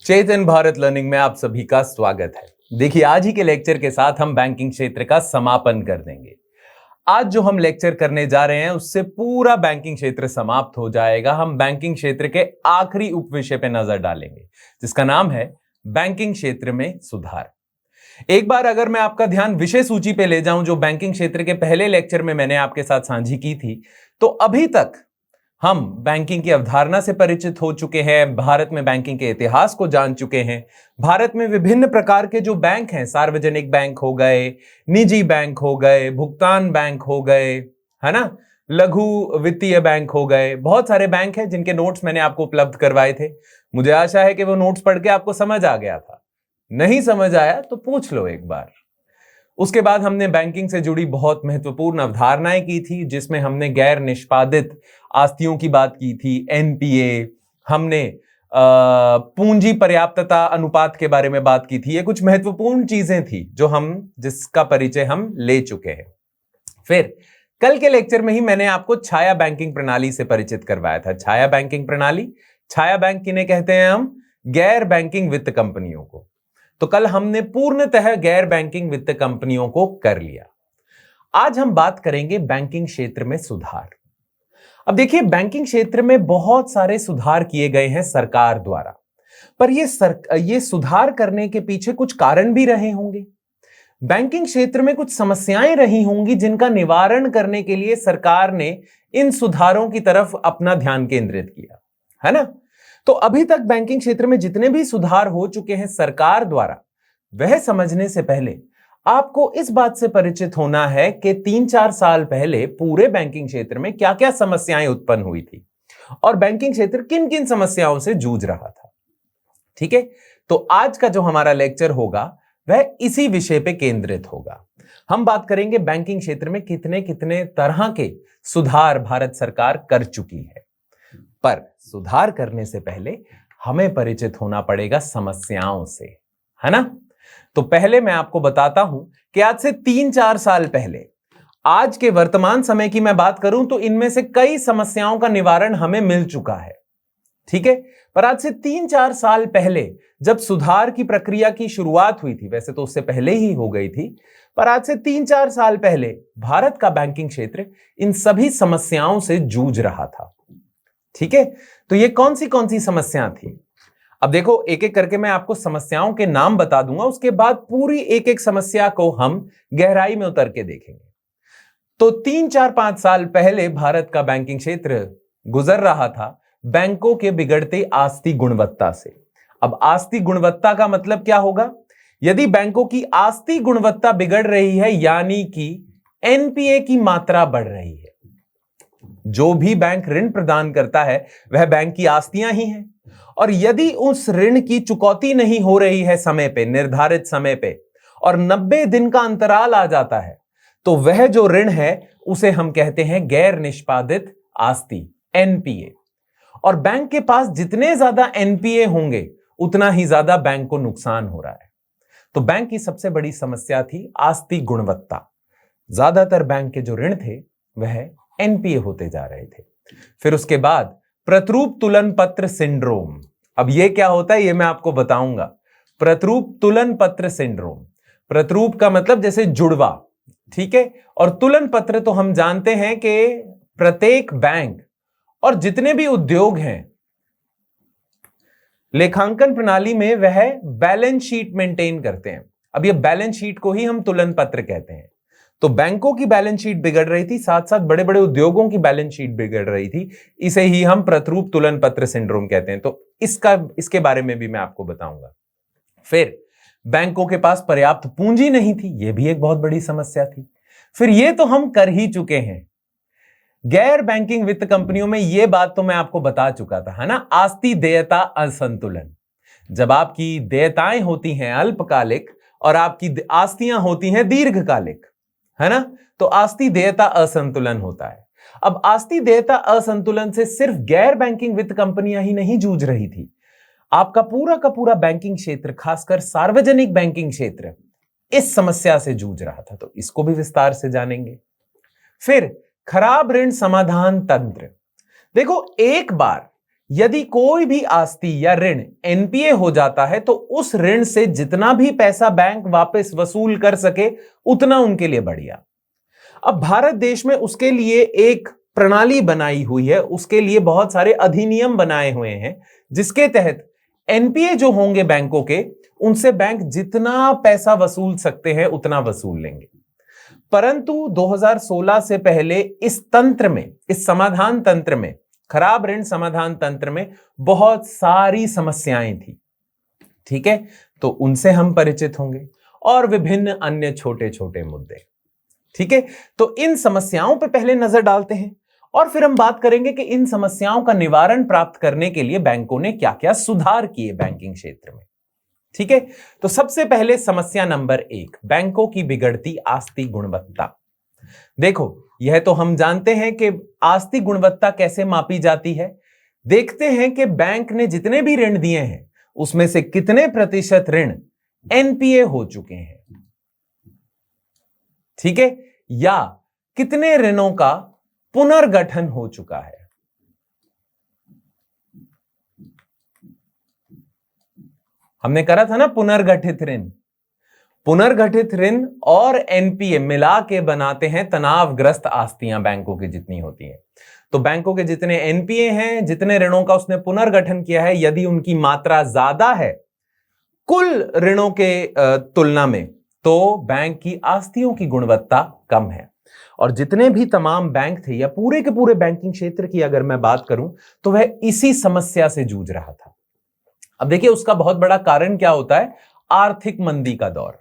चेतन Bharat learning में आप सभी का स्वागत है। देखिए, आज ही के लेक्चर के साथ हम बैंकिंग क्षेत्र का समापन कर देंगे। आज जो हम लेक्चर करने जा रहे हैं उससे पूरा बैंकिंग क्षेत्र समाप्त हो जाएगा। हम बैंकिंग क्षेत्र के आखिरी उपविषय पे नजर डालेंगे जिसका नाम है बैंकिंग क्षेत्र में सुधार। एक बार अगर मैं आपका ध्यान विषय सूची पे ले जाऊं जो बैंकिंग क्षेत्र के पहले लेक्चर में मैंने आपके साथ साझी की थी, तो अभी तक हम बैंकिंग की अवधारणा से परिचित हो चुके हैं, भारत में बैंकिंग के इतिहास को जान चुके हैं। भारत में विभिन्न प्रकार के जो बैंक हैं, सार्वजनिक बैंक हो गए, निजी बैंक हो गए, भुगतान बैंक हो गए, है ना, लघु वित्तीय बैंक हो गए, बहुत सारे बैंक हैं जिनके नोट्स मैंने आपको उपलब्ध करवाए थे। मुझे आशा है कि वो नोट्स पढ़ के आपको समझ आ गया था। नहीं समझ आया तो पूछ लो एक बार। उसके बाद हमने बैंकिंग से जुड़ी बहुत महत्वपूर्ण अवधारणाएं की थी, जिसमें हमने गैर निष्पादित आस्तियों की बात की थी, एनपीए, हमने पूंजी पर्याप्तता अनुपात के बारे में बात की थी। ये कुछ महत्वपूर्ण चीजें थी जिसका परिचय हम ले चुके हैं। फिर कल के लेक्चर में ही मैंने आपको छाया बैंकिंग प्रणाली से परिचित करवाया था। छाया बैंकिंग प्रणाली, छाया बैंक किन्हें कहते हैं हम? गैर बैंकिंग वित्त कंपनियों को। तो कल हमने पूर्णतः गैर बैंकिंग वित्त कंपनियों को कर लिया। आज हम बात करेंगे बैंकिंग क्षेत्र में सुधार। अब देखिए, बैंकिंग क्षेत्र में बहुत सारे सुधार किए गए हैं सरकार द्वारा, पर ये सुधार करने के पीछे कुछ कारण भी रहे होंगे। बैंकिंग क्षेत्र में कुछ समस्याएं रही होंगी जिनका निवारण करने के लिए सरकार ने इन सुधारों की तरफ अपना ध्यान केंद्रित किया, है ना। तो अभी तक बैंकिंग क्षेत्र में जितने भी सुधार हो चुके हैं सरकार द्वारा, वह समझने से पहले आपको इस बात से परिचित होना है कि 3-4 साल पहले पूरे बैंकिंग क्षेत्र में क्या क्या समस्याएं उत्पन्न हुई थी और बैंकिंग क्षेत्र किन किन समस्याओं से जूझ रहा था। ठीक है, तो आज का जो हमारा लेक्चर होगा वह इसी विषय पे केंद्रित होगा। हम बात करेंगे बैंकिंग क्षेत्र में कितने कितने तरह के सुधार भारत सरकार कर चुकी है। पर सुधार करने से पहले हमें परिचित होना पड़ेगा समस्याओं से, है ना। तो पहले मैं आपको बताता हूं कि आज से 3-4 साल पहले, आज के वर्तमान समय की मैं बात करूं तो इनमें से कई समस्याओं का निवारण हमें मिल चुका है। ठीक है, पर आज से 3-4 साल पहले जब सुधार की प्रक्रिया की शुरुआत हुई थी, वैसे तो उससे पहले ही हो गई थी, पर आज से 3-4 साल पहले भारत का बैंकिंग क्षेत्र इन सभी समस्याओं से जूझ रहा था। ठीक है, तो ये कौन सी समस्या थी? अब देखो, एक एक करके मैं आपको समस्याओं के नाम बता दूंगा, उसके बाद पूरी एक एक समस्या को हम गहराई में उतर के देखेंगे। तो 3-4-5 साल पहले भारत का बैंकिंग क्षेत्र गुजर रहा था बैंकों के बिगड़ते आस्ति गुणवत्ता से। अब आस्ति गुणवत्ता का मतलब क्या होगा? यदि बैंकों की आस्ति गुणवत्ता बिगड़ रही है, यानी कि एनपीए की मात्रा बढ़ रही है, जो भी बैंक ऋण प्रदान करता है वह बैंक की आस्तियां ही हैं, और यदि उस ऋण की चुकौती नहीं हो रही है समय पे, निर्धारित समय पे, और 90 दिन का अंतराल आ जाता है, तो वह जो ऋण है उसे हम कहते हैं गैर निष्पादित आस्ति, एनपीए। और बैंक के पास जितने ज्यादा एनपीए होंगे उतना ही ज्यादा बैंक को नुकसान हो रहा है। तो बैंक की सबसे बड़ी समस्या थी आस्ति गुणवत्ता। ज्यादातर बैंक के जो ऋण थे वह एनपीए होते जा रहे थे। फिर उसके बाद प्रतिरूप तुलन पत्र सिंड्रोम। अब यह क्या होता है ये मैं आपको बताऊंगा। प्रतिरूप तुलन पत्र सिंड्रोम, प्रतिरूप का मतलब जैसे जुड़वा, ठीक है, और तुलन पत्र तो हम जानते हैं कि प्रत्येक बैंक और जितने भी उद्योग हैं लेखांकन प्रणाली में वह बैलेंस शीट मेंटेन करते हैं। अब ये बैलेंस शीट को ही हम तुलन पत्र कहते हैं। तो बैंकों की बैलेंस शीट बिगड़ रही थी, साथ साथ बड़े बड़े उद्योगों की बैलेंस शीट बिगड़ रही थी, इसे ही हम प्रतिरूप तुलन पत्र सिंड्रोम कहते हैं। तो इसके बारे में भी मैं आपको बताऊंगा। फिर बैंकों के पास पर्याप्त पूंजी नहीं थी, यह भी एक बहुत बड़ी समस्या थी। फिर ये तो हम कर ही चुके हैं, गैर बैंकिंग वित्त कंपनियों में यह बात तो मैं आपको बता चुका था, है ना, आस्ति देयता असंतुलन। जब आपकी देयताएं होती हैं अल्पकालिक और आपकी आस्तियां होती हैं दीर्घकालिक, है ना, तो आस्ति देयता असंतुलन होता है। अब आस्ति देयता असंतुलन से सिर्फ गैर बैंकिंग वित्त कंपनियां ही नहीं जूझ रही थी, आपका पूरा का पूरा बैंकिंग क्षेत्र, खासकर सार्वजनिक बैंकिंग क्षेत्र, इस समस्या से जूझ रहा था। तो इसको भी विस्तार से जानेंगे। फिर खराब ऋण समाधान तंत्र। देखो, एक बार यदि कोई भी आस्ति या ऋण एनपीए हो जाता है तो उस ऋण से जितना भी पैसा बैंक वापस वसूल कर सके उतना उनके लिए बढ़िया। अब भारत देश में उसके लिए एक प्रणाली बनाई हुई है, उसके लिए बहुत सारे अधिनियम बनाए हुए हैं जिसके तहत एनपीए जो होंगे बैंकों के, उनसे बैंक जितना पैसा वसूल सकते हैं उतना वसूल लेंगे। परंतु 2016 से पहले इस तंत्र में, इस समाधान तंत्र में, खराब ऋण समाधान तंत्र में बहुत सारी समस्याएं थी। ठीक है, तो उनसे हम परिचित होंगे और विभिन्न अन्य छोटे छोटे मुद्दे। ठीक है, तो इन समस्याओं पे पहले नजर डालते हैं और फिर हम बात करेंगे कि इन समस्याओं का निवारण प्राप्त करने के लिए बैंकों ने क्या क्या सुधार किए बैंकिंग क्षेत्र में। ठीक है, तो सबसे पहले समस्या नंबर 1, बैंकों की बिगड़ती आस्ति गुणवत्ता। देखो, यह तो हम जानते हैं कि आस्ति गुणवत्ता कैसे मापी जाती है। देखते हैं कि बैंक ने जितने भी ऋण दिए हैं उसमें से कितने प्रतिशत ऋण एनपीए हो चुके हैं। ठीक है, या कितने ऋणों का पुनर्गठन हो चुका है। हमने करा था ना पुनर्गठित ऋण। पुनर्गठित ऋण और एनपीए मिला के बनाते हैं तनावग्रस्त आस्तियां बैंकों की जितनी होती हैं। तो बैंकों के जितने एनपीए हैं, जितने ऋणों का उसने पुनर्गठन किया है, यदि उनकी मात्रा ज्यादा है कुल ऋणों के तुलना में, तो बैंक की आस्तियों की गुणवत्ता कम है। और जितने भी तमाम बैंक थे या पूरे के पूरे बैंकिंग क्षेत्र की अगर मैं बात करूं तो वह इसी समस्या से जूझ रहा था। अब देखिए, उसका बहुत बड़ा कारण क्या होता है? आर्थिक मंदी का दौर।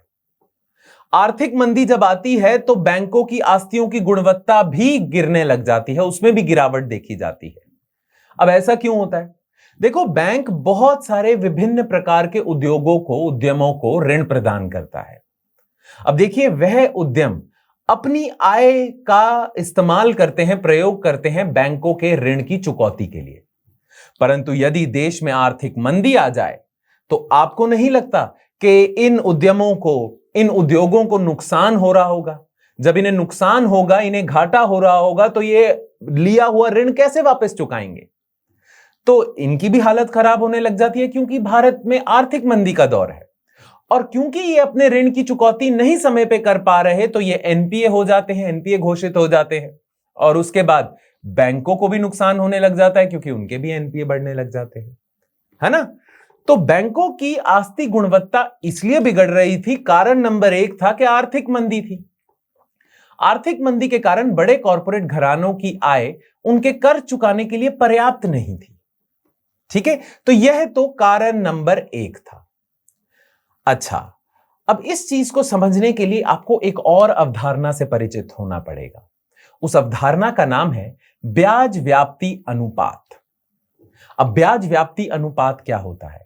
आर्थिक मंदी जब आती है तो बैंकों की आस्तियों की गुणवत्ता भी गिरने लग जाती है, उसमें भी गिरावट देखी जाती है। अब ऐसा क्यों होता है? देखो, बैंक बहुत सारे विभिन्न प्रकार के उद्यमों को ऋण प्रदान करता है। अब देखिए, वह उद्यम अपनी आय का इस्तेमाल करते हैं, प्रयोग करते हैं बैंकों के ऋण की चुकौती के लिए। परंतु यदि देश में आर्थिक मंदी आ जाए तो आपको नहीं लगता कि इन उद्योगों को नुकसान हो रहा होगा? जब इन्हें नुकसान होगा, इन्हें घाटा हो रहा होगा, तो ये लिया हुआ ऋण कैसे वापस चुकाएंगे? तो इनकी भी हालत खराब होने लग जाती है, क्योंकि भारत में आर्थिक मंदी का दौर है और क्योंकि ये अपने ऋण की चुकौती नहीं समय पे कर पा रहे तो ये एनपीए हो जाते हैं, एनपीए घोषित हो जाते हैं। और उसके बाद बैंकों को भी नुकसान होने लग जाता है क्योंकि उनके भी एनपीए बढ़ने लग जाते हैं, है ना? तो बैंकों की आस्ति गुणवत्ता इसलिए बिगड़ रही थी, कारण नंबर 1 था कि आर्थिक मंदी थी। आर्थिक मंदी के कारण बड़े कॉरपोरेट घरानों की आय उनके कर चुकाने के लिए पर्याप्त नहीं थी। ठीक है, तो यह तो कारण नंबर 1 था। अच्छा, अब इस चीज को समझने के लिए आपको एक और अवधारणा से परिचित होना पड़ेगा। उस अवधारणा का नाम है ब्याज व्याप्ति अनुपात। अब ब्याज व्याप्ति अनुपात क्या होता है?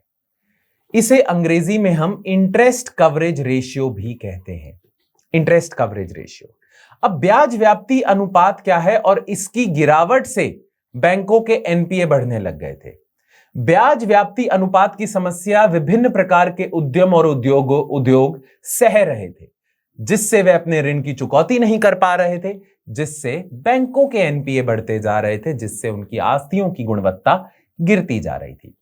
इसे अंग्रेजी में हम इंटरेस्ट कवरेज रेशियो भी कहते हैं। Interest coverage ratio. अब ब्याज व्याप्ति अनुपात क्या है और इसकी गिरावट से बैंकों के एनपीए बढ़ने लग गए थे। ब्याज व्याप्ति अनुपात की समस्या विभिन्न प्रकार के उद्यम और उद्योग सह रहे थे, जिससे वे अपने ऋण की चुकौती नहीं कर पा रहे थे, जिससे बैंकों के एनपीए बढ़ते जा रहे थे, जिससे उनकी आस्तियों की गुणवत्ता गिरती जा रही थी।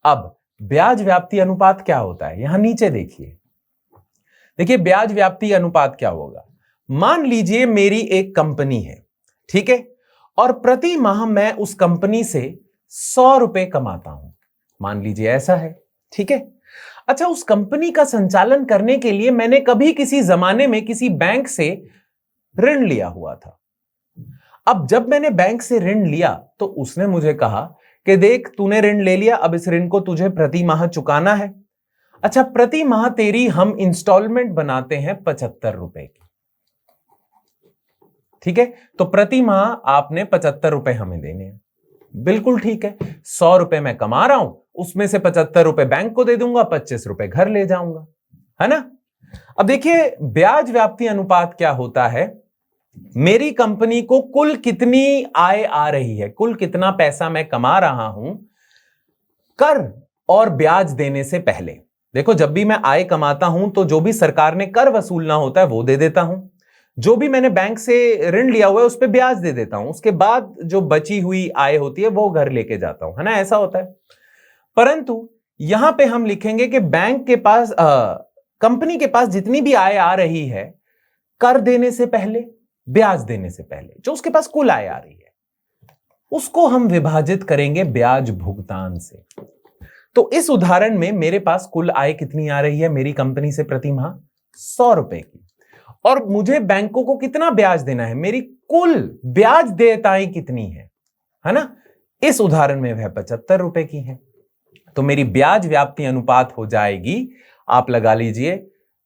अब ब्याज व्याप्ति अनुपात क्या होता है? यहां नीचे देखिए ब्याज व्याप्ति अनुपात क्या होगा। मान लीजिए मेरी एक कंपनी है, ठीक है, और प्रति माह मैं उस कंपनी से 100 रुपए कमाता हूं। मान लीजिए ऐसा है, ठीक है। अच्छा, उस कंपनी का संचालन करने के लिए मैंने कभी किसी जमाने में किसी बैंक से ऋण लिया हुआ था। अब जब मैंने बैंक से ऋण लिया तो उसने मुझे कहा कि देख, तूने ऋण ले लिया, अब इस ऋण को तुझे प्रति माह चुकाना है। अच्छा, प्रति माह तेरी हम इंस्टॉलमेंट बनाते हैं 75 रुपए की, ठीक है। तो प्रति माह आपने 75 रुपए हमें देने हैं। बिल्कुल ठीक है, 100 रुपए मैं कमा रहा हूं, उसमें से 75 रुपए बैंक को दे दूंगा, 25 रुपए घर ले जाऊंगा, है ना। अब देखिए ब्याज व्याप्ति अनुपात क्या होता है। मेरी कंपनी को कुल कितनी आय आ रही है, कुल कितना पैसा मैं कमा रहा हूं कर और ब्याज देने से पहले। देखो, जब भी मैं आय कमाता हूं तो जो भी सरकार ने कर वसूलना होता है वो दे देता हूं। जो भी मैंने बैंक से ऋण लिया हुआ है उस पर ब्याज दे देता हूं, उसके बाद जो बची हुई आय होती है वो घर लेके जाता हूं, है ना, ऐसा होता है। परंतु यहां पे हम लिखेंगे कि बैंक के पास कंपनी के पास जितनी भी आय आ रही है कर देने से पहले, ब्याज देने से पहले, जो उसके पास कुल आय आ रही है उसको हम विभाजित करेंगे ब्याज भुगतान से। तो इस उदाहरण में मेरे पास कुल आय कितनी आ रही है मेरी कंपनी से प्रति माह 100 रुपए की, और मुझे बैंकों को कितना ब्याज देना है, मेरी कुल ब्याज देयताएं कितनी है ना, इस उदाहरण में वह 75 रुपए की है। तो मेरी ब्याज व्याप्ति अनुपात हो जाएगी, आप लगा लीजिए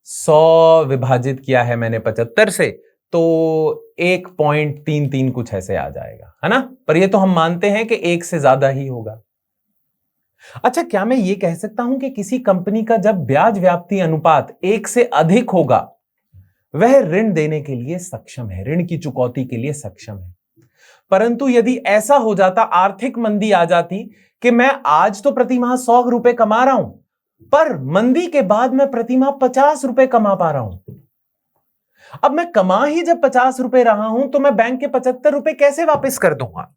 100 विभाजित किया है मैंने 75 से, तो 1.33 कुछ ऐसे आ जाएगा, है ना। पर ये तो हम मानते हैं कि एक से ज्यादा ही होगा। अच्छा, क्या मैं ये कह सकता हूं कि किसी कंपनी का जब ब्याज व्याप्ति अनुपात 1 से अधिक होगा वह ऋण देने के लिए सक्षम है, ऋण की चुकौती के लिए सक्षम है। परंतु यदि ऐसा हो जाता, आर्थिक मंदी आ जाती कि मैं आज तो प्रति माह 100 रुपए कमा रहा हूं, पर मंदी के बाद मैं प्रति माह 50 रुपए कमा पा रहा हूं। अब मैं कमा ही जब 50 रुपए रहा हूं तो मैं बैंक के 75 रुपए कैसे वापस कर दूंगा?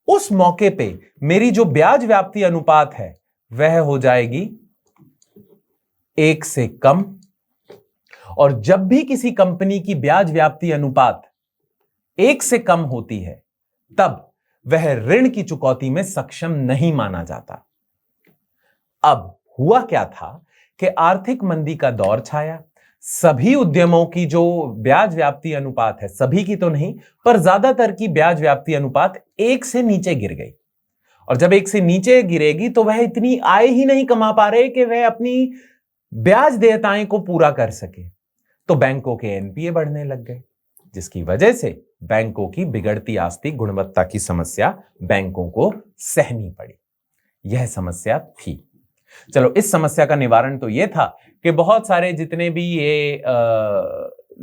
उस मौके पे मेरी जो ब्याज व्याप्ति अनुपात है वह हो जाएगी 1 से कम। और जब भी किसी कंपनी की ब्याज व्याप्ति अनुपात 1 से कम होती है तब वह ऋण की चुकौती में सक्षम नहीं माना जाता। अब हुआ क्या था कि आर्थिक मंदी का दौर छाया, सभी उद्यमों की जो ब्याज व्याप्ति अनुपात है, सभी की तो नहीं पर ज्यादातर की ब्याज व्याप्ति अनुपात 1 से नीचे गिर गई। और जब 1 से नीचे गिरेगी तो वह इतनी आय ही नहीं कमा पा रहे कि वह अपनी ब्याज देयताएं को पूरा कर सके। तो बैंकों के एनपीए बढ़ने लग गए, जिसकी वजह से बैंकों की बिगड़ती आस्ती गुणवत्ता की समस्या बैंकों को सहनी पड़ी। यह समस्या थी। चलो, इस समस्या का निवारण तो यह था कि बहुत सारे जितने भी ये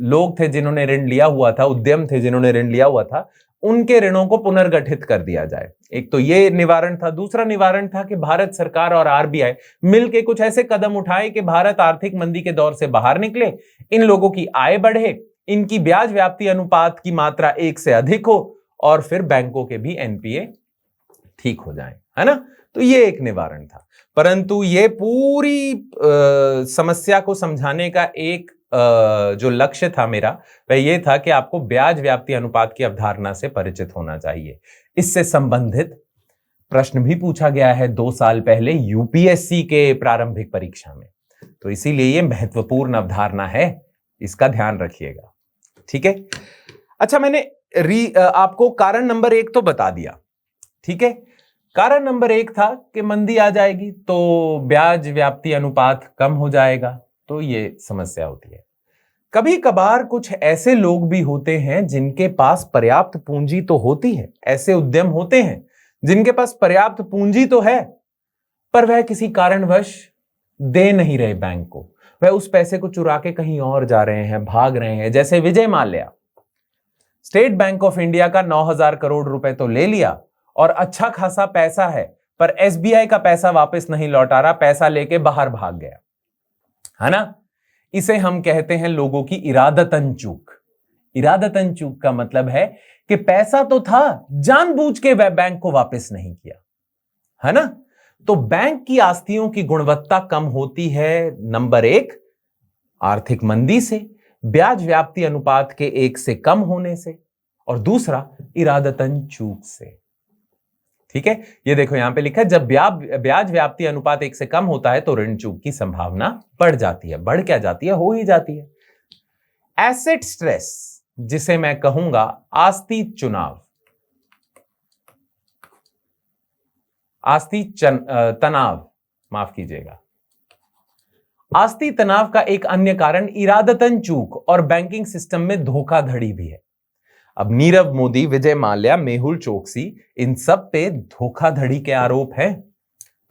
लोग थे जिन्होंने ऋण लिया हुआ था, उद्यम थे जिन्होंने ऋण लिया हुआ था, उनके ऋणों को पुनर्गठित कर दिया जाए। एक तो ये निवारण था। दूसरा निवारण था कि भारत सरकार और आरबीआई मिलकर कुछ ऐसे कदम उठाए कि भारत आर्थिक मंदी के दौर से बाहर निकले, इन लोगों की आय बढ़े, इनकी ब्याज व्याप्ति अनुपात की मात्रा 1 से अधिक हो और फिर बैंकों के भी एनपीए ठीक हो जाए, है ना। तो ये एक निवारण था। परंतु ये पूरी समस्या को समझाने का एक जो लक्ष्य था मेरा वह ये था कि आपको ब्याज व्याप्ति अनुपात की अवधारणा से परिचित होना चाहिए। इससे संबंधित प्रश्न भी पूछा गया है 2 साल पहले यूपीएससी के प्रारंभिक परीक्षा में, तो इसीलिए ये महत्वपूर्ण अवधारणा है, इसका ध्यान रखिएगा, ठीक है। अच्छा, मैंने आपको कारण नंबर 1 तो बता दिया, ठीक है। कारण नंबर 1 था कि मंदी आ जाएगी तो ब्याज व्याप्ति अनुपात कम हो जाएगा, तो ये समस्या होती है। कभी कभार कुछ ऐसे लोग भी होते हैं जिनके पास पर्याप्त पूंजी तो होती है, ऐसे उद्यम होते हैं जिनके पास पर्याप्त पूंजी तो है पर वह किसी कारणवश दे नहीं रहे बैंक को, वह उस पैसे को चुरा के कहीं और जा रहे हैं, भाग रहे हैं। जैसे Vijay Mallya, State Bank of India का 9,000 करोड़ रुपए तो ले लिया और अच्छा खासा पैसा है, पर एसबीआई का पैसा वापस नहीं लौटा रहा, पैसा लेके बाहर भाग गया, है ना। इसे हम कहते हैं लोगों की इरादतन चूक। इरादतन चूक का मतलब है कि पैसा तो था, जानबूझ के वह बैंक को वापस नहीं किया, है ना। तो बैंक की आस्तियों की गुणवत्ता कम होती है नंबर 1 आर्थिक मंदी से, ब्याज व्याप्ति अनुपात के 1 से कम होने से, और दूसरा इरादतन चूक से, ठीक है। ये देखो यहां पे लिखा है, जब ब्याज व्याप्ति अनुपात 1 से कम होता है तो ऋण चूक की संभावना बढ़ जाती है। बढ़ क्या जाती है? हो ही जाती है। एसेट स्ट्रेस, जिसे मैं कहूंगा आस्ती चुनाव, आस्ती तनाव, माफ कीजिएगा, आस्ती तनाव का एक अन्य कारण इरादतन चूक और बैंकिंग सिस्टम में धोखाधड़ी भी है। अब नीरव मोदी, विजय माल्या, मेहुल चोकसी, इन सब पे धोखाधड़ी के आरोप हैं।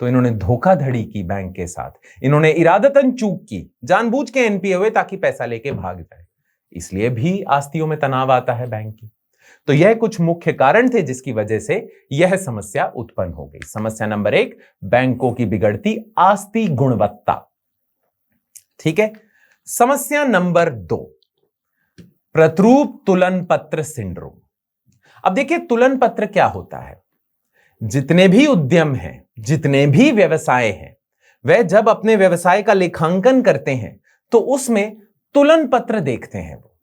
तो इन्होंने धोखाधड़ी की बैंक के साथ, इन्होंने इरादतन चूक की, जानबूझ के एनपीए हुए ताकि पैसा लेके भाग जाए, इसलिए भी आस्तियों में तनाव आता है बैंक की। तो यह कुछ मुख्य कारण थे जिसकी वजह से यह समस्या उत्पन्न हो गई। समस्या नंबर 1, बैंकों की बिगड़ती आस्ती गुणवत्ता, ठीक है। समस्या नंबर 2, प्रतिरूप तुलन पत्र सिंड्रोम। अब देखिए तुलन पत्र क्या होता है। जितने भी उद्यम हैं, जितने भी व्यवसाय हैं, वह जब अपने व्यवसाय का लेखांकन करते हैं तो उसमें तुलन पत्र देखते हैं वो,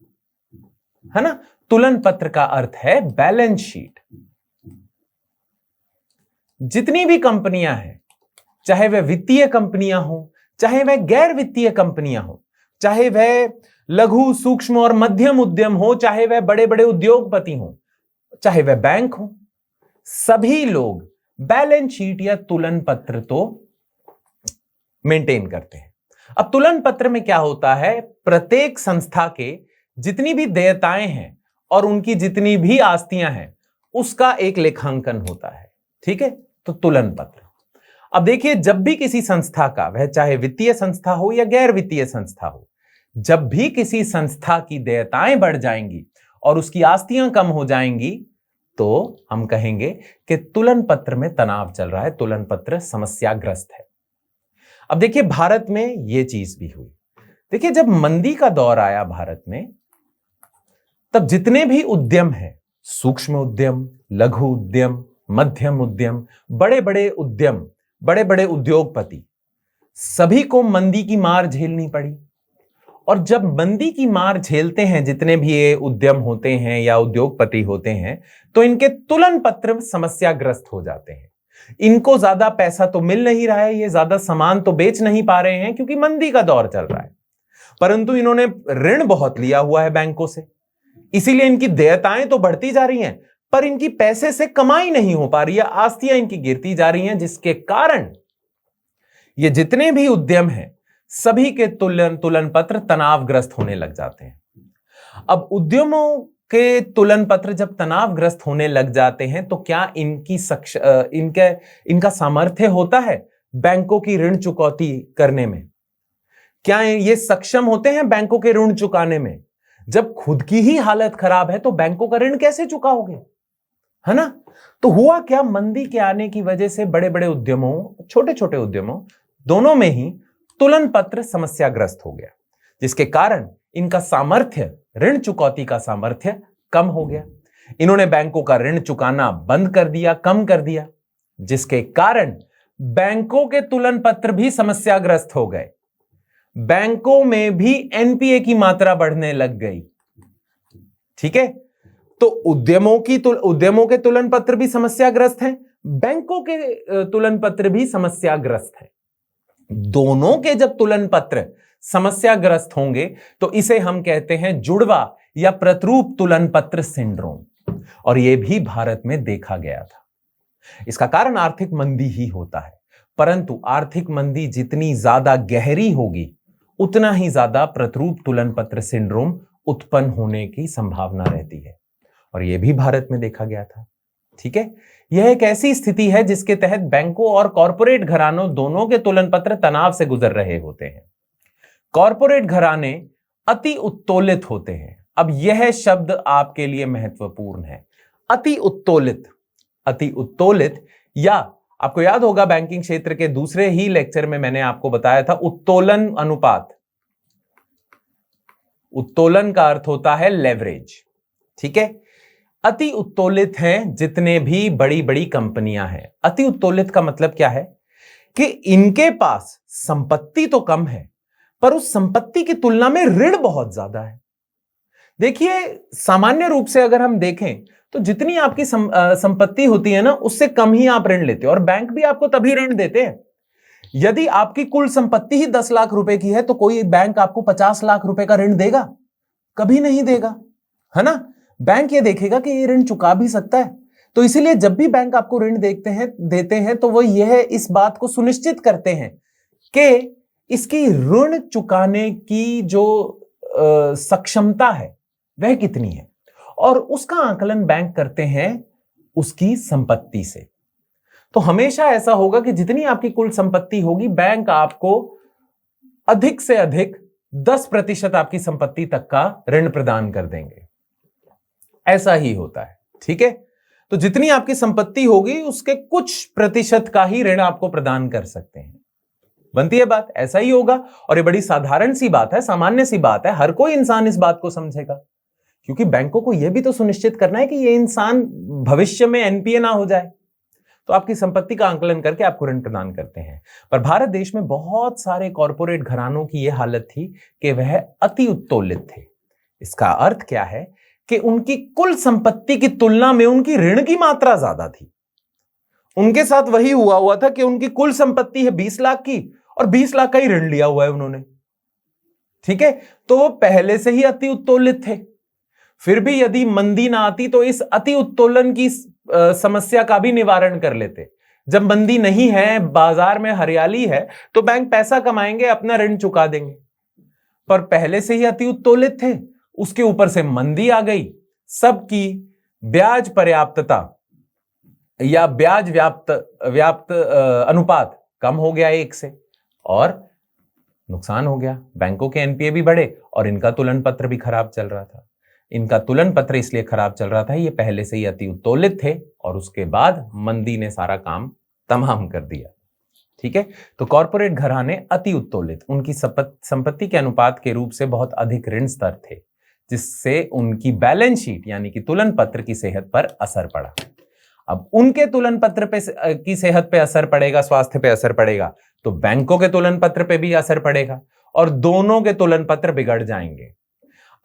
है ना। तुलन पत्र का अर्थ है बैलेंस शीट। जितनी भी कंपनियां हैं, चाहे वह वित्तीय कंपनियां हो, चाहे वह गैर वित्तीय कंपनियां हो, चाहे वह लघु सूक्ष्म और मध्यम उद्यम हो, चाहे वह बड़े बड़े उद्योगपति हो, चाहे वह बैंक हो, सभी लोग बैलेंस शीट या तुलन पत्र तो मेंटेन करते हैं। अब तुलन पत्र में क्या होता है, प्रत्येक संस्था के जितनी भी देयताएं हैं और उनकी जितनी भी आस्तियां हैं उसका एक लेखांकन होता है, ठीक है। तो तुलन पत्र। अब देखिए जब भी किसी संस्था का, वह चाहे वित्तीय संस्था हो या गैर वित्तीय संस्था हो, जब भी किसी संस्था की देयताएं बढ़ जाएंगी और उसकी आस्तियां कम हो जाएंगी तो हम कहेंगे कि तुलन पत्र में तनाव चल रहा है, तुलन पत्र समस्याग्रस्त है। अब देखिए भारत में यह चीज भी हुई। देखिए जब मंदी का दौर आया भारत में, तब जितने भी उद्यम हैं, सूक्ष्म उद्यम, लघु उद्यम, मध्यम उद्यम, बड़े बड़े उद्यम, बड़े बड़े उद्योगपति, सभी को मंदी की मार झेलनी पड़ी। और जब मंदी की मार झेलते हैं जितने भी ये उद्यम होते हैं या उद्योगपति होते हैं, तो इनके तुलन पत्र समस्याग्रस्त हो जाते हैं। इनको ज्यादा पैसा तो मिल नहीं रहा है, ये ज्यादा सामान तो बेच नहीं पा रहे हैं क्योंकि मंदी का दौर चल रहा है, परंतु इन्होंने ऋण बहुत लिया हुआ है बैंकों से, इसीलिए इनकी देयताएं तो बढ़ती जा रही हैं, पर इनकी पैसे से कमाई नहीं हो पा रही है, आस्तियां इनकी गिरती जा रही हैं, जिसके कारण ये जितने भी उद्यम हैं सभी के तुलन पत्र तनावग्रस्त होने लग जाते हैं। अब उद्यमों के तुलन पत्र जब तनावग्रस्त होने लग जाते हैं तो क्या इनका सामर्थ्य होता है बैंकों की ऋण चुकौती करने में? क्या ये सक्षम होते हैं बैंकों के ऋण चुकाने में? जब खुद की ही हालत खराब है तो बैंकों का ऋण कैसे चुकाओगे, है ना। तो हुआ क्या, मंदी के आने की वजह से बड़े बड़े उद्यमों, छोटे छोटे उद्यमों, दोनों में ही तुलन पत्र समस्याग्रस्त हो गया, जिसके कारण इनका सामर्थ्य, ऋण चुकौती का सामर्थ्य कम हो गया। इन्होंने बैंकों का ऋण चुकाना बंद कर दिया, कम कर दिया, जिसके कारण बैंकों के तुलन पत्र भी समस्याग्रस्त हो गए। बैंकों में भी एनपीए की मात्रा बढ़ने लग गई, ठीक है। तो उद्यमों के तुलन पत्र भी समस्याग्रस्त हैं, बैंकों के तुलन पत्र भी समस्याग्रस्त हैं। दोनों के जब तुलन पत्र समस्याग्रस्त होंगे तो इसे हम कहते हैं जुड़वा या प्रतिरूप तुलन पत्र सिंड्रोम, और यह भी भारत में देखा गया था। इसका कारण आर्थिक मंदी ही होता है, परंतु आर्थिक मंदी जितनी ज्यादा गहरी होगी उतना ही ज्यादा प्रतिरूप तुलन पत्र सिंड्रोम उत्पन्न होने की संभावना रहती है, और यह भी भारत में देखा गया था, ठीक है। यह एक ऐसी स्थिति है जिसके तहत बैंकों और कॉरपोरेट घरानों दोनों के तुलन पत्र तनाव से गुजर रहे होते हैं। कॉरपोरेट घराने अति उत्तोलित होते हैं। अब यह शब्द आपके लिए महत्वपूर्ण है, अति उत्तोलित। अति उत्तोलित, या आपको याद होगा बैंकिंग क्षेत्र के दूसरे ही लेक्चर में मैंने आपको बताया था उत्तोलन अनुपात। उत्तोलन का अर्थ होता है लेवरेज, ठीक है। अति उत्तोलित हैं जितने भी बड़ी बड़ी कंपनियां हैं। अति उत्तोलित का मतलब क्या है कि इनके पास संपत्ति तो कम है, पर उस संपत्ति की तुलना में ऋण बहुत ज्यादा है। देखिए सामान्य रूप से अगर हम देखें तो जितनी आपकी संपत्ति होती है ना, उससे कम ही आप ऋण लेते हो, और बैंक भी आपको तभी ऋण देते हैं। यदि आपकी कुल संपत्ति ही 10 लाख रुपए की है तो कोई बैंक आपको 50 लाख रुपए का ऋण देगा? कभी नहीं देगा, है ना। बैंक ये देखेगा कि ये ऋण चुका भी सकता है। तो इसीलिए जब भी बैंक आपको ऋण देते हैं तो वो यह इस बात को सुनिश्चित करते हैं कि इसकी ऋण चुकाने की जो सक्षमता है वह कितनी है, और उसका आकलन बैंक करते हैं उसकी संपत्ति से। तो हमेशा ऐसा होगा कि जितनी आपकी कुल संपत्ति होगी, बैंक आपको अधिक से अधिक 10% आपकी संपत्ति तक का ऋण प्रदान कर देंगे। ऐसा ही होता है, ठीक है। तो जितनी आपकी संपत्ति होगी उसके कुछ प्रतिशत का ही ऋण आपको प्रदान कर सकते हैं। बनती है बात? ऐसा ही होगा, और ये बड़ी साधारण सी बात है, सामान्य सी बात है, हर कोई इंसान इस बात को समझेगा। क्योंकि बैंकों को यह भी तो सुनिश्चित करना है कि ये इंसान भविष्य में एनपीए ना हो जाए, तो आपकी संपत्ति का आंकलन करके आपको ऋण प्रदान करते हैं। पर भारत देश में बहुत सारे कॉरपोरेट घरानों की यह हालत थी कि वह अति उत्तोलित थे। इसका अर्थ क्या है कि उनकी कुल संपत्ति की तुलना में उनकी ऋण की मात्रा ज्यादा थी। उनके साथ वही हुआ था कि उनकी कुल संपत्ति है 20 लाख की और 20 लाख का ही ऋण लिया हुआ है उन्होंने। ठीक है, तो वो पहले से ही अति उत्तोलित थे। फिर भी यदि मंदी ना आती तो इस अति उत्तोलन की समस्या का भी निवारण कर लेते। जब मंदी नहीं है, बाजार में हरियाली है, तो बैंक पैसा कमाएंगे, अपना ऋण चुका देंगे। पर पहले से ही अति उत्तोलित थे, उसके ऊपर से मंदी आ गई, सबकी ब्याज पर्याप्तता या ब्याज व्याप्त अनुपात कम हो गया 1 से, और नुकसान हो गया। बैंकों के एनपीए भी बढ़े और इनका तुलन पत्र भी खराब चल रहा था। इनका तुलन पत्र इसलिए खराब चल रहा था, ये पहले से ही अति उत्तोलित थे और उसके बाद मंदी ने सारा काम तमाम कर दिया। ठीक है, तो कॉर्पोरेट घराने अति उत्तोलित, उनकी संपत्ति के अनुपात के रूप से बहुत अधिक ऋण स्तर थे, जिससे उनकी बैलेंस शीट यानी कि तुलन पत्र की सेहत पर असर पड़ा। अब उनके तुलन पत्र पे की सेहत पे असर पड़ेगा, स्वास्थ्य पे असर पड़ेगा, तो बैंकों के तुलन पत्र पे भी असर पड़ेगा और दोनों के तुलन पत्र बिगड़ जाएंगे।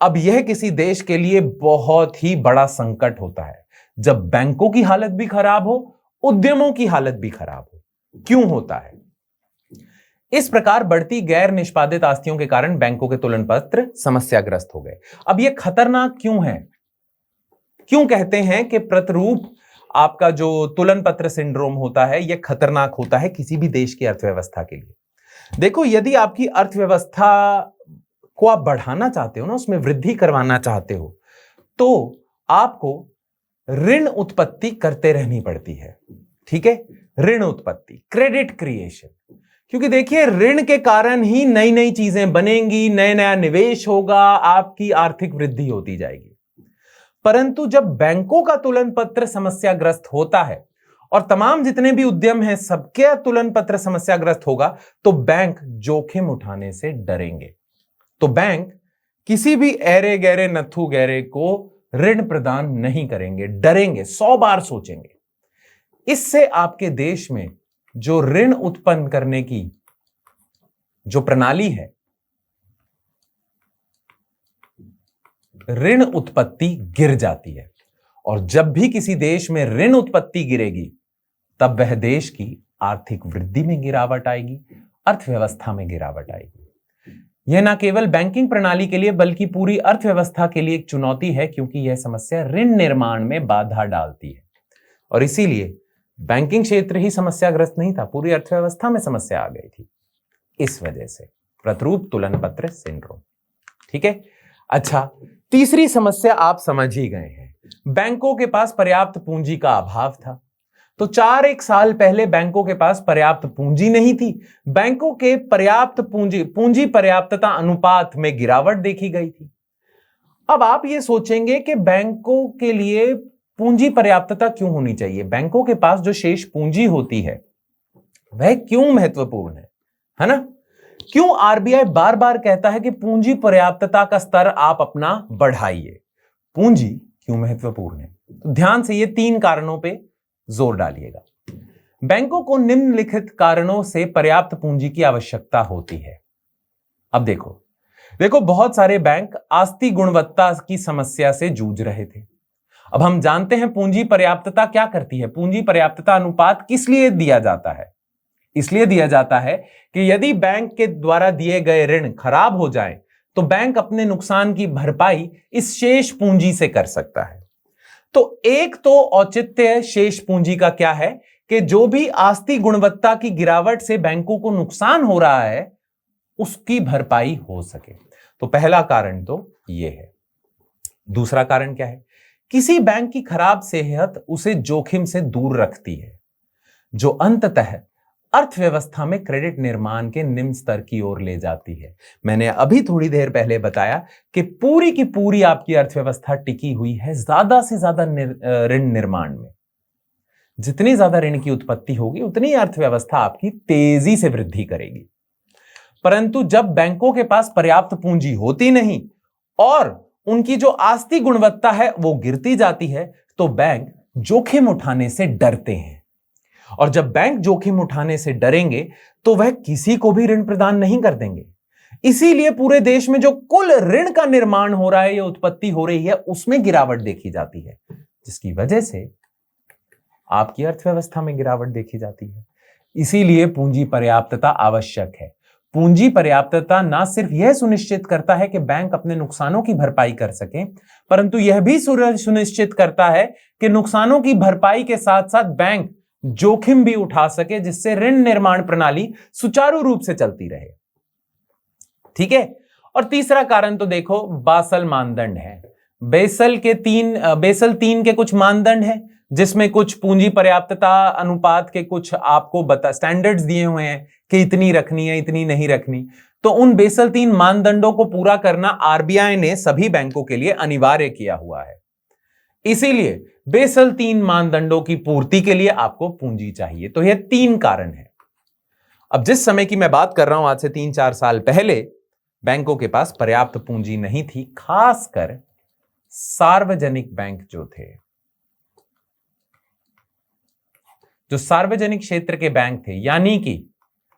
अब यह किसी देश के लिए बहुत ही बड़ा संकट होता है जब बैंकों की हालत भी खराब हो, उद्यमों की हालत भी खराब हो। क्यों होता है? इस प्रकार बढ़ती गैर निष्पादित आस्तियों के कारण बैंकों के तुलन पत्र समस्याग्रस्त हो गए। अब यह खतरनाक क्यों है? क्यों कहते हैं कि प्रतिरूप आपका जो तुलन पत्र सिंड्रोम होता है यह खतरनाक होता है किसी भी देश की अर्थव्यवस्था के लिए? देखो, यदि आपकी अर्थव्यवस्था को आप बढ़ाना चाहते हो ना, उसमें वृद्धि करवाना चाहते हो, तो आपको ऋण उत्पत्ति करते रहनी पड़ती है। ठीक है, ऋण उत्पत्ति, क्रेडिट क्रिएशन, क्योंकि देखिए ऋण के कारण ही नई नई चीजें बनेंगी, नया नया निवेश होगा, आपकी आर्थिक वृद्धि होती जाएगी। परंतु जब बैंकों का तुलन पत्र समस्याग्रस्त होता है और तमाम जितने भी उद्यम हैं सबके तुलन पत्र समस्याग्रस्त होगा, तो बैंक जोखिम उठाने से डरेंगे। तो बैंक किसी भी ऐरे गहरे नत्थु गहरे को ऋण प्रदान नहीं करेंगे, डरेंगे, 100 बार सोचेंगे। इससे आपके देश में जो ऋण उत्पन्न करने की जो प्रणाली है, ऋण उत्पत्ति गिर जाती है। और जब भी किसी देश में ऋण उत्पत्ति गिरेगी, तब वह देश की आर्थिक वृद्धि में गिरावट आएगी, अर्थव्यवस्था में गिरावट आएगी। यह न केवल बैंकिंग प्रणाली के लिए बल्कि पूरी अर्थव्यवस्था के लिए एक चुनौती है, क्योंकि यह समस्या ऋण निर्माण में बाधा डालती है। और इसीलिए बैंकिंग क्षेत्र ही समस्याग्रस्त नहीं था, पूरी अर्थव्यवस्था में समस्या आ गई थी। इस वजह से प्रतिरूप तुलन पत्र सिंड्रोम। ठीक है, अच्छा, तीसरी समस्या आप समझ ही गए हैं, बैंकों के पास पर्याप्त पूंजी का अभाव था। तो 4-1 साल पहले बैंकों के पास पर्याप्त पूंजी नहीं थी, बैंकों के पर्याप्त पूंजी पर्याप्तता अनुपात में गिरावट देखी गई थी। अब आप ये सोचेंगे कि बैंकों के लिए पूंजी पर्याप्तता क्यों होनी चाहिए? बैंकों के पास जो शेष पूंजी होती है वह क्यों महत्वपूर्ण है ना? क्यों आरबीआई बार बार कहता है कि पूंजी पर्याप्तता का स्तर आप अपना बढ़ाइए? पूंजी क्यों महत्वपूर्ण है? तो ध्यान से ये 3 कारणों पे जोर डालिएगा। बैंकों को निम्नलिखित कारणों से पर्याप्त पूंजी की आवश्यकता होती है। अब देखो बहुत सारे बैंक आस्ति गुणवत्ता की समस्या से जूझ रहे थे। अब हम जानते हैं पूंजी पर्याप्तता क्या करती है। पूंजी पर्याप्तता अनुपात किस लिए दिया जाता है? इसलिए दिया जाता है कि यदि बैंक के द्वारा दिए गए ऋण खराब हो जाए तो बैंक अपने नुकसान की भरपाई इस शेष पूंजी से कर सकता है। तो एक तो औचित्य शेष पूंजी का क्या है कि जो भी आस्ति गुणवत्ता की गिरावट से बैंकों को नुकसान हो रहा है उसकी भरपाई हो सके। तो पहला कारण तो यह है। दूसरा कारण क्या है? किसी बैंक की खराब सेहत उसे जोखिम से दूर रखती है, जो अंततः अर्थव्यवस्था में क्रेडिट निर्माण के निम्न स्तर की ओर ले जाती है। मैंने अभी थोड़ी देर पहले बताया कि पूरी की पूरी आपकी अर्थव्यवस्था टिकी हुई है ज्यादा से ज्यादा ऋण निर्माण में। जितनी ज्यादा ऋण की उत्पत्ति होगी उतनी अर्थव्यवस्था आपकी तेजी से वृद्धि करेगी। परंतु जब बैंकों के पास पर्याप्त पूंजी होती नहीं और उनकी जो आस्ती गुणवत्ता है वो गिरती जाती है, तो बैंक जोखिम उठाने से डरते हैं। और जब बैंक जोखिम उठाने से डरेंगे तो वह किसी को भी ऋण प्रदान नहीं कर देंगे। इसीलिए पूरे देश में जो कुल ऋण का निर्माण हो रहा है या उत्पत्ति हो रही है उसमें गिरावट देखी जाती है, जिसकी वजह से आपकी अर्थव्यवस्था में गिरावट देखी जाती है। इसीलिए पूंजी पर्याप्तता आवश्यक है। पूंजी पर्याप्तता ना सिर्फ यह सुनिश्चित करता है कि बैंक अपने नुकसानों की भरपाई कर सके, परंतु यह भी सुनिश्चित करता है कि नुकसानों की भरपाई के साथ साथ बैंक जोखिम भी उठा सके, जिससे ऋण निर्माण प्रणाली सुचारू रूप से चलती रहे। ठीक है। और तीसरा कारण तो देखो, बासल मानदंड है। बेसल 3 के कुछ मानदंड है, जिसमें कुछ पूंजी पर्याप्तता अनुपात के कुछ आपको स्टैंडर्ड्स दिए हुए हैं कि इतनी रखनी है, इतनी नहीं रखनी। तो उन बेसल 3 मानदंडों को पूरा करना आरबीआई ने सभी बैंकों के लिए अनिवार्य किया हुआ है। इसीलिए बेसल 3 मानदंडों की पूर्ति के लिए आपको पूंजी चाहिए। तो यह 3 कारण है। अब जिस समय की मैं बात कर रहा हूं, आज से 3-4 साल पहले बैंकों के पास पर्याप्त पूंजी नहीं थी, खासकर सार्वजनिक बैंक जो थे। जो सार्वजनिक क्षेत्र के बैंक थे, यानी कि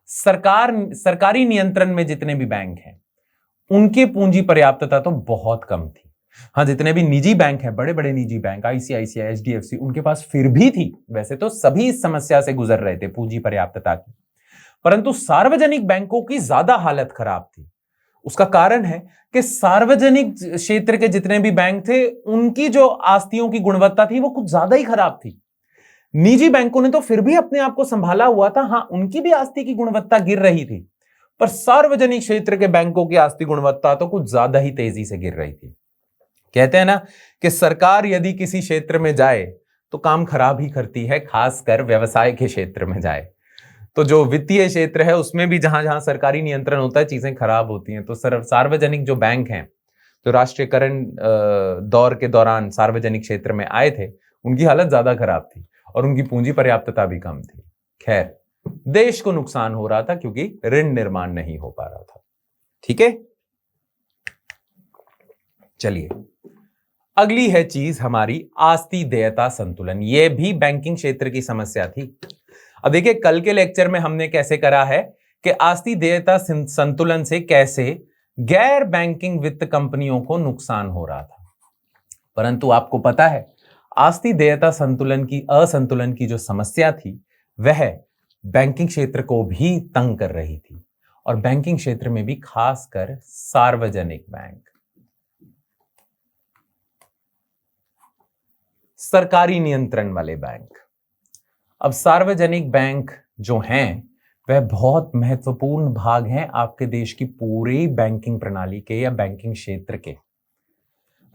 सरकारी नियंत्रण में जितने भी बैंक हैं, उनके पूंजी पर्याप्तता तो बहुत कम थी। हाँ, जितने भी निजी बैंक हैं, बड़े बड़े निजी बैंक, आईसीआईसीआई, एचडीएफसी, उनके पास फिर भी थी। वैसे तो सभी इस समस्या से गुजर रहे थे पूंजी पर्याप्तता की, परंतु सार्वजनिक बैंकों की ज्यादा हालत खराब थी। उसका कारण है कि सार्वजनिक क्षेत्र के जितने भी बैंक थे, उनकी जो आस्तियों की गुणवत्ता थी वो कुछ ज्यादा ही खराब थी। निजी बैंकों ने तो फिर भी अपने आप को संभाला हुआ था। हाँ, उनकी भी आस्ति की गुणवत्ता गिर रही थी, पर सार्वजनिक क्षेत्र के बैंकों की आस्ति गुणवत्ता तो कुछ ज्यादा ही तेजी से गिर रही थी। कहते हैं ना कि सरकार यदि किसी क्षेत्र में जाए तो काम खराब ही करती है, खासकर व्यवसाय के क्षेत्र में जाए तो जो वित्तीय क्षेत्र है उसमें भी जहां जहां सरकारी नियंत्रण होता है चीजें खराब होती हैं। तो सार्वजनिक जो बैंक हैं, जो राष्ट्रीयकरण दौर के दौरान सार्वजनिक क्षेत्र में आए थे, उनकी हालत ज्यादा खराब थी और उनकी पूंजी पर्याप्तता भी कम थी। खैर, देश को नुकसान हो रहा था क्योंकि ऋण निर्माण नहीं हो पा रहा था। ठीक है, चलिए अगली है चीज हमारी आस्ति देयता संतुलन। यह भी बैंकिंग क्षेत्र की समस्या थी। अब देखिए, कल के लेक्चर में हमने कैसे करा है कि आस्ति देयता संतुलन से कैसे गैर बैंकिंग वित्त कंपनियों को नुकसान हो रहा था, परंतु आपको पता है आस्ति देयता असंतुलन की जो समस्या थी वह बैंकिंग क्षेत्र को भी तंग कर रही थी, और बैंकिंग क्षेत्र में भी खासकर सार्वजनिक बैंक, सरकारी नियंत्रण वाले बैंक। अब सार्वजनिक बैंक जो हैं वह बहुत महत्वपूर्ण भाग हैं आपके देश की पूरी बैंकिंग प्रणाली के या बैंकिंग क्षेत्र के।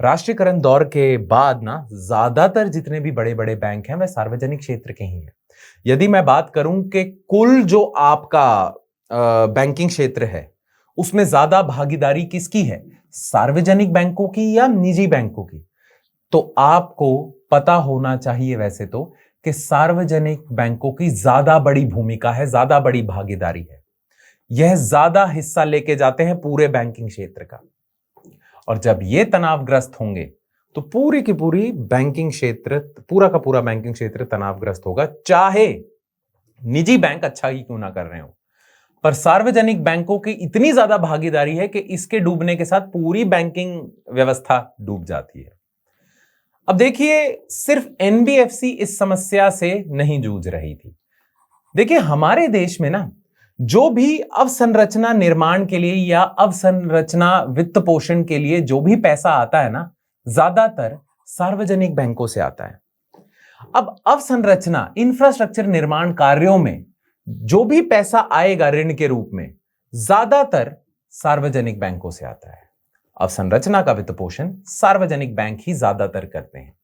राष्ट्रीयकरण दौर के बाद ना ज्यादातर जितने भी बड़े बड़े बैंक हैं वह सार्वजनिक क्षेत्र के ही हैं। यदि मैं बात करूं कि कुल जो आपका बैंकिंग क्षेत्र है उसमें ज्यादा भागीदारी किसकी है, सार्वजनिक बैंकों की या निजी बैंकों की, तो आपको पता होना चाहिए वैसे तो कि सार्वजनिक बैंकों की ज्यादा बड़ी भूमिका है, ज्यादा बड़ी भागीदारी है। यह ज्यादा हिस्सा लेके जाते हैं पूरे बैंकिंग क्षेत्र का, और जब ये तनावग्रस्त होंगे तो पूरी की पूरी बैंकिंग क्षेत्र, पूरा का पूरा बैंकिंग क्षेत्र तनावग्रस्त होगा, चाहे निजी बैंक अच्छा ही क्यों ना कर रहे हो। पर सार्वजनिक बैंकों की इतनी ज्यादा भागीदारी है कि इसके डूबने के साथ पूरी बैंकिंग व्यवस्था डूब जाती है। अब देखिए, सिर्फ एनबीएफसी इस समस्या से नहीं जूझ रही थी। देखिए, हमारे देश में ना जो भी अवसंरचना निर्माण के लिए या अवसंरचना वित्त पोषण के लिए जो भी पैसा आता है ना, ज्यादातर सार्वजनिक बैंकों से आता है। अब अवसंरचना इंफ्रास्ट्रक्चर निर्माण कार्यों में जो भी पैसा आएगा ऋण के रूप में, ज्यादातर सार्वजनिक बैंकों से आता है। अवसंरचना का वित्त पोषण सार्वजनिक बैंक ही ज्यादातर करते हैं,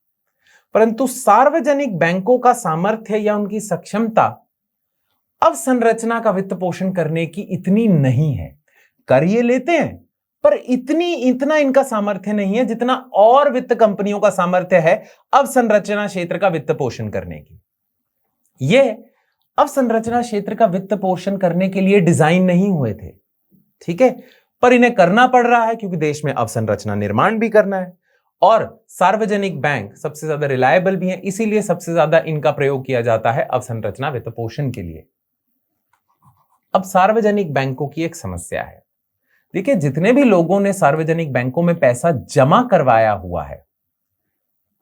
परंतु सार्वजनिक बैंकों का सामर्थ्य या उनकी सक्षमता अवसंरचना का वित्त पोषण करने की इतनी नहीं है। कर ये लेते हैं, पर इतना इनका सामर्थ्य नहीं है जितना और वित्त कंपनियों का सामर्थ्य है अवसंरचना क्षेत्र का वित्त पोषण करने की। ये अवसंरचना क्षेत्र का वित्त पोषण करने के लिए डिजाइन नहीं हुए थे, ठीक है, पर इन्हें करना पड़ रहा है क्योंकि देश में अवसंरचना निर्माण भी करना है और सार्वजनिक बैंक सबसे ज्यादा रिलायबल भी है, इसीलिए सबसे ज्यादा इनका प्रयोग किया जाता है अवसंरचना वित्त पोषण के लिए। अब सार्वजनिक बैंकों की एक समस्या है। देखिए, जितने भी लोगों ने सार्वजनिक बैंकों में पैसा जमा करवाया हुआ है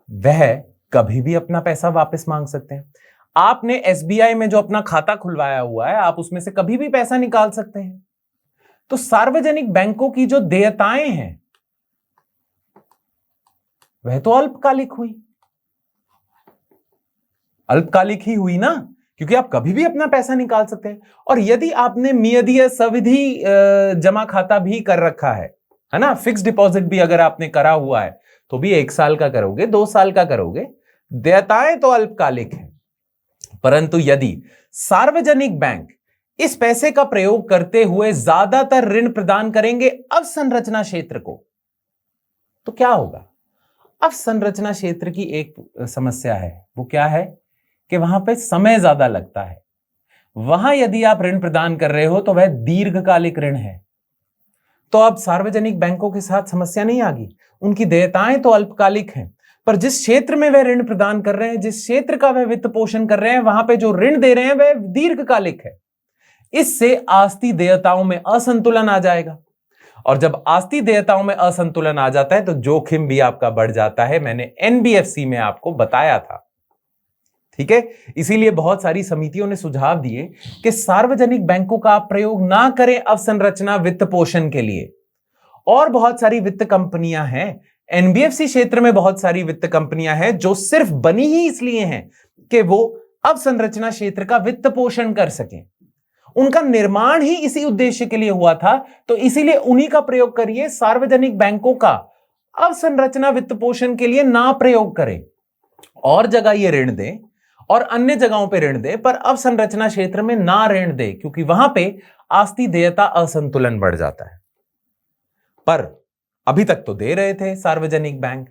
वह कभी भी अपना पैसा वापस मांग सकते हैं। आपने एसबीआई में जो अपना खाता खुलवाया हुआ है, आप उसमें से कभी भी पैसा निकाल सकते हैं। तो सार्वजनिक बैंकों की जो देयताएं हैं वह तो अल्पकालिक हुई, अल्पकालिक ही हुई ना, क्योंकि आप कभी भी अपना पैसा निकाल सकते हैं। और यदि आपने मियादीय सविधि जमा खाता भी कर रखा है ना, फिक्स डिपॉजिट भी अगर आपने करा हुआ है तो भी 1 साल का करोगे, 2 साल का करोगे, देयताएं तो अल्पकालिक हैं। परंतु यदि सार्वजनिक बैंक इस पैसे का प्रयोग करते हुए ज्यादातर ऋण प्रदान करेंगे अवसंरचना क्षेत्र को, तो क्या होगा? अवसंरचना क्षेत्र की एक समस्या है, वो क्या है कि वहां पे समय ज्यादा लगता है। वहां यदि आप ऋण प्रदान कर रहे हो तो वह दीर्घकालिक ऋण है, तो अब सार्वजनिक बैंकों के साथ समस्या नहीं आगी। उनकी देयताएं तो अल्पकालिक हैं, पर जिस क्षेत्र में वह ऋण प्रदान कर रहे हैं, जिस क्षेत्र का वह वित्त पोषण कर रहे हैं, वहां पे जो ऋण दे रहे हैं वह दीर्घकालिक है। इससे आस्ती देयताओं में असंतुलन आ जाएगा, और जब आस्ती देयताओं में असंतुलन आ जाता है तो जोखिम भी आपका बढ़ जाता है। मैंने एनबीएफसी में आपको बताया था, ठीक है। इसीलिए बहुत सारी समितियों ने सुझाव दिए कि सार्वजनिक बैंकों का आप प्रयोग ना करें अवसंरचना वित्त पोषण के लिए। और बहुत सारी वित्त कंपनियां हैं, एनबीएफसी क्षेत्र में बहुत सारी वित्त कंपनियां हैं जो सिर्फ बनी ही इसलिए हैं कि वो अवसंरचना क्षेत्र का वित्त पोषण कर सकें। उनका निर्माण ही इसी उद्देश्य के लिए हुआ था, तो इसीलिए उन्हीं का प्रयोग करिए। सार्वजनिक बैंकों का अवसंरचना वित्त पोषण के लिए ना प्रयोग करें। और जगह ये ऋण दें और अन्य जगहों पे ऋण दे, पर अवसंरचना क्षेत्र में ना ऋण दे, क्योंकि वहां पे आस्ती देयता असंतुलन बढ़ जाता है। पर अभी तक तो दे रहे थे सार्वजनिक बैंक।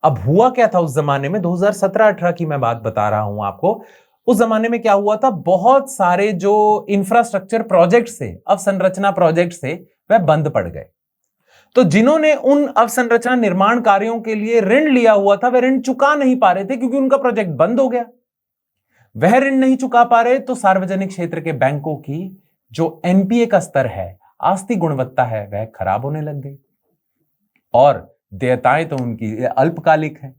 अब हुआ क्या था उस जमाने में, 2017-18 की मैं बात बता रहा हूं आपको। उस जमाने में क्या हुआ था, बहुत सारे जो इंफ्रास्ट्रक्चर प्रोजेक्ट थे, अवसंरचना प्रोजेक्ट थे, वह बंद पड़ गए। तो जिन्होंने उन अवसंरचना निर्माण कार्यों के लिए ऋण लिया हुआ था वह ऋण चुका नहीं पा रहे थे, क्योंकि उनका प्रोजेक्ट बंद हो गया। वह ऋण नहीं चुका पा रहे तो सार्वजनिक क्षेत्र के बैंकों की जो एनपीए का स्तर है, आस्ती गुणवत्ता है, वह खराब होने लग गई। और देयताएं तो उनकी अल्पकालिक है,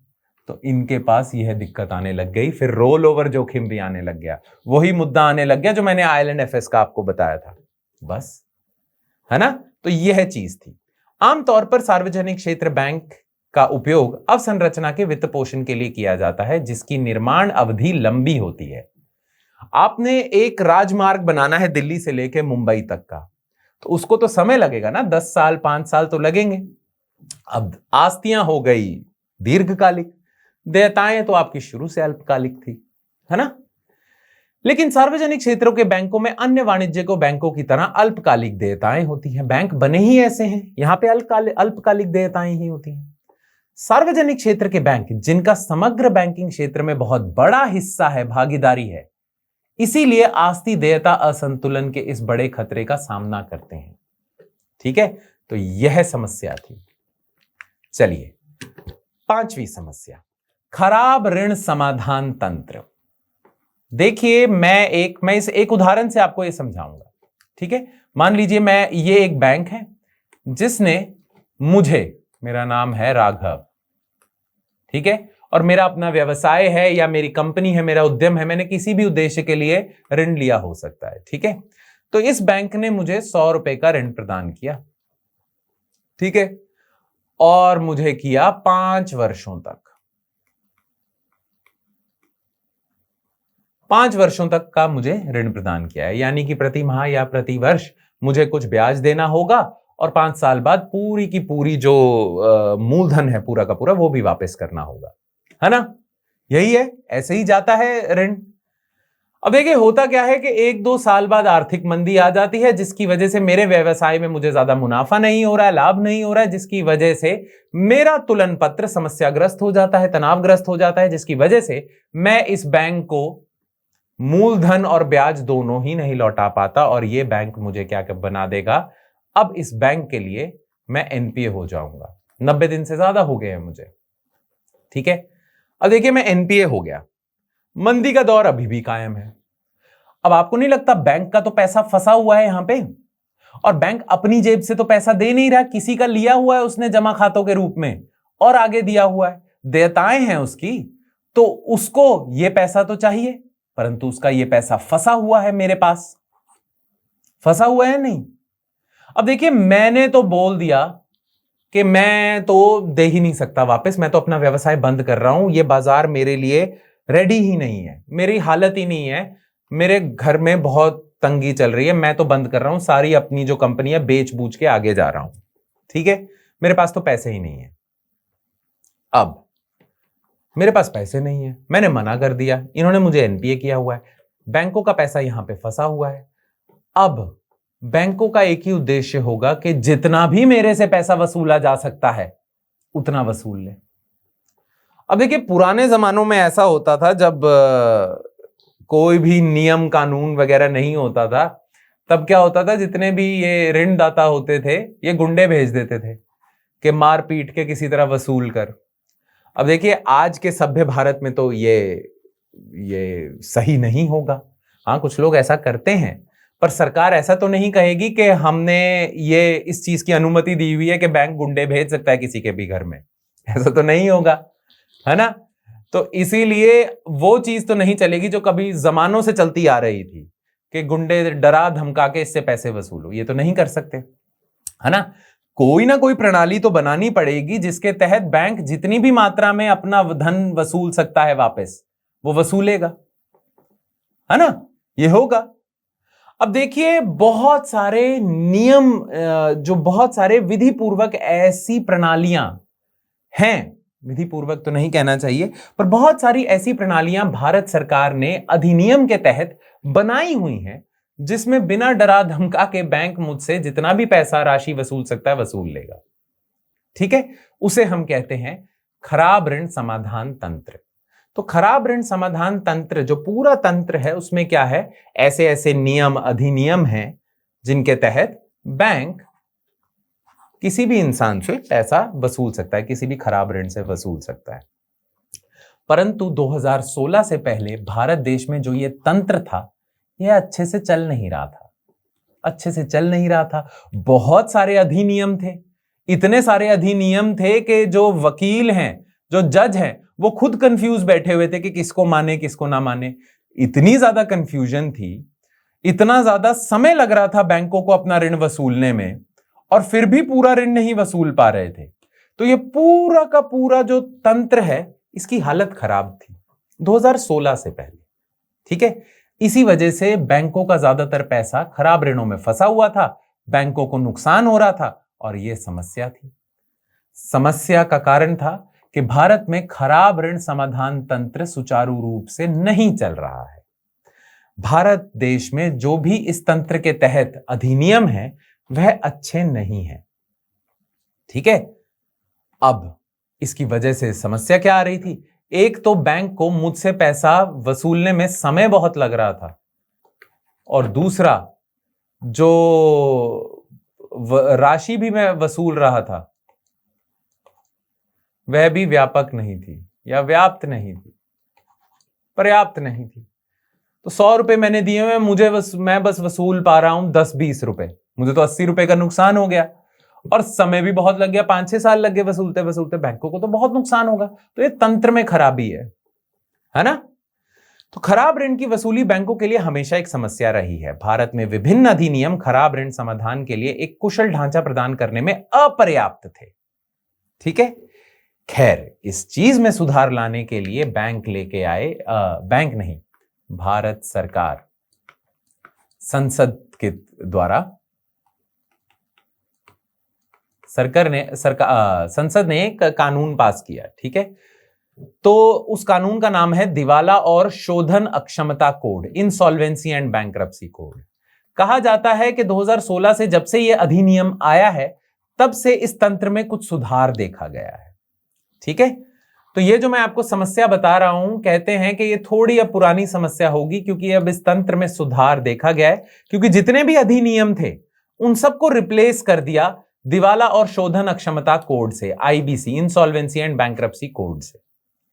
तो इनके पास यह दिक्कत आने लग गई। फिर रोल ओवर जोखिम भी आने लग गया, वही मुद्दा आने लग गया जो मैंने आईएलएंड-एफएस का आपको बताया था, बस, है ना। तो यह चीज थी। आमतौर पर सार्वजनिक क्षेत्र बैंक का उपयोग अवसंरचना के वित्त पोषण के लिए किया जाता है, जिसकी निर्माण अवधि लंबी होती है। आपने एक राजमार्ग बनाना है दिल्ली से लेकर मुंबई तक का, तो उसको तो समय लगेगा ना, 10 साल 5 साल तो लगेंगे। अब आस्तियां हो गई दीर्घकालिक, देयताएं तो आपकी शुरू से अल्पकालिक थी, है ना। लेकिन सार्वजनिक क्षेत्रों के बैंकों में अन्य वाणिज्यिक बैंकों की तरह अल्पकालिक देयताएं होती हैं। बैंक बने ही ऐसे हैं, यहां पे अल्पकालिक देयताएं ही होती हैं। सार्वजनिक क्षेत्र के बैंक जिनका समग्र बैंकिंग क्षेत्र में बहुत बड़ा हिस्सा है, भागीदारी है, इसीलिए आस्ती देयता असंतुलन के इस बड़े खतरे का सामना करते हैं, ठीक है। तो यह समस्या थी। चलिए 5वीं समस्या, खराब ऋण समाधान तंत्र। देखिए, मैं इस एक उदाहरण से आपको यह समझाऊंगा, ठीक है। मान लीजिए ये एक बैंक है जिसने मुझे, मेरा नाम है राघव, ठीक है, और मेरा अपना व्यवसाय है या मेरी कंपनी है, मेरा उद्यम है, मैंने किसी भी उद्देश्य के लिए ऋण लिया हो सकता है, ठीक है। तो इस बैंक ने मुझे 100 रुपए का ऋण प्रदान किया, ठीक है, और मुझे किया 5 वर्षों तक। 5 वर्षों तक का मुझे ऋण प्रदान किया है, यानी कि प्रति माह या प्रति वर्ष मुझे कुछ ब्याज देना होगा और 5 साल बाद पूरी की पूरी जो मूलधन है पूरा का पूरा वो भी वापस करना होगा, है ना। यही है, ऐसे ही जाता है ऋण। अब देखिए, होता क्या है कि 1-2 साल बाद आर्थिक मंदी आ जाती है, जिसकी वजह से मेरे व्यवसाय में मुझे ज्यादा मुनाफा नहीं हो रहा है, लाभ नहीं हो रहा है, जिसकी वजह से मेरा तुलन पत्र समस्याग्रस्त हो जाता है, तनावग्रस्त हो जाता है, जिसकी वजह से मैं इस बैंक को मूलधन और ब्याज दोनों ही नहीं लौटा पाता, और ये बैंक मुझे क्या बना देगा, अब इस बैंक के लिए मैं एनपीए हो जाऊंगा। 90 दिन से ज्यादा हो गए हैं मुझे, ठीक है। अब देखिए मैं एनपीए हो गया, मंदी का दौर अभी भी कायम है। अब आपको नहीं लगता बैंक का तो पैसा फंसा हुआ है यहां पे, और बैंक अपनी जेब से तो पैसा दे नहीं रहा, किसी का लिया हुआ है उसने जमा खातों के रूप में और आगे दिया हुआ है, देयताएं हैं उसकी, तो उसको ये पैसा तो चाहिए, परंतु उसका ये पैसा फंसा हुआ है मेरे पास, फंसा हुआ है नहीं। अब देखिए मैंने तो बोल दिया कि मैं तो दे ही नहीं सकता वापस, मैं तो अपना व्यवसाय बंद कर रहा हूं, ये बाजार मेरे लिए रेडी ही नहीं है, मेरी हालत ही नहीं है, मेरे घर में बहुत तंगी चल रही है, मैं तो बंद कर रहा हूं, सारी अपनी जो कंपनी है बेच बूझ के आगे जा रहा हूं, ठीक है, मेरे पास तो पैसे ही नहीं है। अब मेरे पास पैसे नहीं है, मैंने मना कर दिया, इन्होंने मुझे एनपीए किया हुआ है, बैंकों का पैसा यहां पे फंसा हुआ है। अब बैंकों का एक ही उद्देश्य होगा कि जितना भी मेरे से पैसा वसूला जा सकता है उतना वसूल ले। अब देखिए पुराने जमानों में ऐसा होता था, जब कोई भी नियम कानून वगैरह नहीं होता था, तब क्या होता था, जितने भी ये ऋणदाता होते थे ये गुंडे भेज देते थे कि मार पीट के किसी तरह वसूल कर। अब देखिए आज के सभ्य भारत में तो ये सही नहीं होगा। हाँ कुछ लोग ऐसा करते हैं, पर सरकार ऐसा तो नहीं कहेगी कि हमने ये इस चीज की अनुमति दी हुई है कि बैंक गुंडे भेज सकता है किसी के भी घर में, ऐसा तो नहीं होगा, है ना। तो इसीलिए वो चीज तो नहीं चलेगी जो कभी जमानों से चलती आ रही थी कि गुंडे डरा धमका के इससे पैसे वसूलो, ये तो नहीं कर सकते, है ना। कोई ना कोई प्रणाली तो बनानी पड़ेगी जिसके तहत बैंक जितनी भी मात्रा में अपना धन वसूल सकता है वापस वो वसूलेगा, है ना, ये होगा। अब देखिए बहुत सारे नियम, जो बहुत सारे विधि पूर्वक ऐसी प्रणालियां हैं, विधि पूर्वक तो नहीं कहना चाहिए, पर बहुत सारी ऐसी प्रणालियां भारत सरकार ने अधिनियम के तहत बनाई हुई हैं जिसमें बिना डरा धमका के बैंक मुझसे जितना भी पैसा राशि वसूल सकता है वसूल लेगा, ठीक है। उसे हम कहते हैं खराब ऋण समाधान तंत्र। तो खराब ऋण समाधान तंत्र जो पूरा तंत्र है उसमें क्या है, ऐसे ऐसे नियम अधिनियम हैं जिनके तहत बैंक किसी भी इंसान से पैसा वसूल सकता है, किसी भी खराब ऋण से वसूल सकता है। परंतु 2016 से पहले भारत देश में जो ये तंत्र था यह अच्छे से चल नहीं रहा था, अच्छे से चल नहीं रहा था। बहुत सारे अधिनियम थे, इतने सारे अधिनियम थे कि जो वकील हैं, जो जज हैं, वो खुद कंफ्यूज बैठे हुए थे कि किसको माने किसको ना माने। इतनी ज्यादा कंफ्यूजन थी, इतना ज्यादा समय लग रहा था बैंकों को अपना ऋण वसूलने में, और फिर भी पूरा ऋण नहीं वसूल पा रहे थे। तो ये पूरा का पूरा जो तंत्र है इसकी हालत खराब थी 2016 से पहले, ठीक है। इसी वजह से बैंकों का ज्यादातर पैसा खराब ऋणों में फंसा हुआ था, बैंकों को नुकसान हो रहा था, और यह समस्या थी। समस्या का कारण था कि भारत में खराब ऋण समाधान तंत्र सुचारू रूप से नहीं चल रहा है। भारत देश में जो भी इस तंत्र के तहत अधिनियम है वह अच्छे नहीं है, ठीक है। अब इसकी वजह से समस्या क्या आ रही थी, एक तो बैंक को मुझसे पैसा वसूलने में समय बहुत लग रहा था, और दूसरा जो राशि भी मैं वसूल रहा था वह भी व्यापक नहीं थी, या व्याप्त नहीं थी, पर्याप्त नहीं थी। तो 100 रुपए मैंने दिए हुए, मैं बस वसूल पा रहा हूं 10-20 रुपए, मुझे तो 80 रुपए का नुकसान हो गया, और समय भी बहुत लग गया, 5-6 साल लग गए वसूलते वसूलते, बैंकों को तो बहुत नुकसान होगा। तो ये तंत्र में खराबी है ना। तो खराब ऋण की वसूली बैंकों के लिए हमेशा एक समस्या रही है। भारत में विभिन्न अधिनियम खराब ऋण समाधान के लिए एक कुशल ढांचा प्रदान करने में अपर्याप्त थे, ठीक है। खैर इस चीज में सुधार लाने के लिए बैंक लेके आए, बैंक नहीं, भारत सरकार संसद के द्वारा संसद ने एक कानून पास किया, ठीक है। तो उस कानून का नाम है दिवाला और शोधन अक्षमता code, insolvency and bankruptcy code. कहा जाता है कि 2016 से जब से यह अधिनियम आया है तब से इस तंत्र में कुछ सुधार देखा गया है, ठीक है। तो ये जो मैं आपको समस्या बता रहा हूं, कहते हैं कि ये थोड़ी अब पुरानी समस्या होगी, क्योंकि अब इस तंत्र में सुधार देखा गया है, क्योंकि जितने भी अधिनियम थे उन सबको रिप्लेस कर दिया दिवाला और शोधन अक्षमता कोड से, IBC, insolvency and bankruptcy code से।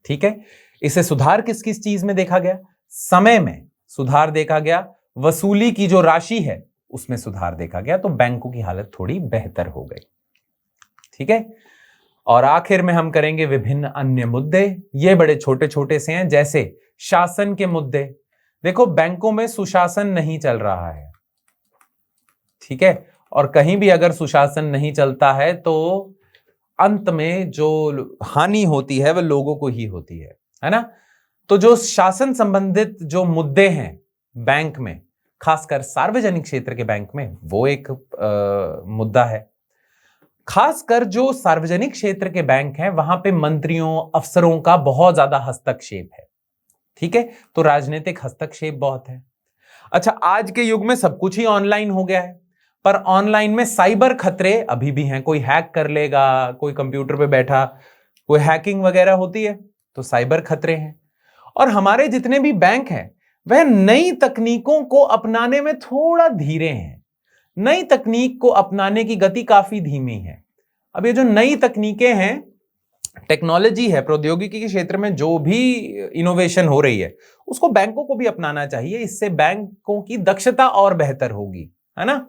ठीक है, इसे सुधार किस किस चीज में देखा गया? समय में सुधार देखा गया, वसूली की जो राशि है उसमें सुधार देखा गया, तो बैंकों की हालत थोड़ी बेहतर हो गई। ठीक है, और आखिर में हम करेंगे विभिन्न अन्य मुद्दे। ये बड़े छोटे छोटे से हैं, जैसे शासन के मुद्दे। देखो, बैंकों में सुशासन नहीं चल रहा है। ठीक है, और कहीं भी अगर सुशासन नहीं चलता है तो अंत में जो हानि होती है वह लोगों को ही होती है ना? तो जो शासन संबंधित जो मुद्दे हैं बैंक में, खासकर सार्वजनिक क्षेत्र के बैंक में, वो एक मुद्दा है। खासकर जो सार्वजनिक क्षेत्र के बैंक हैं वहां पे मंत्रियों, अफसरों का बहुत ज्यादा हस्तक्षेप है। ठीक है, तो राजनीतिक हस्तक्षेप बहुत है। अच्छा, आज के युग में सब कुछ ही ऑनलाइन हो गया है, पर ऑनलाइन में साइबर खतरे अभी भी हैं। कोई हैक कर लेगा, कोई कंप्यूटर पे बैठा कोई हैकिंग वगैरह होती है, तो साइबर खतरे हैं। और हमारे जितने भी बैंक हैं वह नई तकनीकों को अपनाने में थोड़ा धीरे हैं। नई तकनीक को अपनाने की गति काफी धीमी है। अब ये जो नई तकनीकें हैं, टेक्नोलॉजी है, प्रौद्योगिकी के क्षेत्र में जो भी इनोवेशन हो रही है उसको बैंकों को भी अपनाना चाहिए। इससे बैंकों की दक्षता और बेहतर होगी, है ना?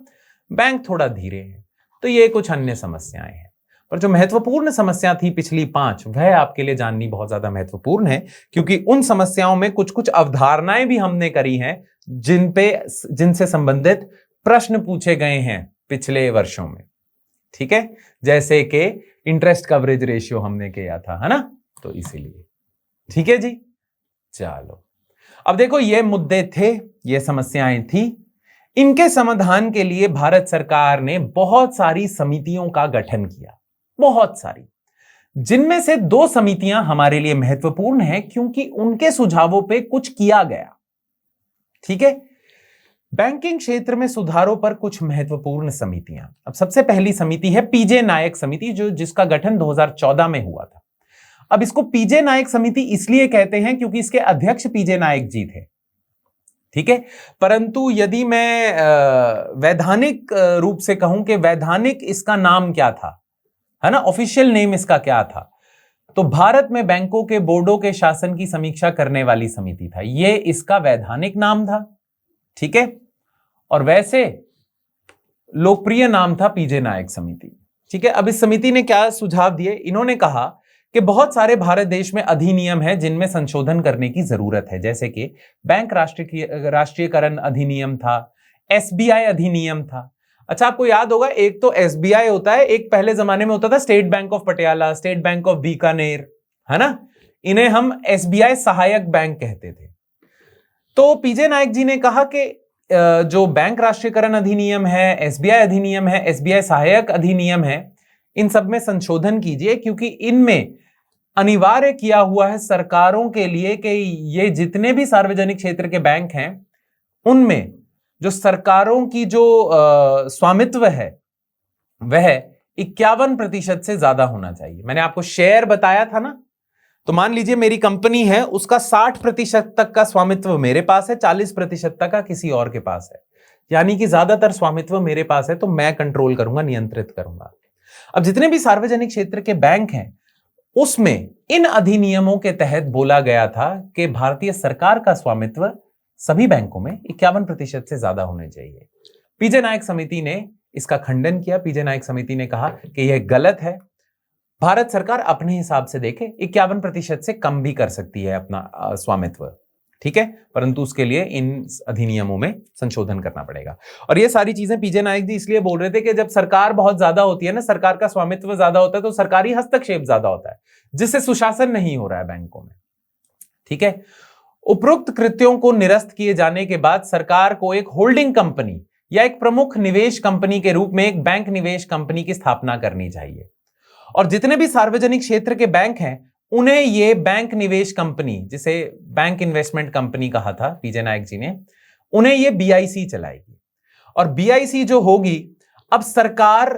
बैंक थोड़ा धीरे है। तो ये कुछ अन्य समस्याएं हैं, पर जो महत्वपूर्ण समस्या थी पिछली 5, वह आपके लिए जाननी बहुत ज्यादा महत्वपूर्ण है, क्योंकि उन समस्याओं में कुछ कुछ अवधारणाएं भी हमने करी हैं जिनसे संबंधित प्रश्न पूछे गए हैं पिछले वर्षों में। ठीक है, जैसे कि इंटरेस्ट कवरेज रेशियो हमने किया था, है ना? तो इसीलिए ठीक है जी। चलो, अब देखो, ये मुद्दे थे, ये समस्याएं थी। इनके समाधान के लिए भारत सरकार ने बहुत सारी समितियों का गठन किया, बहुत सारी, जिनमें से 2 समितियां हमारे लिए महत्वपूर्ण हैं क्योंकि उनके सुझावों पे कुछ किया गया। ठीक है, बैंकिंग क्षेत्र में सुधारों पर कुछ महत्वपूर्ण समितियां। अब सबसे पहली समिति है पीजे नायक समिति, जिसका गठन 2014 में हुआ था। अब इसको पीजे नायक समिति इसलिए कहते हैं क्योंकि इसके अध्यक्ष पीजे नायक जी थे। ठीक है, परंतु यदि मैं वैधानिक रूप से कहूं कि वैधानिक इसका नाम क्या था, है ना, ऑफिशियल नेम इसका क्या था, तो भारत में बैंकों के बोर्डों के शासन की समीक्षा करने वाली समिति था, ये इसका वैधानिक नाम था। ठीक है, और वैसे लोकप्रिय नाम था पीजे नायक समिति। ठीक है, अब इस समिति ने क्या सुझाव दिए? इन्होंने कहा कि बहुत सारे भारत देश में अधिनियम है जिनमें संशोधन करने की जरूरत है, जैसे कि बैंक राष्ट्रीयकरण अधिनियम था, एसबीआई अधिनियम था। अच्छा, आपको याद होगा, एक तो एसबीआई होता है, एक पहले जमाने में होता था state Bank of Patiala, state Bank of Bikaner, है ना? इन्हें हम एसबीआई सहायक बैंक कहते थे। तो पीजे नायक जी ने कहा कि जो बैंक राष्ट्रीयकरण अधिनियम है, एसबीआई अधिनियम है, एसबीआई सहायक अधिनियम है, इन सब में संशोधन कीजिए, क्योंकि इनमें अनिवार्य किया हुआ है सरकारों के लिए कि ये जितने भी सार्वजनिक क्षेत्र के बैंक हैं उनमें जो सरकारों की जो स्वामित्व है वह 51% से ज्यादा होना चाहिए। मैंने आपको शेयर बताया था ना, तो मान लीजिए मेरी कंपनी है, उसका 60% तक का स्वामित्व मेरे पास है, 40% तक का किसी और के पास है, यानी कि ज्यादातर स्वामित्व मेरे पास है, तो मैं कंट्रोल करूंगा, नियंत्रित करूंगा। अब जितने भी सार्वजनिक क्षेत्र के बैंक हैं उसमें इन अधिनियमों के तहत बोला गया था कि भारतीय सरकार का स्वामित्व सभी बैंकों में 51% से ज्यादा होने चाहिए। पीजे नायक समिति ने इसका खंडन किया। पीजे नायक समिति ने कहा कि यह गलत है, भारत सरकार अपने हिसाब से देखे 51% से कम भी कर सकती है अपना स्वामित्व। ठीक है, परंतु उसके लिए इन अधिनियमों में संशोधन करना पड़ेगा। और ये सारी चीजें पीजे नायक जी इसलिए बोल रहे थे कि जब सरकार बहुत ज्यादा होती है ना, सरकार का स्वामित्व ज्यादा होता है, तो सरकारी हस्तक्षेप ज्यादा होता है, जिससे सुशासन नहीं हो रहा है बैंकों में। ठीक है, उपरोक्त कृत्यों को निरस्त किए जाने के बाद सरकार को एक होल्डिंग कंपनी या एक प्रमुख निवेश कंपनी के रूप में एक बैंक निवेश कंपनी की स्थापना करनी चाहिए। और जितने भी सार्वजनिक क्षेत्र के बैंक हैं उन्हें ये बैंक निवेश कंपनी, जिसे बैंक इन्वेस्टमेंट कंपनी कहा था पीजे नायक जी ने, उन्हें ये बीआईसी चलाएगी। और बीआईसी जो होगी, अब सरकार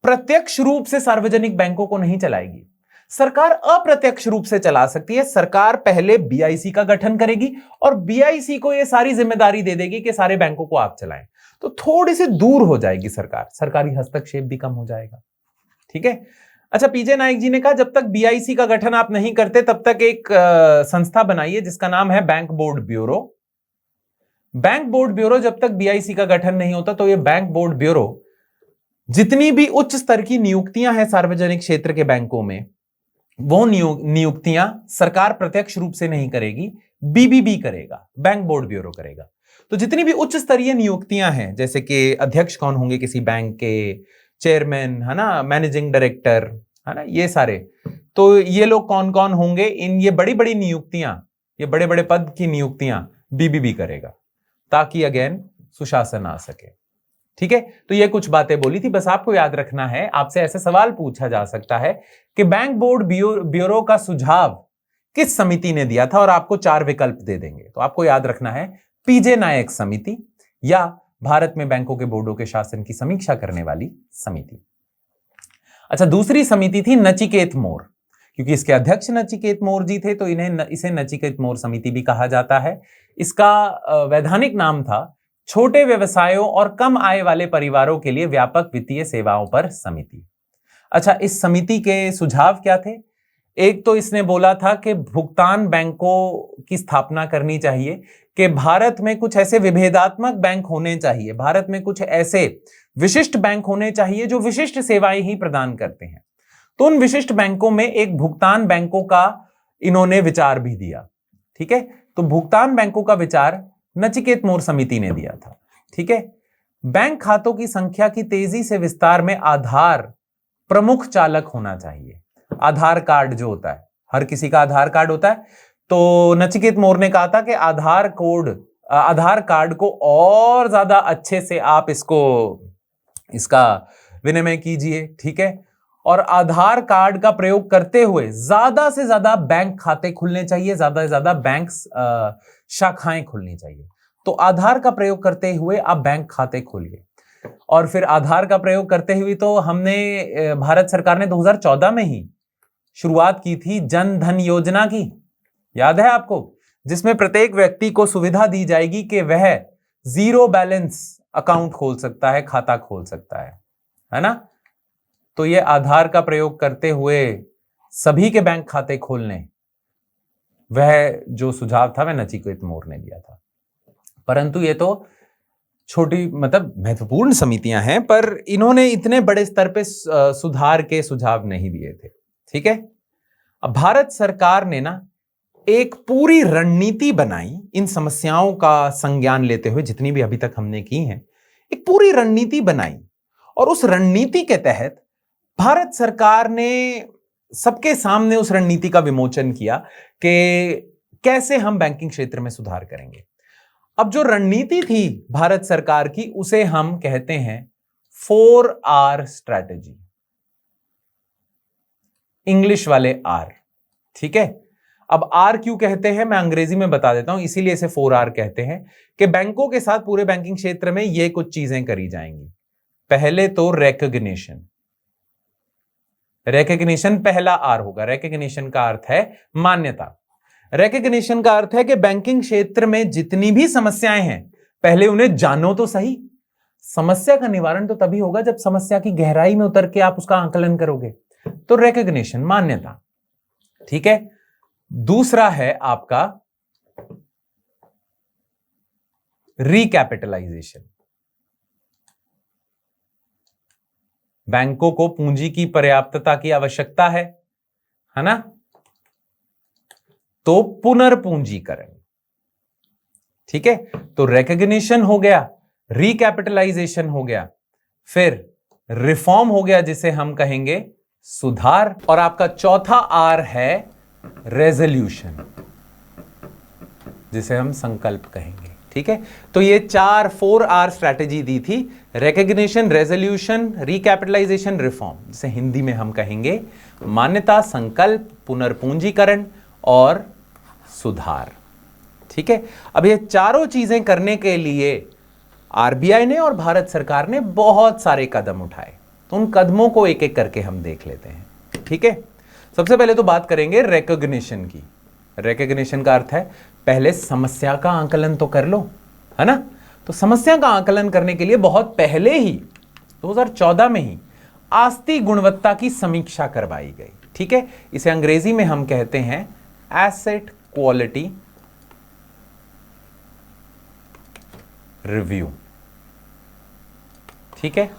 प्रत्यक्ष रूप से सार्वजनिक बैंकों को नहीं चलाएगी, सरकार अप्रत्यक्ष रूप से चला सकती है। सरकार पहले बीआईसी का गठन करेगी और बीआईसी को यह सारी जिम्मेदारी दे देगी कि सारे बैंकों को आप चलाएं। तो थोड़ी सी दूर हो जाएगी सरकार, सरकारी हस्तक्षेप भी कम हो जाएगा। ठीक है। अच्छा, पीजे नायक जी ने कहा जब तक बीआईसी का गठन आप नहीं करते तब तक एक संस्था बनाइए जिसका नाम है bank board bureau. Bank board bureau, जब तक बीआईसी का गठन नहीं होता तो ये बैंक बोर्ड ब्यूरो जितनी भी उच्च स्तर की नियुक्तियां हैं सार्वजनिक क्षेत्र के बैंकों में, वो नियुक्तियां सरकार प्रत्यक्ष रूप से नहीं करेगी, बीबीबी करेगा, बैंक बोर्ड ब्यूरो करेगा। तो जितनी भी उच्च स्तरीय नियुक्तियां हैं, जैसे कि अध्यक्ष कौन होंगे किसी बैंक के, चेयरमैन है ना, मैनेजिंग डायरेक्टर है ना, ये सारे, तो ये लोग कौन कौन होंगे, इन ये बड़ी बड़ी नियुक्तियां, ये बड़े बड़े पद की नियुक्तियां बीबीबी करेगा, ताकि अगेन सुशासन आ सके। ठीक है। तो ये कुछ बातें बोली थी, बस आपको याद रखना है, आपसे ऐसे सवाल पूछा जा सकता है कि बैंक बोर्ड ब्यूरो का सुझाव किस समिति ने दिया था, और आपको 4 विकल्प दे देंगे। तो आपको याद रखना है पीजे नायक समिति, या भारत में बैंकों के बोर्डों के शासन की समीक्षा करने वाली समिति। अच्छा, दूसरी समिति थी नचिकेत मोर, क्योंकि इसके अध्यक्ष नचिकेत मोर जी थे तो इसे नचिकेत मोर समिति भी कहा जाता है। इसका वैधानिक नाम था छोटे व्यवसायों और कम आय वाले परिवारों के लिए व्यापक वित्तीय सेवाओं पर समिति। अच्छा, इस समिति के सुझाव क्या थे? एक तो इसने बोला था कि भुगतान बैंकों की स्थापना करनी चाहिए, कि भारत में कुछ ऐसे विभेदात्मक बैंक होने चाहिए, भारत में कुछ ऐसे विशिष्ट बैंक होने चाहिए जो विशिष्ट सेवाएं ही प्रदान करते हैं। तो उन विशिष्ट बैंकों में एक भुगतान बैंकों का इन्होंने विचार भी दिया। ठीक है। तो भुगतान बैंकों का विचार नचिकेत मोर समिति ने दिया था। ठीक है। बैंक खातों की संख्या की तेजी से विस्तार में आधार प्रमुख चालक होना चाहिए। आधार कार्ड जो होता है, हर किसी का आधार कार्ड होता है, तो नचिकेत मोर ने कहा था कि आधार कार्ड को और ज्यादा अच्छे से आप इसका विनिमय कीजिए। ठीक है। और आधार कार्ड का प्रयोग करते हुए ज्यादा से ज्यादा बैंक खाते खुलने चाहिए, ज्यादा से ज्यादा बैंक शाखाएं खुलनी चाहिए। तो आधार का प्रयोग करते हुए आप बैंक खाते खोलिए। और फिर आधार का प्रयोग करते हुए तो हमने भारत सरकार ने 2014 में ही शुरुआत की थी जन धन योजना की, याद है आपको, जिसमें प्रत्येक व्यक्ति को सुविधा दी जाएगी कि वह 0 बैलेंस अकाउंट खोल सकता है, खाता खोल सकता है ना। तो ये आधार का प्रयोग करते हुए सभी के बैंक खाते खोलने, वह जो सुझाव था वह नचिकेत मोर ने दिया था। परंतु ये तो छोटी मतलब महत्वपूर्ण समितियां हैं, पर इन्होंने इतने बड़े स्तर पे सुधार के सुझाव नहीं दिए थे। ठीक है। अब भारत सरकार ने ना एक पूरी रणनीति बनाई इन समस्याओं का संज्ञान लेते हुए, जितनी भी अभी तक हमने की हैं, एक पूरी रणनीति बनाई। और उस रणनीति के तहत भारत सरकार ने सबके सामने उस रणनीति का विमोचन किया कि कैसे हम बैंकिंग क्षेत्र में सुधार करेंगे। अब जो रणनीति थी भारत सरकार की, उसे हम कहते हैं 4R स्ट्रैटेजी, इंग्लिश वाले R। ठीक है। अब R क्यों कहते हैं मैं अंग्रेजी में बता देता हूं, इसीलिए इसे 4R कहते हैं कि बैंकों के साथ पूरे बैंकिंग क्षेत्र में ये कुछ चीजें करी जाएंगी। पहले तो रिकॉग्निशन, रिकॉग्निशन पहला R होगा। रिकॉग्निशन का अर्थ है मान्यता। रिकॉग्निशन का अर्थ है कि बैंकिंग क्षेत्र में जितनी भी समस्याएं हैं पहले उन्हें जानो तो सही। समस्या का निवारण तो तभी होगा जब समस्या की गहराई में उतर के आप उसका आकलन करोगे। तो रिकॉग्निशन, मान्यता। ठीक है। दूसरा है आपका रिकैपिटलाइजेशन। बैंकों को पूंजी की पर्याप्तता की आवश्यकता है ना, तो पुनर्पूंजीकरण। ठीक है। तो रिकॉग्निशन हो गया, रिकैपिटलाइजेशन हो गया, फिर रिफॉर्म हो गया जिसे हम कहेंगे सुधार, और आपका चौथा R है रेजोल्यूशन, जिसे हम संकल्प कहेंगे। ठीक है। तो ये 4R स्ट्रैटेजी दी थी, रिकॉग्निशन, रेजोल्यूशन, रिकैपिटलाइजेशन, रिफॉर्म, जिसे हिंदी में हम कहेंगे मान्यता, संकल्प, पुनर्पूंजीकरण और सुधार। ठीक है। अब ये चारों चीजें करने के लिए आरबीआई ने और भारत सरकार ने बहुत सारे कदम उठाए। तो उन कदमों को एक एक करके हम देख लेते हैं। ठीक है। सबसे पहले तो बात करेंगे रिकॉग्निशन की। रिकॉग्निशन का अर्थ है पहले समस्या का आकलन तो कर लो, है ना। तो समस्या का आकलन करने के लिए बहुत पहले ही 2014 में ही आस्ती गुणवत्ता की समीक्षा करवाई गई। ठीक है, इसे अंग्रेजी में हम कहते हैं एसेट क्वालिटी रिव्यू। ठीक है,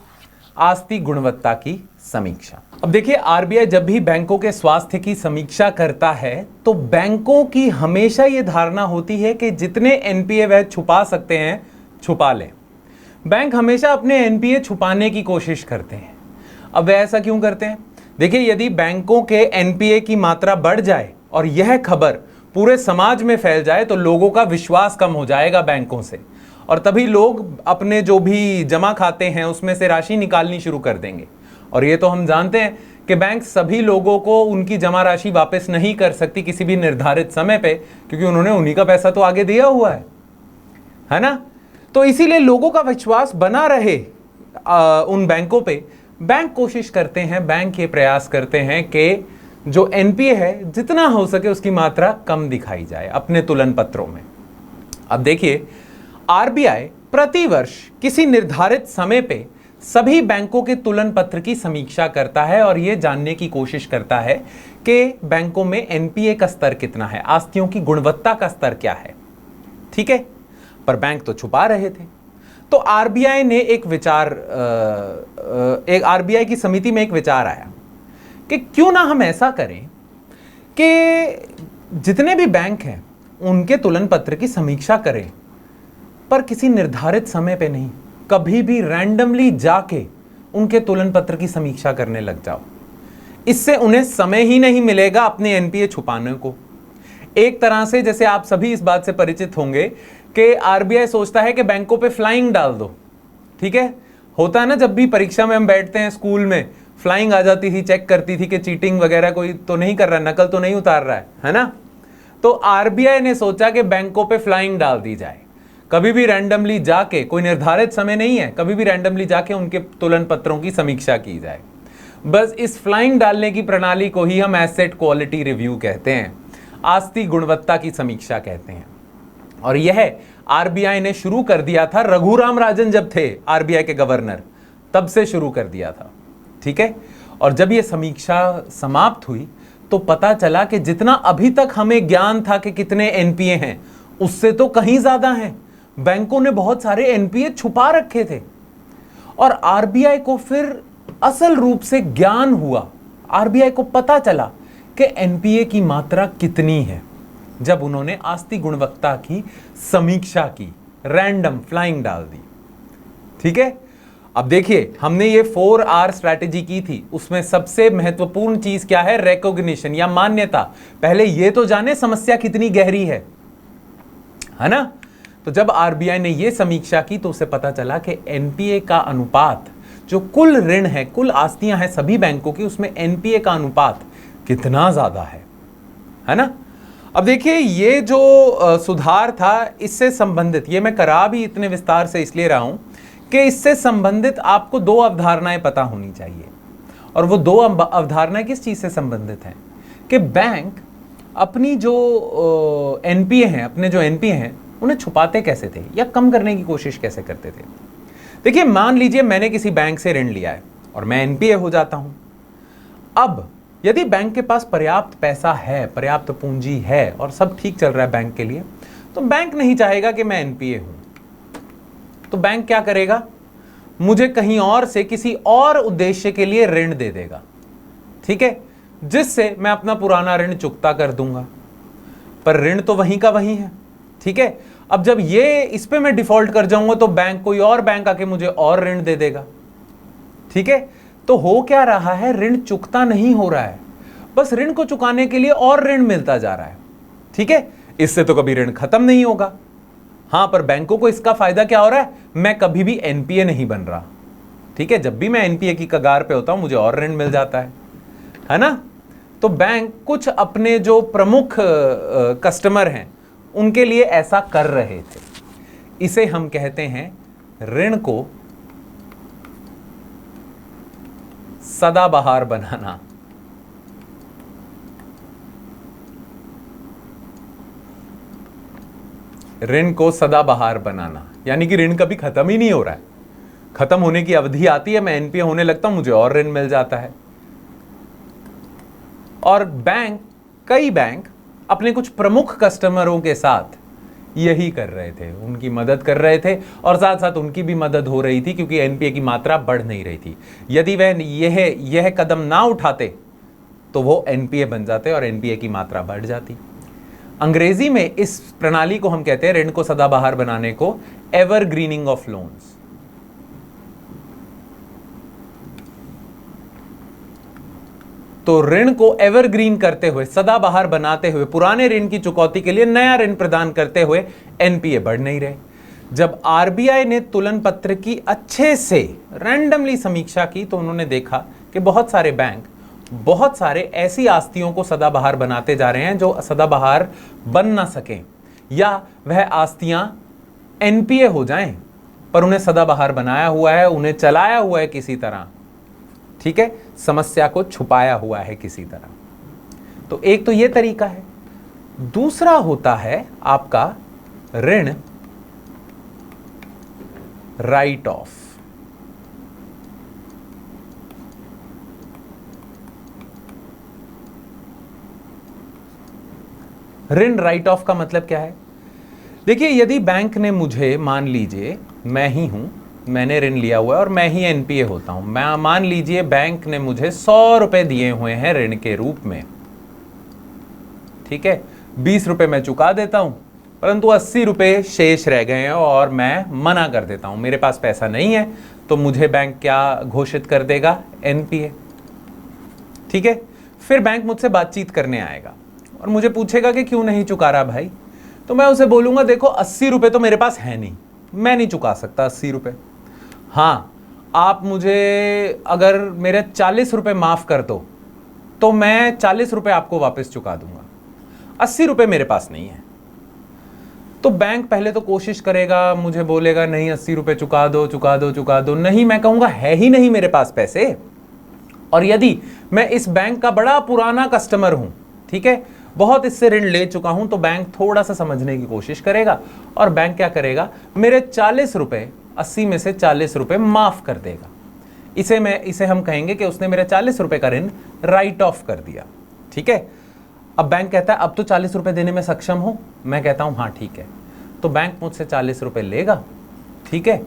आस्ती गुणवत्ता की समीक्षा। अब देखिए, आरबीआई जब भी बैंकों के स्वास्थ्य की समीक्षा करता है तो बैंकों की हमेशा यह धारणा होती है कि जितने एनपीए वह छुपा सकते हैं छुपा लें। बैंक हमेशा अपने एनपीए छुपाने की कोशिश करते हैं। अब वे ऐसा क्यों करते हैं? देखिए, यदि बैंकों के एनपीए की मात्रा बढ़ जाए और यह खबर पूरे समाज में फैल जाए तो लोगों का विश्वास कम हो जाएगा बैंकों से, और तभी लोग अपने जो भी जमा खाते हैं उसमें से राशि निकालनी शुरू कर देंगे। और ये तो हम जानते हैं कि बैंक सभी लोगों को उनकी जमा राशि वापस नहीं कर सकती किसी भी निर्धारित समय पे, क्योंकि उन्होंने उन्हीं का पैसा तो आगे दिया हुआ है ना। तो इसीलिए लोगों का विश्वास बना रहे उन बैंकों पे, बैंक कोशिश करते हैं, बैंक ये प्रयास करते हैं कि जो एनपीए है जितना हो सके उसकी मात्रा कम दिखाई जाए अपने तुलन पत्रों में। अब देखिए, आरबीआई प्रतिवर्ष किसी निर्धारित समय पे सभी बैंकों के तुलन पत्र की समीक्षा करता है और यह जानने की कोशिश करता है कि बैंकों में एनपीए का स्तर कितना है, आस्तियों की गुणवत्ता का स्तर क्या है। ठीक है, पर बैंक तो छुपा रहे थे। तो आरबीआई ने आरबीआई की समिति में एक विचार आया कि क्यों ना हम ऐसा करें कि जितने भी बैंक हैं उनके तुलन पत्र की समीक्षा करें, पर किसी निर्धारित समय पे नहीं, कभी भी रैंडमली जाके उनके तुलन पत्र की समीक्षा करने लग जाओ। इससे उन्हें समय ही नहीं मिलेगा अपने एनपीए छुपाने को। एक तरह से जैसे आप सभी इस बात से परिचित होंगे कि आरबीआई सोचता है कि बैंकों पे फ्लाइंग डाल दो। ठीक है, होता है ना, जब भी परीक्षा में हम बैठते हैं स्कूल में, फ्लाइंग आ जाती थी, चेक करती थी कि चीटिंग वगैरह कोई तो नहीं कर रहा, नकल तो नहीं उतार रहा है ना। तो आरबीआई ने सोचा कि बैंकों पे फ्लाइंग डाल दी जाए। कभी भी रैंडमली जाके, कोई निर्धारित समय नहीं है, कभी भी रैंडमली जाके उनके तुलन पत्रों की समीक्षा की जाए। बस इस फ्लाइंग डालने की प्रणाली को ही हम एसेट क्वालिटी रिव्यू कहते हैं, आस्ती गुणवत्ता की समीक्षा कहते हैं। और यह आरबीआई ने शुरू कर दिया था, रघुराम राजन जब थे आरबीआई के गवर्नर, तब से शुरू कर दिया था। ठीक है, और जब यह समीक्षा समाप्त हुई तो पता चला कि जितना अभी तक हमें ज्ञान था कि कितने एनपीए हैं, उससे तो कहीं ज्यादा हैं। बैंकों ने बहुत सारे एनपीए छुपा रखे थे और आरबीआई को फिर असल रूप से ज्ञान हुआ, आरबीआई को पता चला कि एनपीए की मात्रा कितनी है जब उन्होंने आस्ती गुणवत्ता की समीक्षा की, रैंडम फ्लाइंग डाल दी। ठीक है, अब देखिए, हमने ये 4R स्ट्रैटेजी की थी, उसमें सबसे महत्वपूर्ण चीज क्या है? रिकॉग्निशन या मान्यता। पहले ये तो जाने समस्या कितनी गहरी है ना। तो जब आरबीआई ने यह समीक्षा की तो उसे पता चला कि एनपीए का अनुपात, जो कुल ऋण है, कुल आस्तियां हैं सभी बैंकों की, उसमें एनपीए का अनुपात कितना ज्यादा है ना। अब देखिए, ये जो सुधार था, इससे संबंधित, ये मैं करा भी इतने विस्तार से इसलिए रहा हूं कि इससे संबंधित आपको दो अवधारणाएं पता होनी चाहिए। और वो दो अवधारणाएं किस चीज से संबंधित हैं कि बैंक अपनी जो एनपीए हैं, अपने जो एनपीए हैं, उन्हें छुपाते कैसे थे या कम करने की कोशिश कैसे करते थे। देखिए, मान लीजिए मैंने किसी बैंक से ऋण लिया है और मैं एनपीए हो जाता हूं। अब यदि बैंक के पास पर्याप्त पैसा है, पर्याप्त पूंजी है और सब ठीक चल रहा है बैंक के लिए, तो बैंक नहीं चाहेगा कि मैं एनपीए हूं। तो बैंक क्या करेगा? मुझे कहीं और से किसी और उद्देश्य के लिए ऋण दे देगा। ठीक है, जिससे मैं अपना पुराना ऋण चुकता कर दूंगा, पर ऋण तो वहीं का वहीं है। ठीक है, अब जब ये इस पे मैं डिफॉल्ट कर जाऊंगा तो बैंक, कोई और बैंक आके मुझे और ऋण दे देगा। ठीक है, तो हो क्या रहा है? ऋण चुकता नहीं हो रहा है, बस ऋण को चुकाने के लिए और ऋण मिलता जा रहा है। ठीक है, इससे तो कभी ऋण खत्म नहीं होगा। हां, पर बैंकों को इसका फायदा क्या हो रहा है? मैं कभी भी एनपीए नहीं बन रहा। ठीक है, जब भी मैं एनपीए की कगार पे होता हूं मुझे और ऋण मिल जाता है ना। तो बैंक कुछ अपने जो प्रमुख कस्टमर हैं उनके लिए ऐसा कर रहे थे। इसे हम कहते हैं ऋण को सदाबहार बनाना। ऋण को सदाबहार बनाना। यानी कि ऋण कभी खत्म ही नहीं हो रहा है। खत्म होने की अवधि आती है, मैं एनपीए होने लगता हूं, मुझे और ऋण मिल जाता है। और कई बैंक अपने कुछ प्रमुख कस्टमरों के साथ यही कर रहे थे, उनकी मदद कर रहे थे और साथ साथ उनकी भी मदद हो रही थी, क्योंकि एनपीए की मात्रा बढ़ नहीं रही थी। यदि वह यह कदम ना उठाते तो वो एनपीए बन जाते और एनपीए की मात्रा बढ़ जाती। अंग्रेजी में इस प्रणाली को हम कहते हैं, ऋण को सदाबहार बनाने को, एवरग्रीनिंग ऑफ लोन्स। तो ऋण को एवरग्रीन करते हुए, सदाबहार बनाते हुए, पुराने ऋण की चुकौती के लिए नया ऋण प्रदान करते हुए एनपीए बढ़ नहीं रहे। जब आरबीआई ने तुलन पत्र की अच्छे से रैंडमली समीक्षा की तो उन्होंने देखा कि बहुत सारे बैंक बहुत सारे ऐसी आस्तियों को सदाबहार बनाते जा रहे हैं जो सदाबहार बन ना सके, या वह आस्तियां एनपीए हो जाएं पर उन्हें सदाबहार बनाया हुआ है, उन्हें चलाया हुआ है किसी तरह, ठीक है, समस्या को छुपाया हुआ है किसी तरह। तो एक तो यह तरीका है। दूसरा होता है आपका ऋण राइट ऑफ। ऋण राइट ऑफ का मतलब क्या है? देखिए, यदि बैंक ने मुझे, मान लीजिए मैं ही हूं, मैंने ऋण लिया हुआ है और मैं ही एनपीए होता हूं, मैं मान लीजिए बैंक ने मुझे 100 रुपए दिए हुए हैं ऋण के रूप में, ठीक है, 20 रुपए मैं चुका देता हूं, परंतु 80 रुपए शेष रह गए हैं और मैं मना कर देता हूं, मेरे पास पैसा नहीं है, तो मुझे बैंक क्या घोषित कर देगा? एनपीए। ठीक है, फिर बैंक मुझसे बातचीत करने आएगा और मुझे पूछेगा कि क्यों नहीं चुका रहा भाई, तो मैं उसे बोलूंगा देखो 80 रुपए तो मेरे पास है नहीं, मैं नहीं चुका सकता 80 रुपए। हाँ, आप मुझे अगर मेरे 40 रुपए माफ कर दो तो मैं 40 रुपए आपको वापस चुका दूंगा, 80 रुपए मेरे पास नहीं है। तो बैंक पहले तो कोशिश करेगा, मुझे बोलेगा नहीं 80 रुपए चुका दो चुका दो चुका दो, नहीं, मैं कहूंगा है ही नहीं मेरे पास पैसे। और यदि मैं इस बैंक का बड़ा पुराना कस्टमर हूं, ठीक है, बहुत इससे ऋण ले चुका हूं, तो बैंक थोड़ा सा समझने की कोशिश करेगा और बैंक क्या करेगा, मेरे 40 रुपए 80 में से 40 रुपए माफ कर देगा। इसे हम कहेंगे कि उसने मेरे 40 रुपए का ऋण राइट ऑफ कर दिया। ठीक है, अब बैंक कहता है अब तो 40 रुपए देने में सक्षम हो, मैं कहता हूं हाँ ठीक है, तो बैंक मुझसे 40 रुपए लेगा, ठीक है,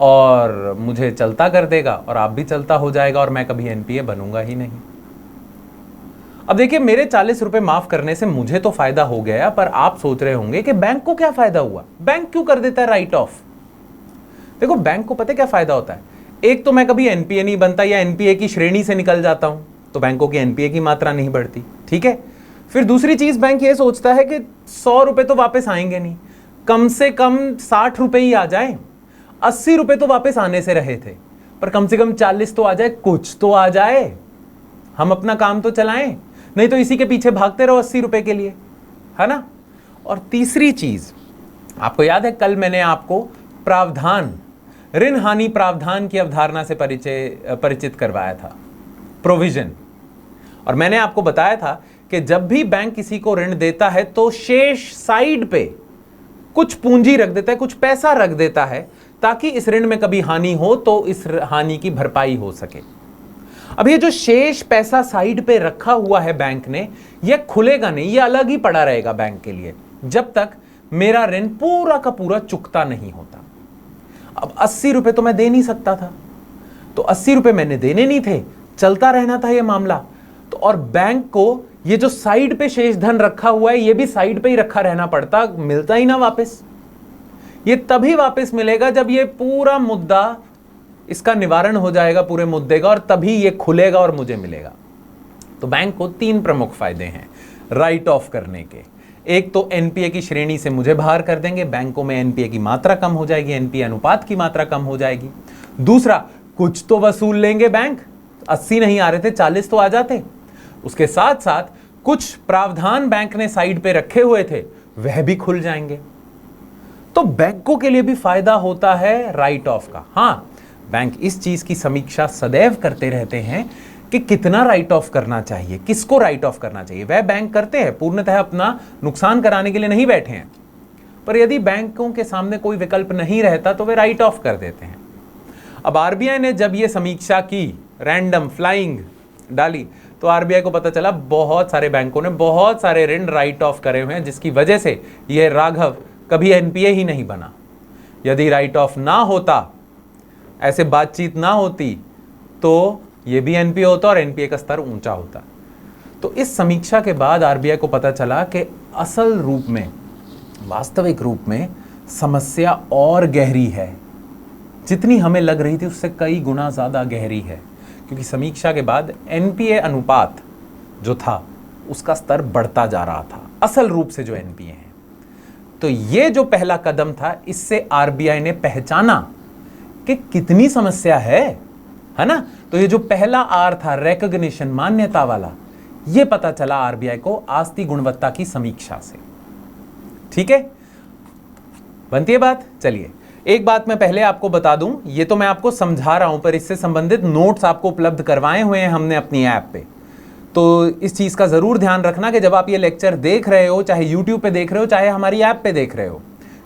और मुझे चलता कर देगा और आप भी चलता हो जाएगा और मैं कभी एनपीए बनूंगा ही नहीं। अब देखिए, मेरे 40 रुपए माफ करने से मुझे तो फायदा हो गया, पर आप सोच रहे होंगे कि बैंक को क्या फायदा हुआ, बैंक क्यों कर देता है राइट ऑफ? देखो, बैंक को पता है क्या फायदा होता है, एक तो मैं कभी एनपीए नहीं बनता या एनपीए की श्रेणी से निकल जाता हूं, तो बैंकों की एनपीए की मात्रा नहीं बढ़ती। ठीक है, फिर दूसरी चीज बैंक ये सोचता है कि 100 रुपए तो वापस आएंगे नहीं, कम से कम 60 रुपए ही आ जाए, 80 रुपए तो वापस आने से रहे थे, पर कम से कम 40 तो आ जाए, कुछ तो आ जाए, हम अपना काम तो चलाएं, नहीं तो इसी के पीछे भागते रहो 80 रुपए के लिए, है ना। और तीसरी चीज, आपको याद है कल मैंने आपको प्रावधान, ऋण हानि प्रावधान की अवधारणा से परिचित करवाया था, प्रोविजन। और मैंने आपको बताया था कि जब भी बैंक किसी को ऋण देता है तो शेष साइड पे कुछ पूंजी रख देता है, कुछ पैसा रख देता है, ताकि इस ऋण में कभी हानि हो तो इस हानि की भरपाई हो सके। अब ये जो शेष पैसा साइड पे रखा हुआ है बैंक ने, ये खुलेगा नहीं, ये अलग ही पड़ा रहेगा बैंक के लिए, जब तक मेरा ऋण पूरा का पूरा चुकता नहीं होता। अब 80 रुपए तो मैं दे नहीं सकता था, तो 80 रुपए मैंने देने नहीं थे, चलता रहना था ये मामला। तो और बैंक को ये जो साइड पे शेष धन रखा हुआ है, ये भी साइड पे ही रखा रहना पड़ता, मिलता ही ना वापस। ये तभी वापस मिलेगा जब ये पूरा मुद्दा, इसका निवारण हो जाएगा पूरे मुद्दे का, और तभी ये खुलेगा और मुझे मिलेगा। तो बैंक को 3 प्रमुख फायदे हैं राइट ऑफ करने के। एक तो एनपीए की श्रेणी से मुझे बाहर कर देंगे, बैंकों में एनपीए की मात्रा कम हो जाएगी, एनपीए अनुपात की मात्रा कम हो जाएगी। दूसरा, कुछ तो वसूल लेंगे बैंक, 80 नहीं आ रहे थे 40 तो आ जाते। उसके साथ साथ कुछ प्रावधान बैंक ने साइड पे रखे हुए थे, वह भी खुल जाएंगे। तो बैंकों के लिए भी फायदा होता है राइट ऑफ का। हाँ, बैंक इस चीज की समीक्षा सदैव करते रहते हैं कि कितना राइट ऑफ करना चाहिए, किसको राइट ऑफ करना चाहिए। वह बैंक करते हैं, पूर्णतः अपना नुकसान कराने के लिए नहीं बैठे हैं, पर यदि बैंकों के सामने कोई विकल्प नहीं रहता तो वे राइट ऑफ कर देते हैं। अब आरबीआई ने जब ये समीक्षा की, रैंडम फ्लाइंग डाली, तो आरबीआई को पता चला बहुत सारे बैंकों ने बहुत सारे ऋण राइट ऑफ करे हुए हैं, जिसकी वजह से यह राघव कभी एनपीए ही नहीं बना। यदि राइट ऑफ ना होता, ऐसे बातचीत ना होती, तो ये भी एनपीए होता और एनपीए का स्तर ऊंचा होता। तो इस समीक्षा के बाद आरबीआई को पता चला कि असल रूप में, वास्तविक रूप में समस्या और गहरी है। जितनी हमें लग रही थी उससे कई गुना ज्यादा गहरी है, क्योंकि समीक्षा के बाद एनपीए अनुपात जो था उसका स्तर बढ़ता जा रहा था, असल रूप से जो एनपीए है। तो ये जो पहला कदम था, इससे आरबीआई ने पहचाना कि कितनी समस्या है ना। तो ये जो पहला आर था, रिकॉग्निशन, मान्यता वाला, ये पता चला आरबीआई को आस्ती गुणवत्ता की समीक्षा से। ठीक है, बनती है बात। चलिए, एक बात मैं पहले आपको बता दूं, ये तो मैं आपको समझा रहा हूं, पर इससे संबंधित नोट्स आपको उपलब्ध करवाए हुए हैं हमने अपनी ऐप पे। तो इस चीज का जरूर ध्यान रखना कि जब आप ये लेक्चर देख रहे हो, चाहे यूट्यूब पे देख रहे हो, चाहे हमारी ऐप पे देख रहे हो,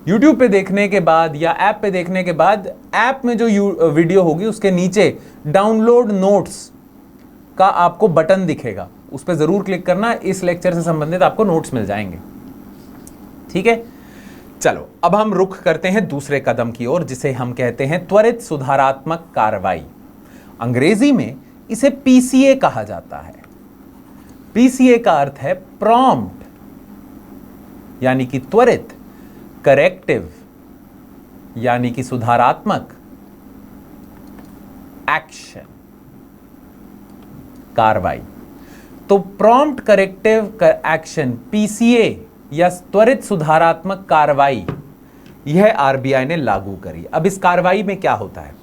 यूट्यूब पे देखने के बाद या ऐप पे देखने के बाद, ऐप में जो वीडियो होगी उसके नीचे डाउनलोड नोट्स का आपको बटन दिखेगा, उस पर जरूर क्लिक करना। इस लेक्चर से संबंधित आपको नोट्स मिल जाएंगे। ठीक है, चलो अब हम रुख करते हैं दूसरे कदम की ओर, जिसे हम कहते हैं त्वरित सुधारात्मक कार्रवाई। अंग्रेजी में इसे पीसीए कहा जाता है। पीसीए का अर्थ है प्रॉम्प्ट, यानी कि त्वरित, करेक्टिव यानी कि सुधारात्मक, एक्शन, कार्रवाई। तो प्रॉम्प्ट करेक्टिव एक्शन, पीसीए या त्वरित सुधारात्मक कार्रवाई, यह आरबीआई ने लागू करी। अब इस कार्रवाई में क्या होता है,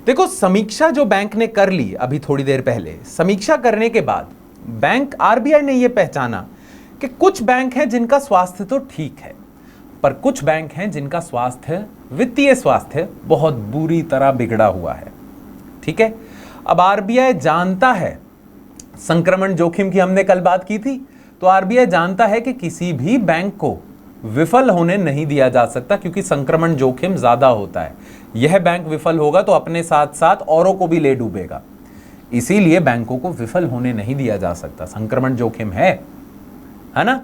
देखो, समीक्षा जो बैंक ने कर ली अभी थोड़ी देर पहले, समीक्षा करने के बाद बैंक, आरबीआई ने यह पहचाना कि कुछ बैंक हैं जिनका स्वास्थ्य तो ठीक है, पर कुछ बैंक हैं जिनका स्वास्थ्य, वित्तीय स्वास्थ्य, बहुत बुरी तरह बिगड़ा हुआ है। ठीक है, अब आरबीआई जानता है, संक्रमण जोखिम की हमने कल बात की थी, तो आरबीआई जानता है कि किसी भी बैंक को विफल होने नहीं दिया जा सकता, क्योंकि संक्रमण जोखिम ज्यादा होता है। यह बैंक विफल होगा तो अपने साथ साथ औरों को भी ले डूबेगा, इसीलिए बैंकों को विफल होने नहीं दिया जा सकता, संक्रमण जोखिम है ना।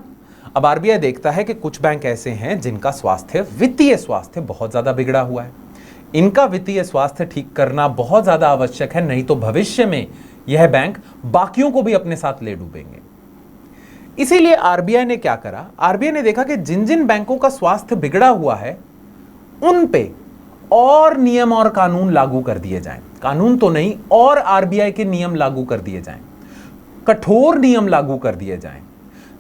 अब आरबीआई देखता है कि कुछ बैंक ऐसे हैं जिनका स्वास्थ्य, वित्तीय स्वास्थ्य बहुत ज्यादा बिगड़ा हुआ है। इनका वित्तीय स्वास्थ्य ठीक करना बहुत ज्यादा आवश्यक है, नहीं तो भविष्य में यह बैंक बाकियों को भी अपने साथ ले डूबेंगे। इसीलिए आरबीआई ने क्या करा, आरबीआई ने देखा कि जिन जिन बैंकों का स्वास्थ्य बिगड़ा हुआ है उन पे और नियम और कानून लागू कर दिए जाएं। कानून तो नहीं, और आरबीआई के नियम लागू कर दिए जाएं, कठोर नियम लागू कर दिए जाएं।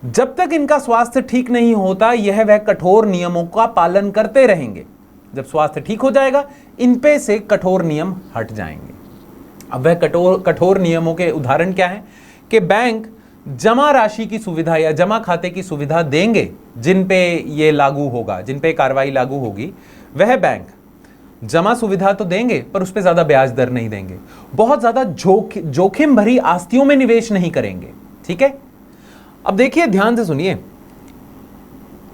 जब तक इनका स्वास्थ्य ठीक नहीं होता, यह वह कठोर नियमों का पालन करते रहेंगे। जब स्वास्थ्य ठीक हो जाएगा, इन पे से कठोर नियम हट जाएंगे। अब वह कठोर नियमों के उदाहरण क्या है कि बैंक जमा राशि की सुविधा या जमा खाते की सुविधा देंगे, जिन पे ये लागू होगा, जिन पे कार्रवाई लागू होगी, वह बैंक जमा सुविधा तो देंगे पर उस पे ज्यादा ब्याज दर नहीं देंगे, बहुत ज्यादा जोखिम भरी आस्तियों में निवेश नहीं करेंगे। ठीक है, अब देखिए, ध्यान से सुनिए,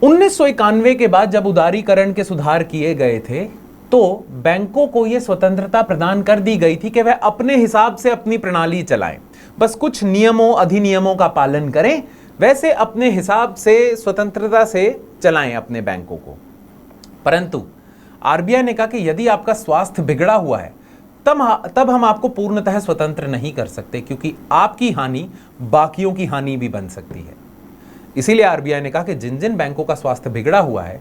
1991 के बाद जब उदारीकरण के सुधार किए गए थे, तो बैंकों को यह स्वतंत्रता प्रदान कर दी गई थी कि वह अपने हिसाब से अपनी प्रणाली चलाएं, बस कुछ नियमों, अधिनियमों का पालन करें, वैसे अपने हिसाब से स्वतंत्रता से चलाएं अपने बैंकों को। परंतु आरबीआई ने कहा कि यदि आपका स्वास्थ्य बिगड़ा हुआ है, तब हम आपको पूर्णतः स्वतंत्र नहीं कर सकते, क्योंकि आपकी हानि बाकियों की हानि भी बन सकती है। इसीलिए आरबीआई ने कहा कि जिन जिन बैंकों का स्वास्थ्य बिगड़ा हुआ है,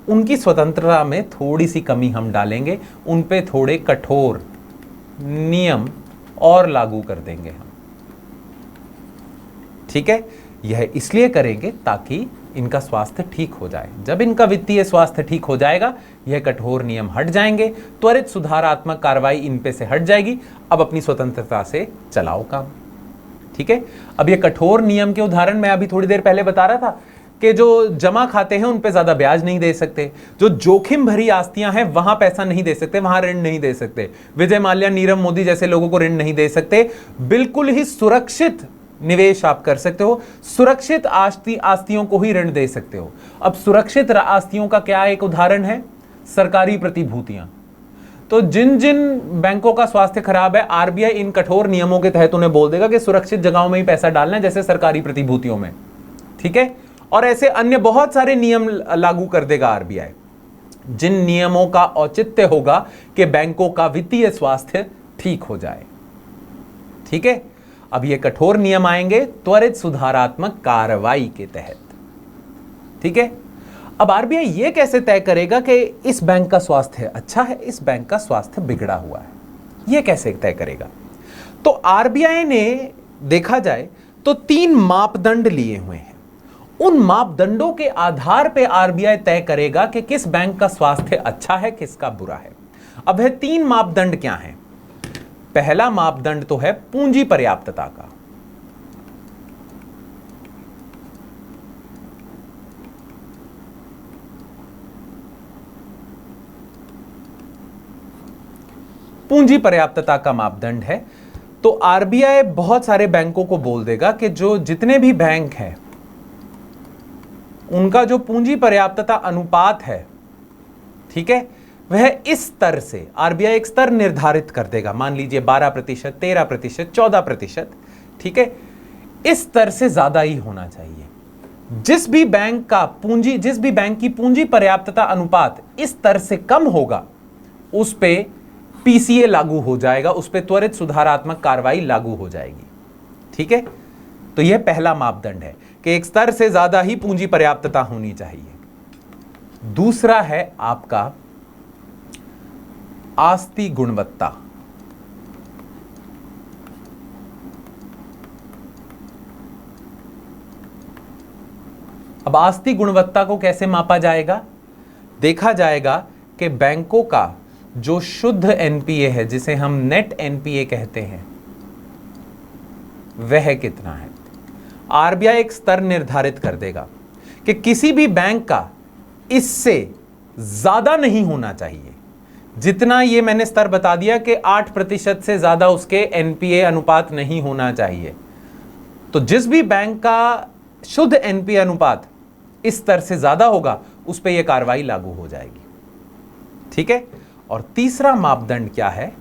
उनकी स्वतंत्रता में थोड़ी सी कमी हम डालेंगे, उन पे थोड़े कठोर नियम और लागू कर देंगे हम। ठीक है, यह इसलिए करेंगे ताकि इनका स्वास्थ्य ठीक हो जाए। जब इनका वित्तीय स्वास्थ्य ठीक हो जाएगा, यह कठोर नियम हट जाएंगे, त्वरित सुधारात्मक कार्रवाई इन पे से हट जाएगी, अब अपनी स्वतंत्रता से चलाओ काम। ठीक है, अब ये कठोर नियम के उदाहरण मैं अभी थोड़ी देर पहले बता रहा था कि जो जमा खाते हैं उन पे ज्यादा ब्याज नहीं दे सकते, जो जोखिम भरी आस्तियां हैं वहां पैसा नहीं दे सकते, वहां ऋण नहीं दे सकते, विजय माल्या, नीरव मोदी जैसे लोगों को ऋण नहीं दे सकते, बिल्कुल ही सुरक्षित निवेश आप कर सकते हो, सुरक्षित आस्तियों को ही ऋण दे सकते हो। अब सुरक्षित आस्तियों का क्या एक उदाहरण है? सरकारी प्रतिभूतियां। तो जिन जिन बैंकों का स्वास्थ्य खराब है, आरबीआई इन कठोर नियमों के तहत उन्हें बोल देगा कि सुरक्षित जगहों में ही पैसा डालना है, जैसे सरकारी प्रतिभूतियों में, ठीक है। और ऐसे अन्य बहुत सारे नियम लागू कर देगा आरबीआई, जिन नियमों का औचित्य होगा कि बैंकों का वित्तीय स्वास्थ्य ठीक हो जाए, ठीक है। अब ये कठोर नियम आएंगे त्वरित सुधारात्मक कार्रवाई के तहत, ठीक है। अब आरबीआई ये कैसे तय करेगा कि इस बैंक का स्वास्थ्य अच्छा है, इस बैंक का स्वास्थ्य बिगड़ा हुआ है? ये कैसे तय करेगा? तो आरबीआई ने देखा जाए तो 3 मापदंड लिए हुए हैं। उन मापदंडों के आधार पर आरबीआई तय करेगा कि किस बैंक का स्वास्थ्य अच्छा है, किसका बुरा है। अब वह 3 मापदंड क्या हैं? पहला मापदंड तो है पूंजी पर्याप्तता का। पूंजी पर्याप्तता का मापदंड है। तो आरबीआई बहुत सारे बैंकों को बोल देगा कि जो जितने भी बैंक हैं उनका जो पूंजी पर्याप्तता अनुपात है, ठीक है, वह इस स्तर से आरबीआई एक स्तर निर्धारित कर देगा। मान लीजिए 12%, 13%, 14%, ठीक है, इस स्तर से ज्यादा ही होना चाहिए। जिस भी बैंक की पूंजी पर्याप्तता अनुपात इस स्तर से कम होगा, उस पे पीसीए लागू हो जाएगा, उस पे त्वरित सुधारात्मक कार्रवाई लागू हो जाएगी, ठीक है। तो यह पहला मापदंड है कि एक स्तर से ज्यादा ही पूंजी पर्याप्तता होनी चाहिए। दूसरा है आपका आस्ति गुणवत्ता। अब आस्ति गुणवत्ता को कैसे मापा जाएगा? देखा जाएगा कि बैंकों का जो शुद्ध एनपीए है, जिसे हम नेट एनपीए कहते हैं, वह कितना है। आरबीआई एक स्तर निर्धारित कर देगा कि किसी भी बैंक का इससे ज्यादा नहीं होना चाहिए। जितना ये मैंने स्तर बता दिया कि 8% से ज्यादा उसके एनपीए अनुपात नहीं होना चाहिए। तो जिस भी बैंक का शुद्ध एनपीए अनुपात इस स्तर से ज्यादा होगा, उस पर यह कार्रवाई लागू हो जाएगी, ठीक है। और तीसरा मापदंड क्या है?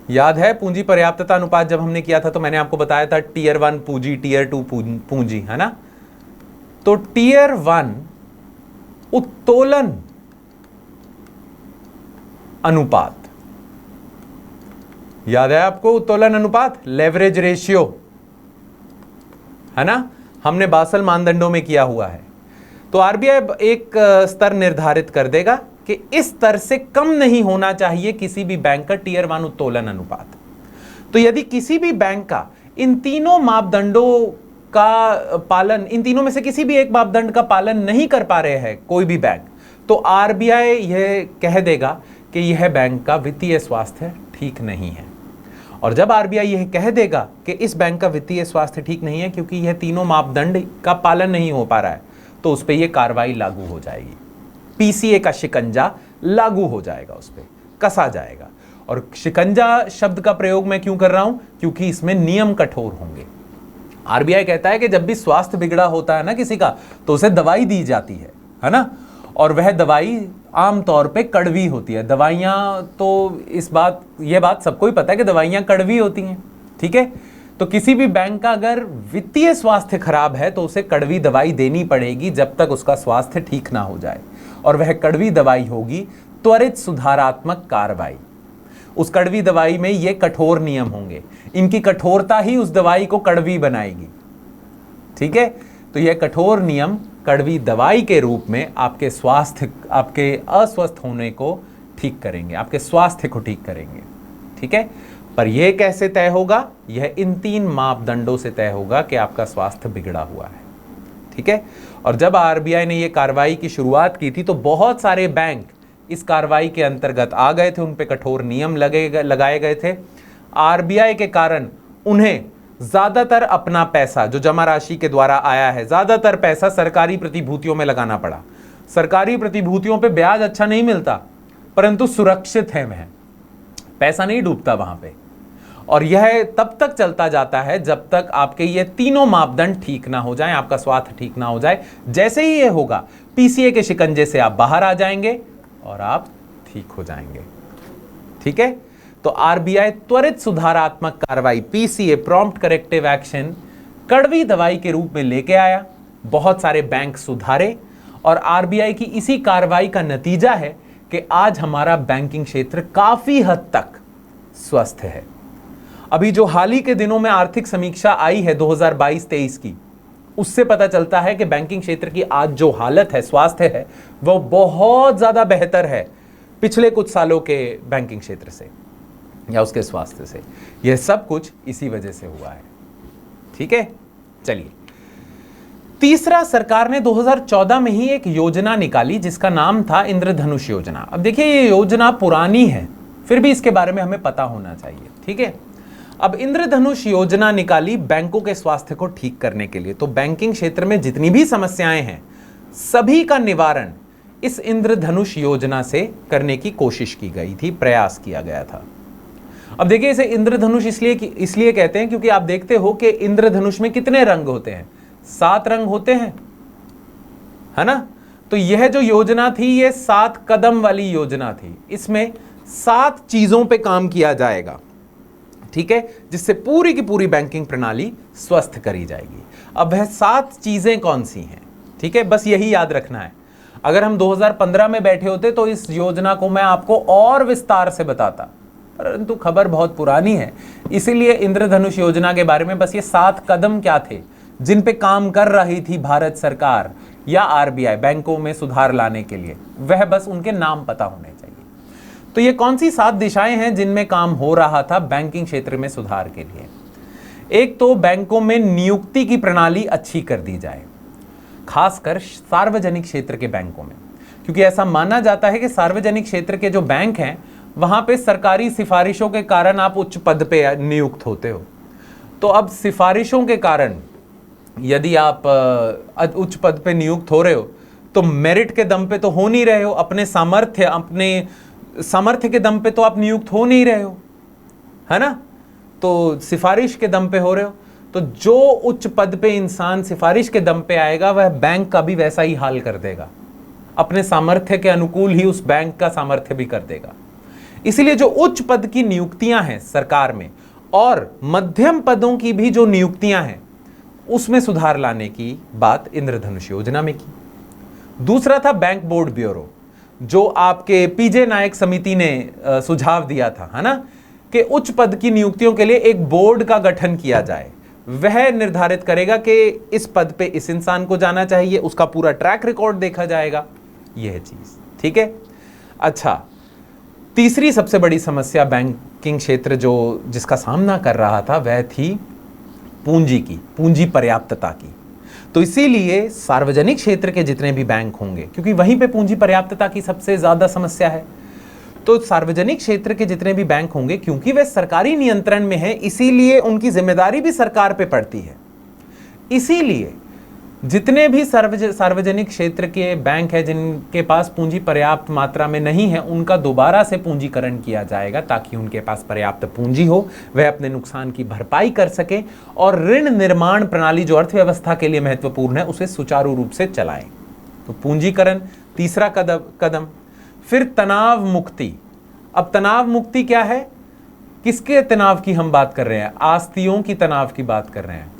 याद है पूंजी पर्याप्तता अनुपात जब हमने किया था तो मैंने आपको बताया था टीयर 1 पूंजी, टीयर 2 पूंजी, है ना। तो टीयर 1 उत्तोलन अनुपात, याद है आपको उत्तोलन अनुपात, लेवरेज रेशियो, है ना, हमने बासल मानदंडों में किया हुआ है। तो आरबीआई एक स्तर निर्धारित कर देगा कि इस स्तर से कम नहीं होना चाहिए किसी भी बैंक का टीयर 1 उत्तोलन अनुपात। तो यदि किसी भी बैंक का इन तीनों मापदंडों का पालन, इन तीनों में से किसी भी एक मापदंड का पालन नहीं कर पा रहे हैं कोई भी बैंक, तो आरबीआई यह कह देगा कि यह बैंक का वित्तीय स्वास्थ्य ठीक नहीं है। और जब आरबीआई यह कह देगा कि इस बैंक का वित्तीय स्वास्थ्य ठीक नहीं है क्योंकि यह तीनों मापदंड का पालन नहीं हो पा रहा है, तो उस पर यह कार्रवाई लागू हो जाएगी। पीसीए का शिकंजा लागू हो जाएगा, उस पर कसा जाएगा। और शिकंजा शब्द का प्रयोग मैं क्यों कर रहा हूं? क्योंकि इसमें नियम कठोर होंगे। आरबीआई कहता है कि जब भी स्वास्थ्य बिगड़ा होता है ना किसी का, तो उसे दवाई दी जाती है ना, और वह दवाई आमतौर पे कड़वी होती है। दवाइयां तो यह बात सबको ही पता है कि दवाइयां कड़वी होती हैं, ठीक है। तो किसी भी बैंक का अगर वित्तीय स्वास्थ्य खराब है तो उसे कड़वी दवाई देनी पड़ेगी जब तक उसका स्वास्थ्य ठीक ना हो जाए, और वह कड़वी दवाई होगी त्वरित सुधारात्मक कार्रवाई। उस कड़वी दवाई में ये कठोर नियम होंगे, इनकी कठोरता ही उस दवाई को कड़वी बनाएगी, ठीक है। तो यह कठोर नियम कड़वी दवाई के रूप में आपके अस्वस्थ होने को ठीक करेंगे, आपके स्वास्थ्य को ठीक करेंगे, ठीक है। पर यह कैसे तय होगा? यह इन 3 मापदंडों से तय होगा कि आपका स्वास्थ्य बिगड़ा हुआ है, ठीक है। और जब आरबीआई ने यह कार्रवाई की शुरुआत की थी तो बहुत सारे बैंक इस कार्रवाई के अंतर्गत आ गए थे, उन पे कठोर नियम लगाए गए थे। आरबीआई के कारण उन्हें ज्यादातर अपना पैसा जो जमा राशि के द्वारा आया है, ज्यादातर पैसा सरकारी प्रतिभूतियों में लगाना पड़ा। सरकारी प्रतिभूतियों पे ब्याज अच्छा नहीं मिलता, परंतु सुरक्षित है, वह पैसा नहीं डूबता वहां पे। और यह तब तक चलता जाता है जब तक आपके ये तीनों मापदंड ठीक ना हो जाएं, आपका स्वास्थ्य ठीक ना हो जाए। जैसे ही ये होगा, पीसीए के शिकंजे से आप बाहर आ जाएंगे और आप ठीक हो जाएंगे। ठीक है, तो आरबीआई त्वरित सुधारात्मक कार्रवाई, पीसीए प्रॉम्प्ट करेक्टिव एक्शन, कड़वी दवाई के रूप में लेके आया। बहुत सारे बैंक सुधारे और आरबीआई की इसी कार्रवाई का नतीजा है कि आज हमारा बैंकिंग क्षेत्र काफी हद तक स्वस्थ है। अभी जो हाल ही के दिनों में आर्थिक समीक्षा आई है 2022-23 की, उससे पता चलता है कि बैंकिंग क्षेत्र की आज जो हालत है, स्वास्थ्य है, वो बहुत ज्यादा बेहतर है पिछले कुछ सालों के बैंकिंग क्षेत्र से या उसके स्वास्थ्य से। यह सब कुछ इसी वजह से हुआ है। ठीक है, चलिए तीसरा, सरकार ने 2014 में ही एक योजना निकाली जिसका नाम था इंद्रधनुष योजना। अब देखिए ये योजना पुरानी है, फिर भी इसके बारे में हमें पता होना चाहिए। ठीक है, अब इंद्रधनुष योजना निकाली बैंकों के स्वास्थ्य को ठीक करने के लिए। तो बैंकिंग क्षेत्र में जितनी भी समस्याएं हैं, सभी का निवारण इस इंद्रधनुष योजना से करने की कोशिश की गई थी, प्रयास किया गया था। अब देखिए इसे इंद्रधनुष इसलिए कहते हैं क्योंकि आप देखते हो कि इंद्रधनुष में कितने रंग होते हैं, 7 रंग होते हैं, है ना। तो यह जो योजना थी, यह 7 कदम वाली योजना थी। इसमें 7 चीजों पे काम किया जाएगा, ठीक है, जिससे पूरी की पूरी बैंकिंग प्रणाली स्वस्थ करी जाएगी। अब वह 7 चीजें कौन सी हैं, ठीक है, बस यही याद रखना है। अगर हम 2015 में बैठे होते तो इस योजना को मैं आपको और विस्तार से बताता, परंतु खबर बहुत पुरानी है, इसीलिए इंद्रधनुष योजना के बारे में बस ये 7 कदम क्या थे जिन पे काम कर रही थी भारत सरकार या आरबीआई बैंकों में सुधार लाने के लिए, वह बस उनके नाम पता होने चाहिए। तो ये कौन सी 7 दिशाएं हैं जिनमें काम हो रहा था बैंकिंग क्षेत्र में सुधार के लिए। एक तो बैंकों में नियुक्ति की प्रणाली अच्छी कर दी जाए, खासकर सार्वजनिक क्षेत्र के बैंकों में, क्योंकि ऐसा माना जाता है कि सार्वजनिक क्षेत्र के जो बैंक हैं वहां पे सरकारी सिफारिशों के कारण आप उच्च पद पे नियुक्त होते हो। तो अब सिफारिशों के कारण यदि आप उच्च पद पे नियुक्त हो रहे हो तो मेरिट के दम पे तो हो नहीं रहे हो, अपने सामर्थ्य के दम पे तो आप नियुक्त हो नहीं रहे हो, है ना। तो सिफारिश के दम पे हो रहे हो। तो जो उच्च पद पे इंसान सिफारिश के दम पे आएगा वह बैंक का भी वैसा ही हाल कर देगा, अपने सामर्थ्य के अनुकूल ही उस बैंक का सामर्थ्य भी कर देगा। इसलिए जो उच्च पद की नियुक्तियां हैं सरकार में और मध्यम पदों की भी जो नियुक्तियां हैं उसमें सुधार लाने की बात इंद्रधनुष योजना में की। दूसरा था बैंक बोर्ड ब्यूरो, जो आपके पीजे नायक समिति ने सुझाव दिया था, है ना, कि उच्च पद की नियुक्तियों के लिए एक बोर्ड का गठन किया जाए। वह निर्धारित करेगा कि इस पद पे इस इंसान को जाना चाहिए, उसका पूरा ट्रैक रिकॉर्ड देखा जाएगा, यह चीज, ठीक है। अच्छा, तीसरी सबसे बड़ी समस्या बैंकिंग क्षेत्र जिसका सामना कर रहा था वह थी पूंजी पर्याप्तता की। तो इसीलिए सार्वजनिक क्षेत्र के जितने भी बैंक होंगे, क्योंकि वहीं पे पूंजी पर्याप्तता की सबसे ज्यादा समस्या है, तो सार्वजनिक क्षेत्र के जितने भी बैंक होंगे, क्योंकि वे सरकारी नियंत्रण में है, इसीलिए उनकी जिम्मेदारी भी सरकार पे पड़ती है। इसीलिए जितने भी सार्वजनिक क्षेत्र के बैंक हैं जिनके पास पूंजी पर्याप्त मात्रा में नहीं है, उनका दोबारा से पूंजीकरण किया जाएगा ताकि उनके पास पर्याप्त पूंजी हो, वह अपने नुकसान की भरपाई कर सके और ऋण निर्माण प्रणाली जो अर्थव्यवस्था के लिए महत्वपूर्ण है उसे सुचारू रूप से चलाएं। तो पूंजीकरण तीसरा कदम। फिर तनाव मुक्ति। अब तनाव मुक्ति क्या है, किसके तनाव की हम बात कर रहे हैं, आस्तियों की तनाव की बात कर रहे हैं।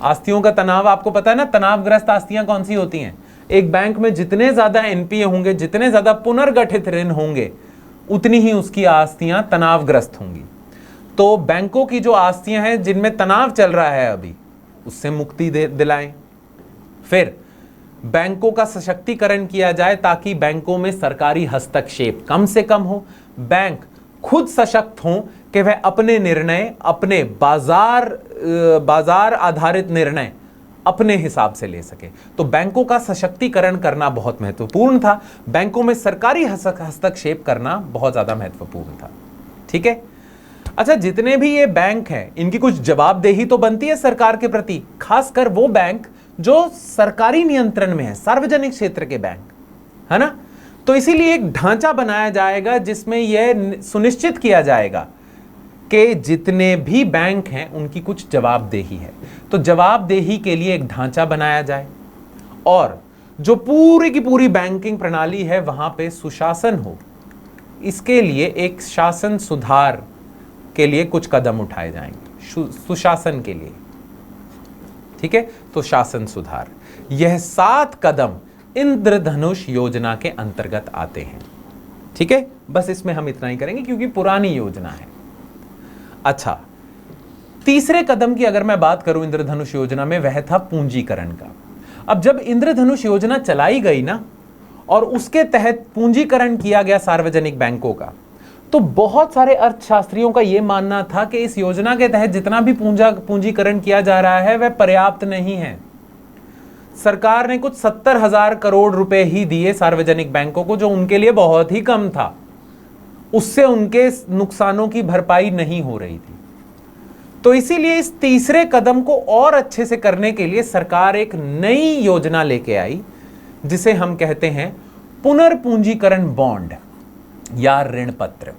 आस्तियों का तनाव आपको पता है ना, तनावग्रस्त आस्तियां कौन सी होती हैं। एक बैंक में जितने ज्यादा एनपीए होंगे, जितने ज्यादा पुनर्गठित ऋण होंगे, उतनी ही उसकी आस्तियां तनावग्रस्त होंगी। तो बैंकों की जो आस्तियां हैं जिनमें तनाव चल रहा है अभी, उससे मुक्ति दिलाएं। फिर बैंकों का सशक्तिकरण किया जाए ताकि बैंकों में सरकारी हस्तक्षेप कम से कम हो, बैंक खुद सशक्त हों कि वह अपने निर्णय, अपने बाजार आधारित निर्णय अपने हिसाब से ले सके। तो बैंकों का सशक्तिकरण करना बहुत महत्वपूर्ण था, बैंकों में सरकारी हस्तक्षेप करना बहुत ज्यादा महत्वपूर्ण था, ठीक है। अच्छा, जितने भी ये बैंक हैं इनकी कुछ जवाबदेही तो बनती है सरकार के प्रति, खासकर वो बैंक जो सरकारी नियंत्रण में है, सार्वजनिक क्षेत्र के बैंक, है ना। तो इसीलिए एक ढांचा बनाया जाएगा जिसमें यह सुनिश्चित किया जाएगा कि जितने भी बैंक हैं उनकी कुछ जवाबदेही है। तो जवाबदेही के लिए एक ढांचा बनाया जाए और जो पूरी की पूरी बैंकिंग प्रणाली है वहां पे सुशासन हो, इसके लिए एक शासन सुधार के लिए कुछ कदम उठाए जाएंगे सुशासन के लिए। ठीक है, तो शासन सुधार, यह 7 कदम इंद्रधनुष योजना के अंतर्गत आते हैं। ठीक है, बस इसमें हम इतना ही करेंगे क्योंकि पुरानी योजना है। अच्छा, तीसरे कदम की अगर मैं बात करूं इंद्रधनुष योजना में, वह था पूंजीकरण का। अब जब इंद्रधनुष योजना चलाई गई ना और उसके तहत पूंजीकरण किया गया सार्वजनिक बैंकों का, तो बहुत सारे अर्थशास्त्रियों का यह मानना था कि इस योजना के तहत जितना भी पूंजीकरण किया जा रहा है वह पर्याप्त नहीं है। सरकार ने कुछ 70,000 करोड़ रुपए ही दिए सार्वजनिक बैंकों को, जो उनके लिए बहुत ही कम था। उससे उनके नुकसानों की भरपाई नहीं हो रही थी। तो इसीलिए इस तीसरे कदम को और अच्छे से करने के लिए सरकार एक नई योजना लेके आई जिसे हम कहते हैं पुनर्पूंजीकरण बॉन्ड या ऋण पत्र।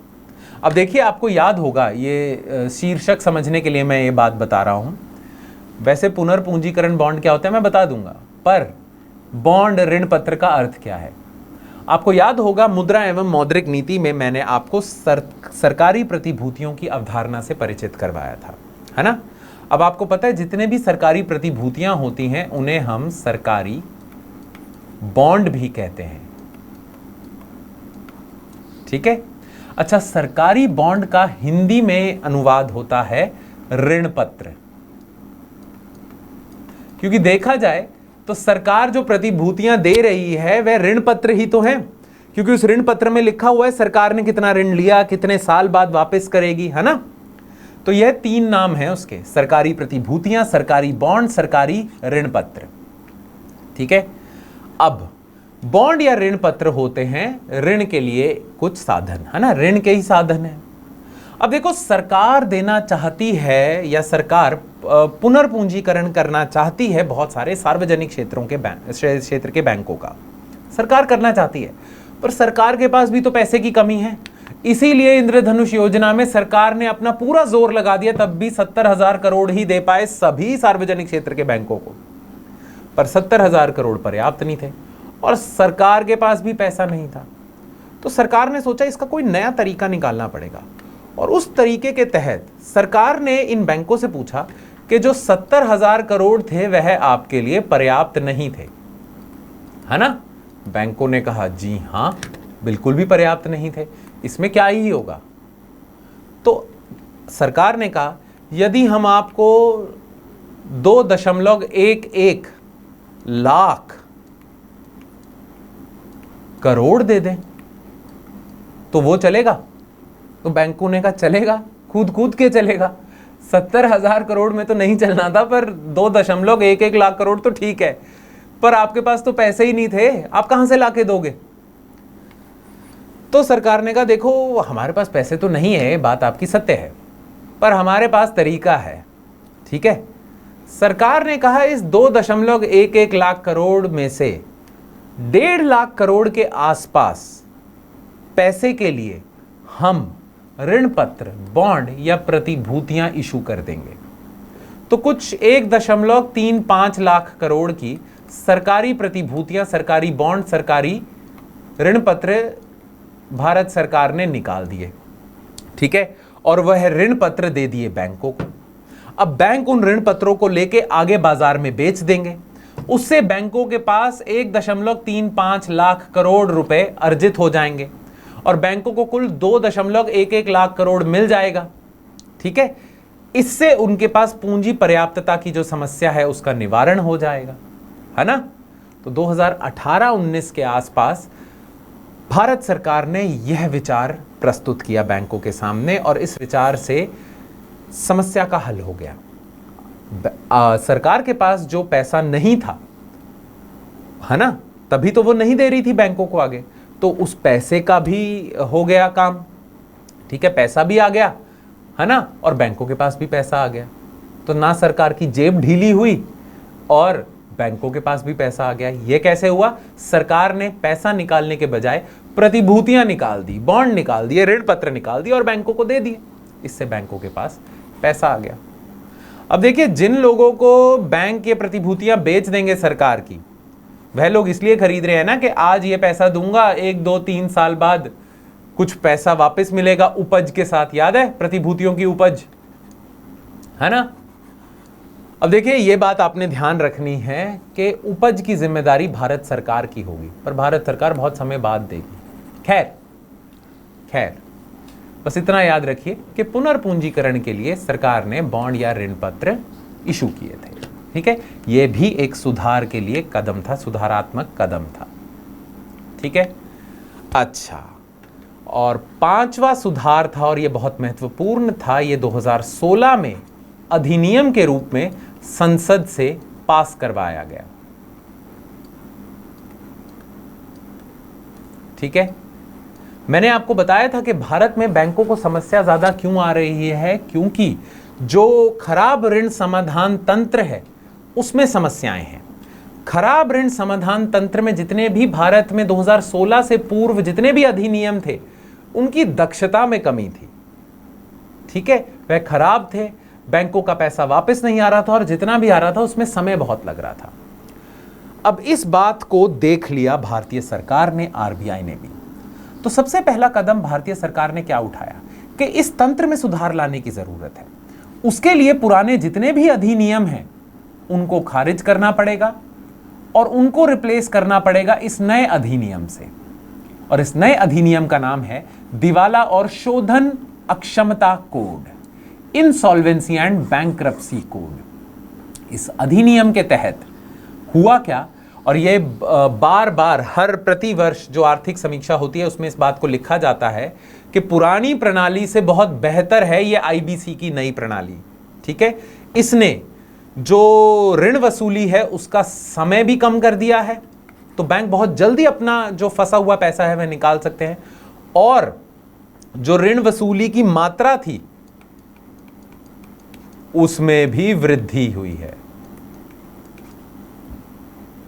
अब देखिए, आपको याद होगा, ये शीर्षक समझने के लिए मैं ये बात बता रहा हूं। वैसे पुनर्पूंजीकरण बॉन्ड क्या होता है मैं बता दूंगा, पर बॉन्ड ऋण पत्र का अर्थ क्या है आपको याद होगा। मुद्रा एवं मौद्रिक नीति में मैंने आपको सरकारी प्रतिभूतियों की अवधारणा से परिचित करवाया था, है ना। अब आपको पता है जितने भी सरकारी प्रतिभूतियां होती हैं उन्हें हम सरकारी बॉन्ड भी कहते हैं। ठीक है, अच्छा, सरकारी बॉन्ड का हिंदी में अनुवाद होता है ऋण पत्र। क्योंकि देखा जाए तो सरकार जो प्रतिभूतियां दे रही है वह ऋण पत्र ही तो है, क्योंकि उस ऋण पत्र में लिखा हुआ है सरकार ने कितना ऋण लिया, कितने साल बाद वापस करेगी, है ना। तो यह 3 नाम है उसके, सरकारी प्रतिभूतियां, सरकारी बॉन्ड, सरकारी ऋण पत्र। ठीक है, अब बॉन्ड या ऋण पत्र होते हैं ऋण के लिए कुछ साधन, है ना, ऋण के ही साधन है। अब देखो, सरकार देना चाहती है या सरकार पुनर्पूंजीकरण करना चाहती है बहुत सारे सार्वजनिक क्षेत्र के बैंकों का सरकार करना चाहती है, पर सरकार के पास भी तो पैसे की कमी है। इसीलिए इंद्रधनुष योजना में सरकार ने अपना पूरा जोर लगा दिया, तब भी 70,000 करोड़ ही दे पाए सभी सार्वजनिक क्षेत्र के बैंकों को, पर 70,000 करोड़ पर्याप्त नहीं थे और सरकार के पास भी पैसा नहीं था। तो सरकार ने सोचा इसका कोई नया तरीका निकालना पड़ेगा और उस तरीके के तहत सरकार ने इन बैंकों से पूछा कि जो 70,000 करोड़ थे वह आपके लिए पर्याप्त नहीं थे, है ना। बैंकों ने कहा जी हां, बिल्कुल भी पर्याप्त नहीं थे, इसमें क्या ही होगा। तो सरकार ने कहा यदि हम आपको 2.11 लाख करोड़ दे दें तो वो चलेगा। तो बैंकों ने कहा चलेगा, कूद कूद के चलेगा। 70,000 करोड़ में तो नहीं चलना था, पर 2.11 लाख करोड़ तो ठीक है, पर आपके पास तो पैसे ही नहीं थे, आप कहां से लाके दोगे। तो सरकार ने कहा देखो हमारे पास पैसे तो नहीं है, बात आपकी सत्य है, पर हमारे पास तरीका है। ठीक है, सरकार ने कहा इस 2.11 लाख करोड़ में से 1.5 लाख करोड़ के आसपास पैसे के लिए हम ऋण पत्र, बॉन्ड या प्रतिभूतियां इशू कर देंगे। तो कुछ 1.35 लाख करोड़ की सरकारी प्रतिभूतियां, सरकारी बॉन्ड, सरकारी ऋण पत्र भारत सरकार ने निकाल दिए। ठीक है, और वह ऋण पत्र दे दिए बैंकों को। अब बैंक उन ऋण पत्रों को लेके आगे बाजार में बेच देंगे, उससे बैंकों के पास 1.35 लाख करोड़ रुपए अर्जित हो जाएंगे और बैंकों को कुल 2.11 लाख करोड़ मिल जाएगा। ठीक है, इससे उनके पास पूंजी पर्याप्तता की जो समस्या है उसका निवारण हो जाएगा, है ना। तो 2018-19 के आसपास भारत सरकार ने यह विचार प्रस्तुत किया बैंकों के सामने और इस विचार से समस्या का हल हो गया। सरकार के पास जो पैसा नहीं था, है ना, तभी तो वो नहीं दे रही थी बैंकों को आगे, तो उस पैसे का भी हो गया काम। ठीक है, पैसा भी आ गया, है ना, और बैंकों के पास भी पैसा आ गया। तो ना सरकार की जेब ढीली हुई और बैंकों के पास भी पैसा आ गया। ये कैसे हुआ? सरकार ने पैसा निकालने के बजाय प्रतिभूतियां निकाल दी, बॉन्ड निकाल दिए, ऋण पत्र निकाल दिए और बैंकों को दे दिए। इससे बैंकों के पास पैसा आ गया। अब देखिए, जिन लोगों को बैंक ये प्रतिभूतियां बेच देंगे सरकार की, वह लोग इसलिए खरीद रहे हैं ना कि आज ये पैसा दूंगा, 1 2 3 साल बाद कुछ पैसा वापस मिलेगा उपज के साथ। याद है प्रतिभूतियों की उपज, है ना। अब देखिए, ये बात आपने ध्यान रखनी है कि उपज की जिम्मेदारी भारत सरकार की होगी, पर भारत सरकार बहुत समय बाद देगी। खैर बस इतना याद रखिए कि पुनर्पूंजीकरण के लिए सरकार ने बॉन्ड या ऋण पत्र इशू किए थे। ठीक है, यह भी एक सुधार के लिए कदम था, सुधारात्मक कदम था। ठीक है, अच्छा, और पांचवा सुधार था, और यह बहुत महत्वपूर्ण था, यह 2016 में अधिनियम के रूप में संसद से पास करवाया गया। ठीक है, मैंने आपको बताया था कि भारत में बैंकों को समस्या ज्यादा क्यों आ रही है, क्योंकि जो खराब ऋण समाधान तंत्र है उसमें समस्याएं हैं। खराब ऋण समाधान तंत्र में जितने भी भारत में 2016 से पूर्व जितने भी अधिनियम थे, उनकी दक्षता में कमी थी। ठीक है, वह खराब थे, बैंकों का पैसा वापस नहीं आ रहा था, और जितना भी आ रहा था उसमें समय बहुत लग रहा था। अब इस बात को देख लिया भारतीय सरकार ने, आरबीआई ने भी। तो सबसे पहला कदम भारतीय सरकार ने क्या उठाया कि इस तंत्र में सुधार लाने की जरूरत है। उसके लिए पुराने जितने भी अधिनियम हैं उनको खारिज करना पड़ेगा और उनको रिप्लेस करना पड़ेगा इस नए अधिनियम से। और इस नए अधिनियम का नाम है दिवाला और शोधन अक्षमता code, insolvency and bankruptcy code. इस अधिनियम के तहत हुआ क्या, और ये बार बार हर प्रतिवर्ष जो आर्थिक समीक्षा होती है उसमें इस बात को लिखा जाता है कि पुरानी प्रणाली से बहुत बेहतर है ये आईबीसी की नई प्रणाली। ठीक है, इसने जो ऋण वसूली है उसका समय भी कम कर दिया है, तो बैंक बहुत जल्दी अपना जो फंसा हुआ पैसा है वह निकाल सकते हैं, और जो ऋण वसूली की मात्रा थी उसमें भी वृद्धि हुई है।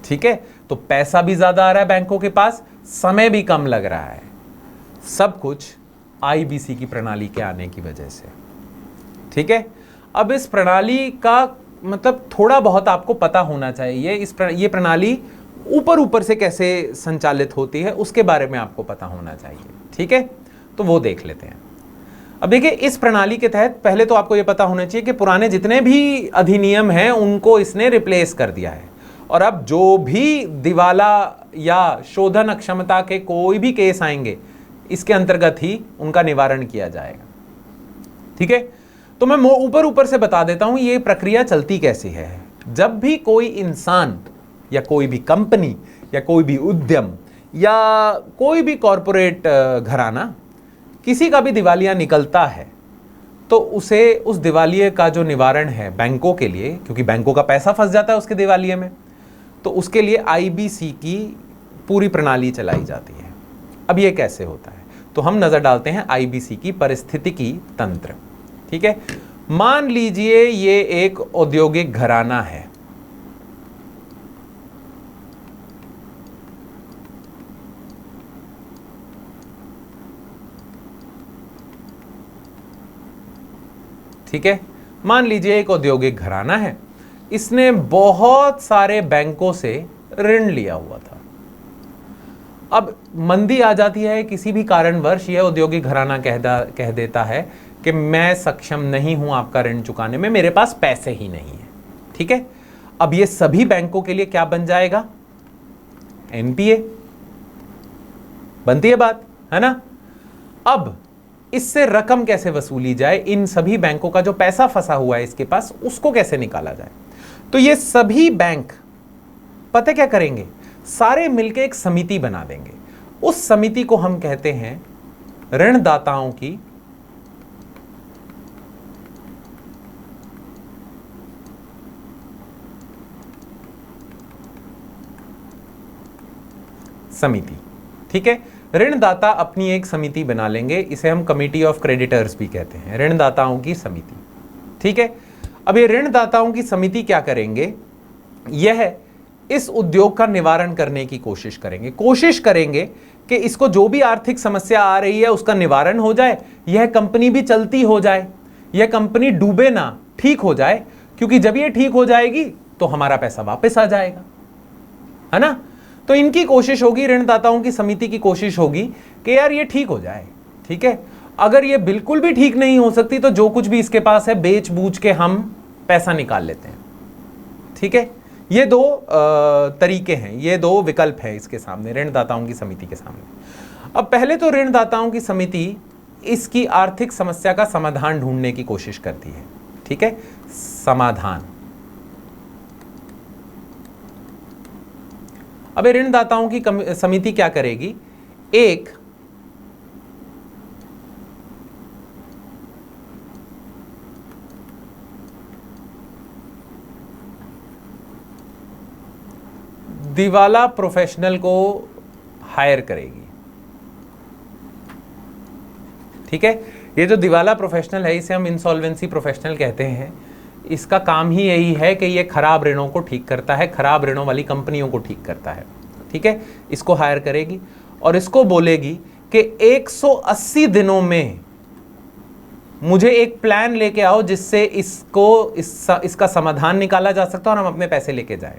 ठीक है, तो पैसा भी ज्यादा आ रहा है बैंकों के पास, समय भी कम लग रहा है, सब कुछ आईबीसी की प्रणाली के आने की वजह से। ठीक है, अब इस प्रणाली का मतलब थोड़ा बहुत आपको पता होना चाहिए, ये प्रणाली ऊपर ऊपर से कैसे संचालित होती है उसके बारे में आपको पता होना चाहिए। ठीक है, तो वो देख लेते हैं। अब देखिए, इस प्रणाली के तहत पहले तो आपको यह पता होना चाहिए कि पुराने जितने भी अधिनियम हैं उनको इसने रिप्लेस कर दिया है, और अब जो भी दिवाला या शोधन अक्षमता के कोई भी केस आएंगे इसके अंतर्गत ही उनका निवारण किया जाएगा। ठीक है, तो मैं ऊपर ऊपर से बता देता हूं ये प्रक्रिया चलती कैसी है। जब भी कोई इंसान या कोई भी कंपनी या कोई भी उद्यम या कोई भी कॉरपोरेट घराना किसी का भी दिवालिया निकलता है, तो उसे उस दिवालिये का जो निवारण है बैंकों के लिए, क्योंकि बैंकों का पैसा फंस जाता है उसके दिवालिये में, तो उसके लिए आईबीसी की पूरी प्रणाली चलाई जाती है। अब ये कैसे होता है, तो हम नजर डालते हैं आईबीसी की पारिस्थितिकी तंत्र। ठीक है, मान लीजिए ये एक औद्योगिक घराना है, ठीक है, मान लीजिए एक औद्योगिक घराना है, इसने बहुत सारे बैंकों से ऋण लिया हुआ था। अब मंदी आ जाती है, किसी भी कारणवश यह औद्योगिक घराना कह देता है कि मैं सक्षम नहीं हूं आपका ऋण चुकाने में, मेरे पास पैसे ही नहीं है। ठीक है, अब ये सभी बैंकों के लिए क्या बन जाएगा, एनपीए बनती है बात, है ना। अब इससे रकम कैसे वसूली जाए, इन सभी बैंकों का जो पैसा फंसा हुआ है इसके पास, उसको कैसे निकाला जाए। तो ये सभी बैंक पता क्या करेंगे, सारे मिलकर एक समिति बना देंगे। उस समिति को हम कहते हैं ऋणदाताओं की समिति। ठीक है, ऋणदाता अपनी एक समिति बना लेंगे, इसे हम कमिटी ऑफ क्रेडिटर्स भी कहते हैं, ऋणदाताओं की समिति। ठीक है, अब ये ऋणदाताओं की समिति क्या करेंगे, यह इस उद्योग का निवारण करने की कोशिश करेंगे कि इसको जो भी आर्थिक समस्या आ रही है उसका निवारण हो जाए, यह कंपनी भी चलती हो जाए, यह कंपनी डूबे ना, ठीक हो जाए, क्योंकि जब यह ठीक हो जाएगी तो हमारा पैसा वापस आ जाएगा, है ना। तो इनकी कोशिश होगी, ऋणदाताओं की समिति की कोशिश होगी कि यार ये ठीक हो जाए, ठीक है। अगर ये बिल्कुल भी ठीक नहीं हो सकती तो जो कुछ भी इसके पास है बेच बूझ के हम पैसा निकाल लेते हैं, ठीक है। ये दो तरीके हैं, ये दो विकल्प है इसके सामने, ऋणदाताओं की समिति के सामने। अब पहले तो ऋणदाताओं की समिति इसकी आर्थिक समस्या का समाधान ढूंढने की कोशिश करती है, ठीक है। समाधान, अब ऋणदाताओं की समिति क्या करेगी, एक दिवाला प्रोफेशनल को हायर करेगी, ठीक है। ये जो दिवाला प्रोफेशनल है इसे हम इंसॉल्वेंसी प्रोफेशनल कहते हैं। इसका काम ही यही है कि ये खराब ऋणों को ठीक करता है, खराब ऋणों वाली कंपनियों को ठीक करता है, ठीक है। इसको हायर करेगी और इसको बोलेगी कि 180 दिनों में मुझे एक प्लान लेके आओ जिससे इसका समाधान निकाला जा सकता है और हम अपने पैसे लेके जाएं।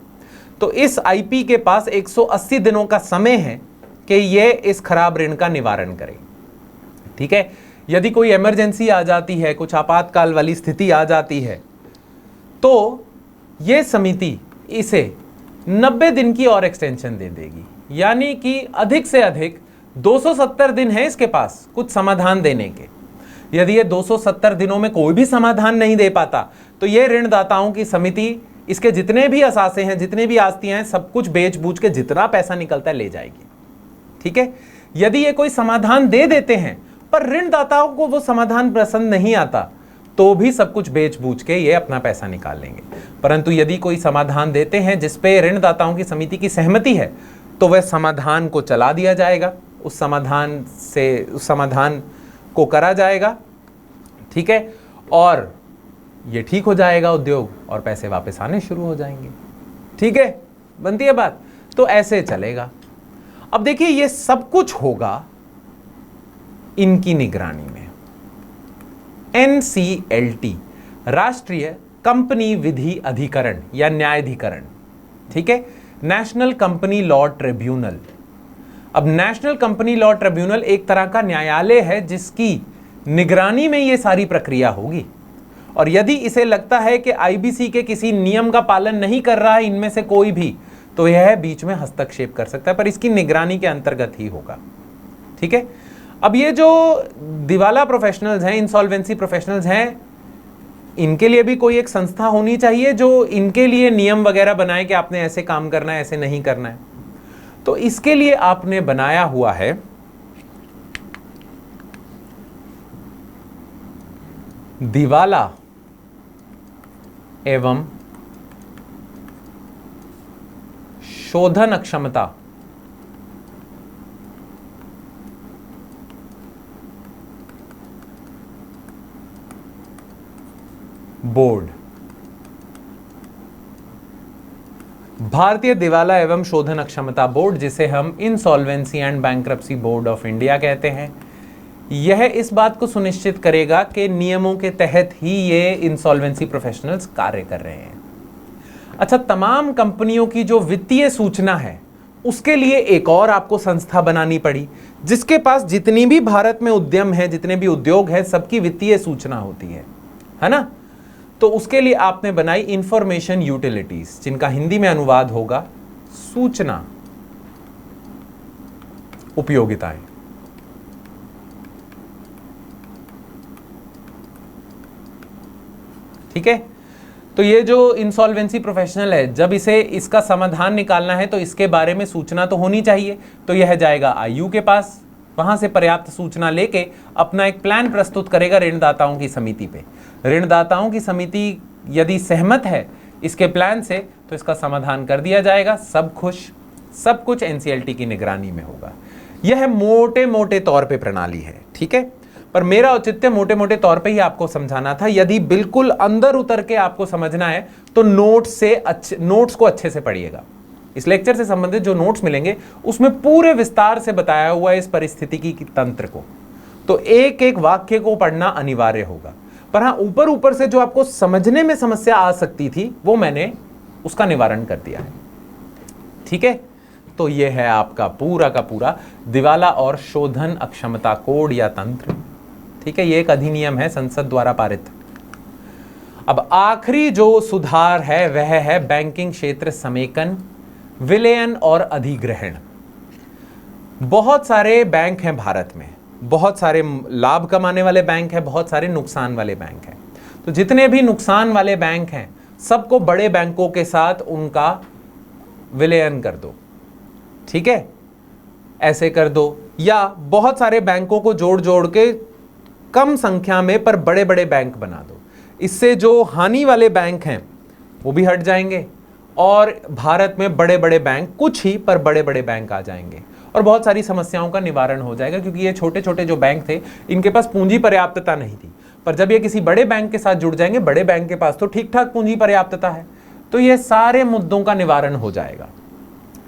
तो इस आईपी के पास 180 दिनों का समय है कि ये इस खराब ऋण का निवारण करे, ठीक है। यदि कोई इमरजेंसी आ जाती है, कुछ आपातकाल वाली स्थिति आ जाती है, तो ये समिति इसे 90 दिन की और एक्सटेंशन दे देगी, यानी कि अधिक से अधिक 270 दिन है इसके पास कुछ समाधान देने के। यदि ये 270 दिनों में कोई भी समाधान नहीं दे पाता तो ये ऋणदाताओं की समिति इसके जितने भी असासे हैं, जितने भी आस्तियां हैं, सब कुछ बेच बूझ के जितना पैसा निकलता है ले जाएगी, ठीक है। यदि ये कोई समाधान दे देते हैं पर ऋणदाताओं को वो समाधान पसंद नहीं आता तो भी सब कुछ बेच बूझ के ये अपना पैसा निकाल लेंगे। परंतु यदि कोई समाधान देते हैं जिसपे ऋणदाताओं की समिति की सहमति है तो वह समाधान को चला दिया जाएगा, उस समाधान को करा जाएगा, ठीक है, और ये ठीक हो जाएगा उद्योग और पैसे वापस आने शुरू हो जाएंगे, ठीक है। बनती है बात। तो ऐसे चलेगा। अब देखिए ये सब कुछ होगा इनकी निगरानी में। NCLT, राष्ट्रीय कंपनी विधि अधिकरण या न्यायाधिकरण, ठीक है, नेशनल कंपनी लॉ ट्रिब्यूनल। अब नेशनल कंपनी लॉ ट्रिब्यूनल एक तरह का न्यायालय है जिसकी निगरानी में ये सारी प्रक्रिया होगी, और यदि इसे लगता है कि आईबीसी के किसी नियम का पालन नहीं कर रहा है इनमें से कोई भी, तो यह बीच में हस्तक्षेप कर सकता है, पर इसकी निगरानी के अंतर्गत ही होगा, ठीक है। अब ये जो दिवाला प्रोफेशनल्स हैं, इंसॉल्वेंसी प्रोफेशनल्स हैं, इनके लिए भी कोई एक संस्था होनी चाहिए जो इनके लिए नियम वगैरह बनाए कि आपने ऐसे काम करना है, ऐसे नहीं करना है। तो इसके लिए आपने बनाया हुआ है दिवाला एवं शोधन अक्षमता बोर्ड। भारतीय दिवाला एवं शोधन अक्षमता बोर्ड, जिसे हम insolvency and bankruptcy board of India कहते हैं, यह इस बात को सुनिश्चित करेगा कि नियमों के तहत ही ये इंसॉल्वेंसी प्रोफेशनल्स कार्य कर रहे हैं। अच्छा, तमाम कंपनियों की जो वित्तीय सूचना है उसके लिए एक और आपको संस्था बनानी पड़ी जिसके पास जितनी भी भारत में उद्यम है, जितने भी उद्योग है, सबकी वित्तीय सूचना होती है ना। तो उसके लिए आपने बनाई इंफॉर्मेशन यूटिलिटीज, जिनका हिंदी में अनुवाद होगा सूचना उपयोगिताएं, ठीक है। तो ये जो इंसॉल्वेंसी प्रोफेशनल है, जब इसे इसका समाधान निकालना है तो इसके बारे में सूचना तो होनी चाहिए, तो यह जाएगा आईयू के पास, वहां से पर्याप्त सूचना लेके अपना एक प्लान प्रस्तुत करेगा ऋणदाताओं की समिति पे। ऋणदाताओं की समिति यदि सहमत है इसके प्लान से तो इसका समाधान कर दिया जाएगा, सब खुश, सब कुछ एनसीएलटी की निगरानी में होगा। यह मोटे मोटे तौर पे प्रणाली है, ठीक है। पर मेरा औचित्य मोटे मोटे तौर पे ही आपको समझाना था। यदि बिल्कुल अंदर उतर के आपको समझना है तो नोट्स को अच्छे से पढ़िएगा, इस लेक्चर से संबंधित जो नोट्स मिलेंगे उसमें पूरे विस्तार से बताया हुआ है इस परिस्थितिकी की तंत्र को, तो एक एक वाक्य को पढ़ना अनिवार्य होगा। पर हाँ, ऊपर ऊपर से जो आपको समझने में समस्या आ सकती थी वो मैंने उसका निवारण कर दिया है। ठीक है, तो ये है आपका पूरा का पूरा दिवाला और शोधन अक्षमता कोड या तंत्र। ठीक है, ये एक अधिनियम है संसद द्वारा पारित। अब आखिरी जो सुधार है वह है बैंकिंग क्षेत्र समेकन, विलयन और अधिग्रहण। बहुत सारे बैंक हैं भारत में, बहुत सारे लाभ कमाने वाले बैंक हैं, बहुत सारे नुकसान वाले बैंक हैं। तो जितने भी नुकसान वाले बैंक हैं सबको बड़े बैंकों के साथ उनका विलयन कर दो। ठीक है, ऐसे कर दो, या बहुत सारे बैंकों को जोड़ जोड़ के कम संख्या में पर बड़े बड़े बैंक बना दो। इससे जो हानि वाले बैंक हैं वो भी हट जाएंगे और भारत में बड़े बड़े बैंक, कुछ ही पर बड़े बड़े बैंक आ जाएंगे और बहुत सारी समस्याओं का निवारण हो जाएगा। क्योंकि ये छोटे छोटे जो बैंक थे इनके पास पूंजी पर्याप्तता नहीं थी, पर जब ये किसी बड़े बैंक के साथ जुड़ जाएंगे, बड़े बैंक के पास तो ठीक ठाक पूंजी पर्याप्तता है, तो ये सारे मुद्दों का निवारण हो जाएगा।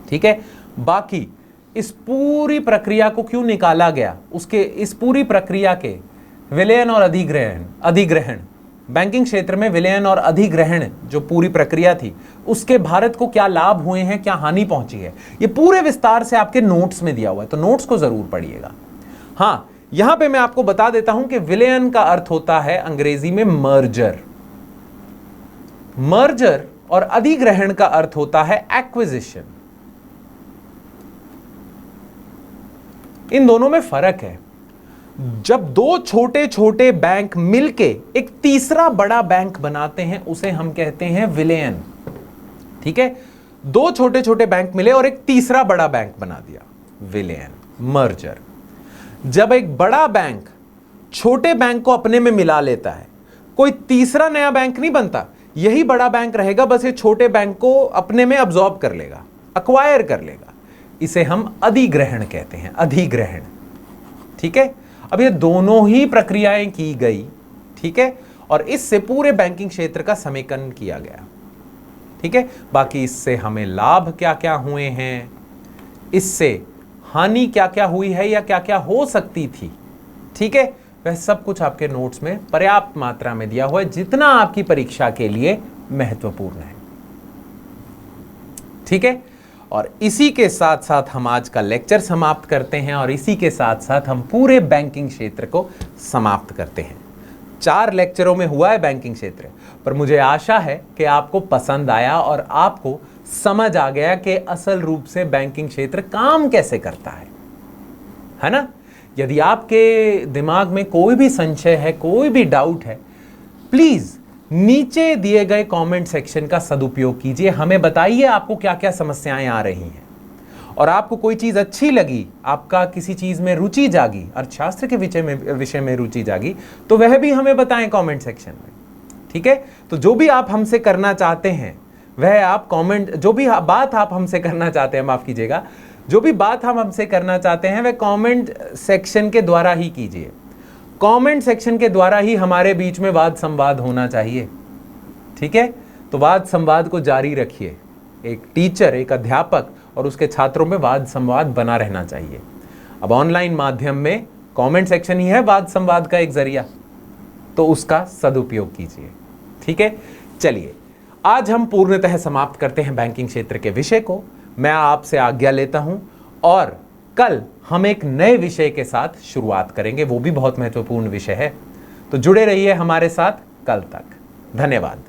ठीक है, बाकी इस पूरी प्रक्रिया को क्यों निकाला गया, उसके इस पूरी प्रक्रिया के विलयन और अधिग्रहण बैंकिंग क्षेत्र में विलयन और अधिग्रहण जो पूरी प्रक्रिया थी उसके भारत को क्या लाभ हुए हैं, क्या हानि पहुंची है, ये पूरे विस्तार से आपके नोट्स में दिया हुआ है, तो नोट्स को जरूर पढ़िएगा। हाँ, यहां पे मैं आपको बता देता हूं कि विलयन का अर्थ होता है अंग्रेजी में मर्जर, मर्जर, और अधिग्रहण का अर्थ होता है एक्विजिशन। इन दोनों में फर्क है। जब दो छोटे छोटे बैंक मिलके एक तीसरा बड़ा बैंक बनाते हैं उसे हम कहते हैं विलयन। ठीक है, दो छोटे छोटे बैंक मिले और एक तीसरा बड़ा बैंक बना दिया, विलयन, मर्जर। जब एक बड़ा बैंक छोटे बैंक को अपने में मिला लेता है, कोई तीसरा नया बैंक नहीं बनता, यही बड़ा बैंक रहेगा, बस ये छोटे बैंक को अपने में अब्सॉर्ब कर लेगा, अक्वायर कर लेगा। इसे हम अधिग्रहण कहते हैं, अधिग्रहण। ठीक है, अब ये दोनों ही प्रक्रियाएं की गई। ठीक है, और इससे पूरे बैंकिंग क्षेत्र का समेकन किया गया। ठीक है, बाकी इससे हमें लाभ क्या क्या हुए हैं, इससे हानि क्या क्या हुई है या क्या क्या हो सकती थी, ठीक है, वह सब कुछ आपके नोट्स में पर्याप्त मात्रा में दिया हुआ है, जितना आपकी परीक्षा के लिए महत्वपूर्ण है। ठीक है, और इसी के साथ साथ हम आज का लेक्चर समाप्त करते हैं और इसी के साथ साथ हम पूरे बैंकिंग क्षेत्र को समाप्त करते हैं। 4 लेक्चरों में हुआ है बैंकिंग क्षेत्र, पर मुझे आशा है कि आपको पसंद आया और आपको समझ आ गया कि असल रूप से बैंकिंग क्षेत्र काम कैसे करता है ना। यदि आपके दिमाग में कोई भी संशय है, कोई भी डाउट है, प्लीज नीचे दिए गए कमेंट सेक्शन का सदुपयोग कीजिए। हमें बताइए आपको क्या क्या समस्याएं आ रही हैं, और आपको कोई चीज अच्छी लगी, आपका किसी चीज में रुचि जागी, अर्थशास्त्र के विषय में रुचि जागी, तो वह भी हमें बताएं कमेंट सेक्शन में। ठीक है, तो जो भी आप हमसे करना चाहते हैं वह आप कमेंट, जो भी बात आप हमसे करना चाहते हैं, माफ कीजिएगा, जो भी बात हम हमसे करना चाहते हैं वह कमेंट सेक्शन के द्वारा ही कीजिए। कमेंट सेक्शन के द्वारा ही हमारे बीच में वाद संवाद होना चाहिए। ठीक है, तो वाद संवाद को जारी रखिए। एक टीचर, एक अध्यापक और उसके छात्रों में वाद संवाद बना रहना चाहिए। अब ऑनलाइन माध्यम में कमेंट सेक्शन ही है वाद संवाद का एक जरिया, तो उसका सदुपयोग कीजिए। ठीक है, चलिए आज हम पूर्णतः समाप्त करते हैं बैंकिंग क्षेत्र के विषय को। मैं आपसे आज्ञा लेता हूं और कल हम एक नए विषय के साथ शुरुआत करेंगे, वो भी बहुत महत्वपूर्ण विषय है। तो जुड़े रहिए हमारे साथ कल तक। धन्यवाद।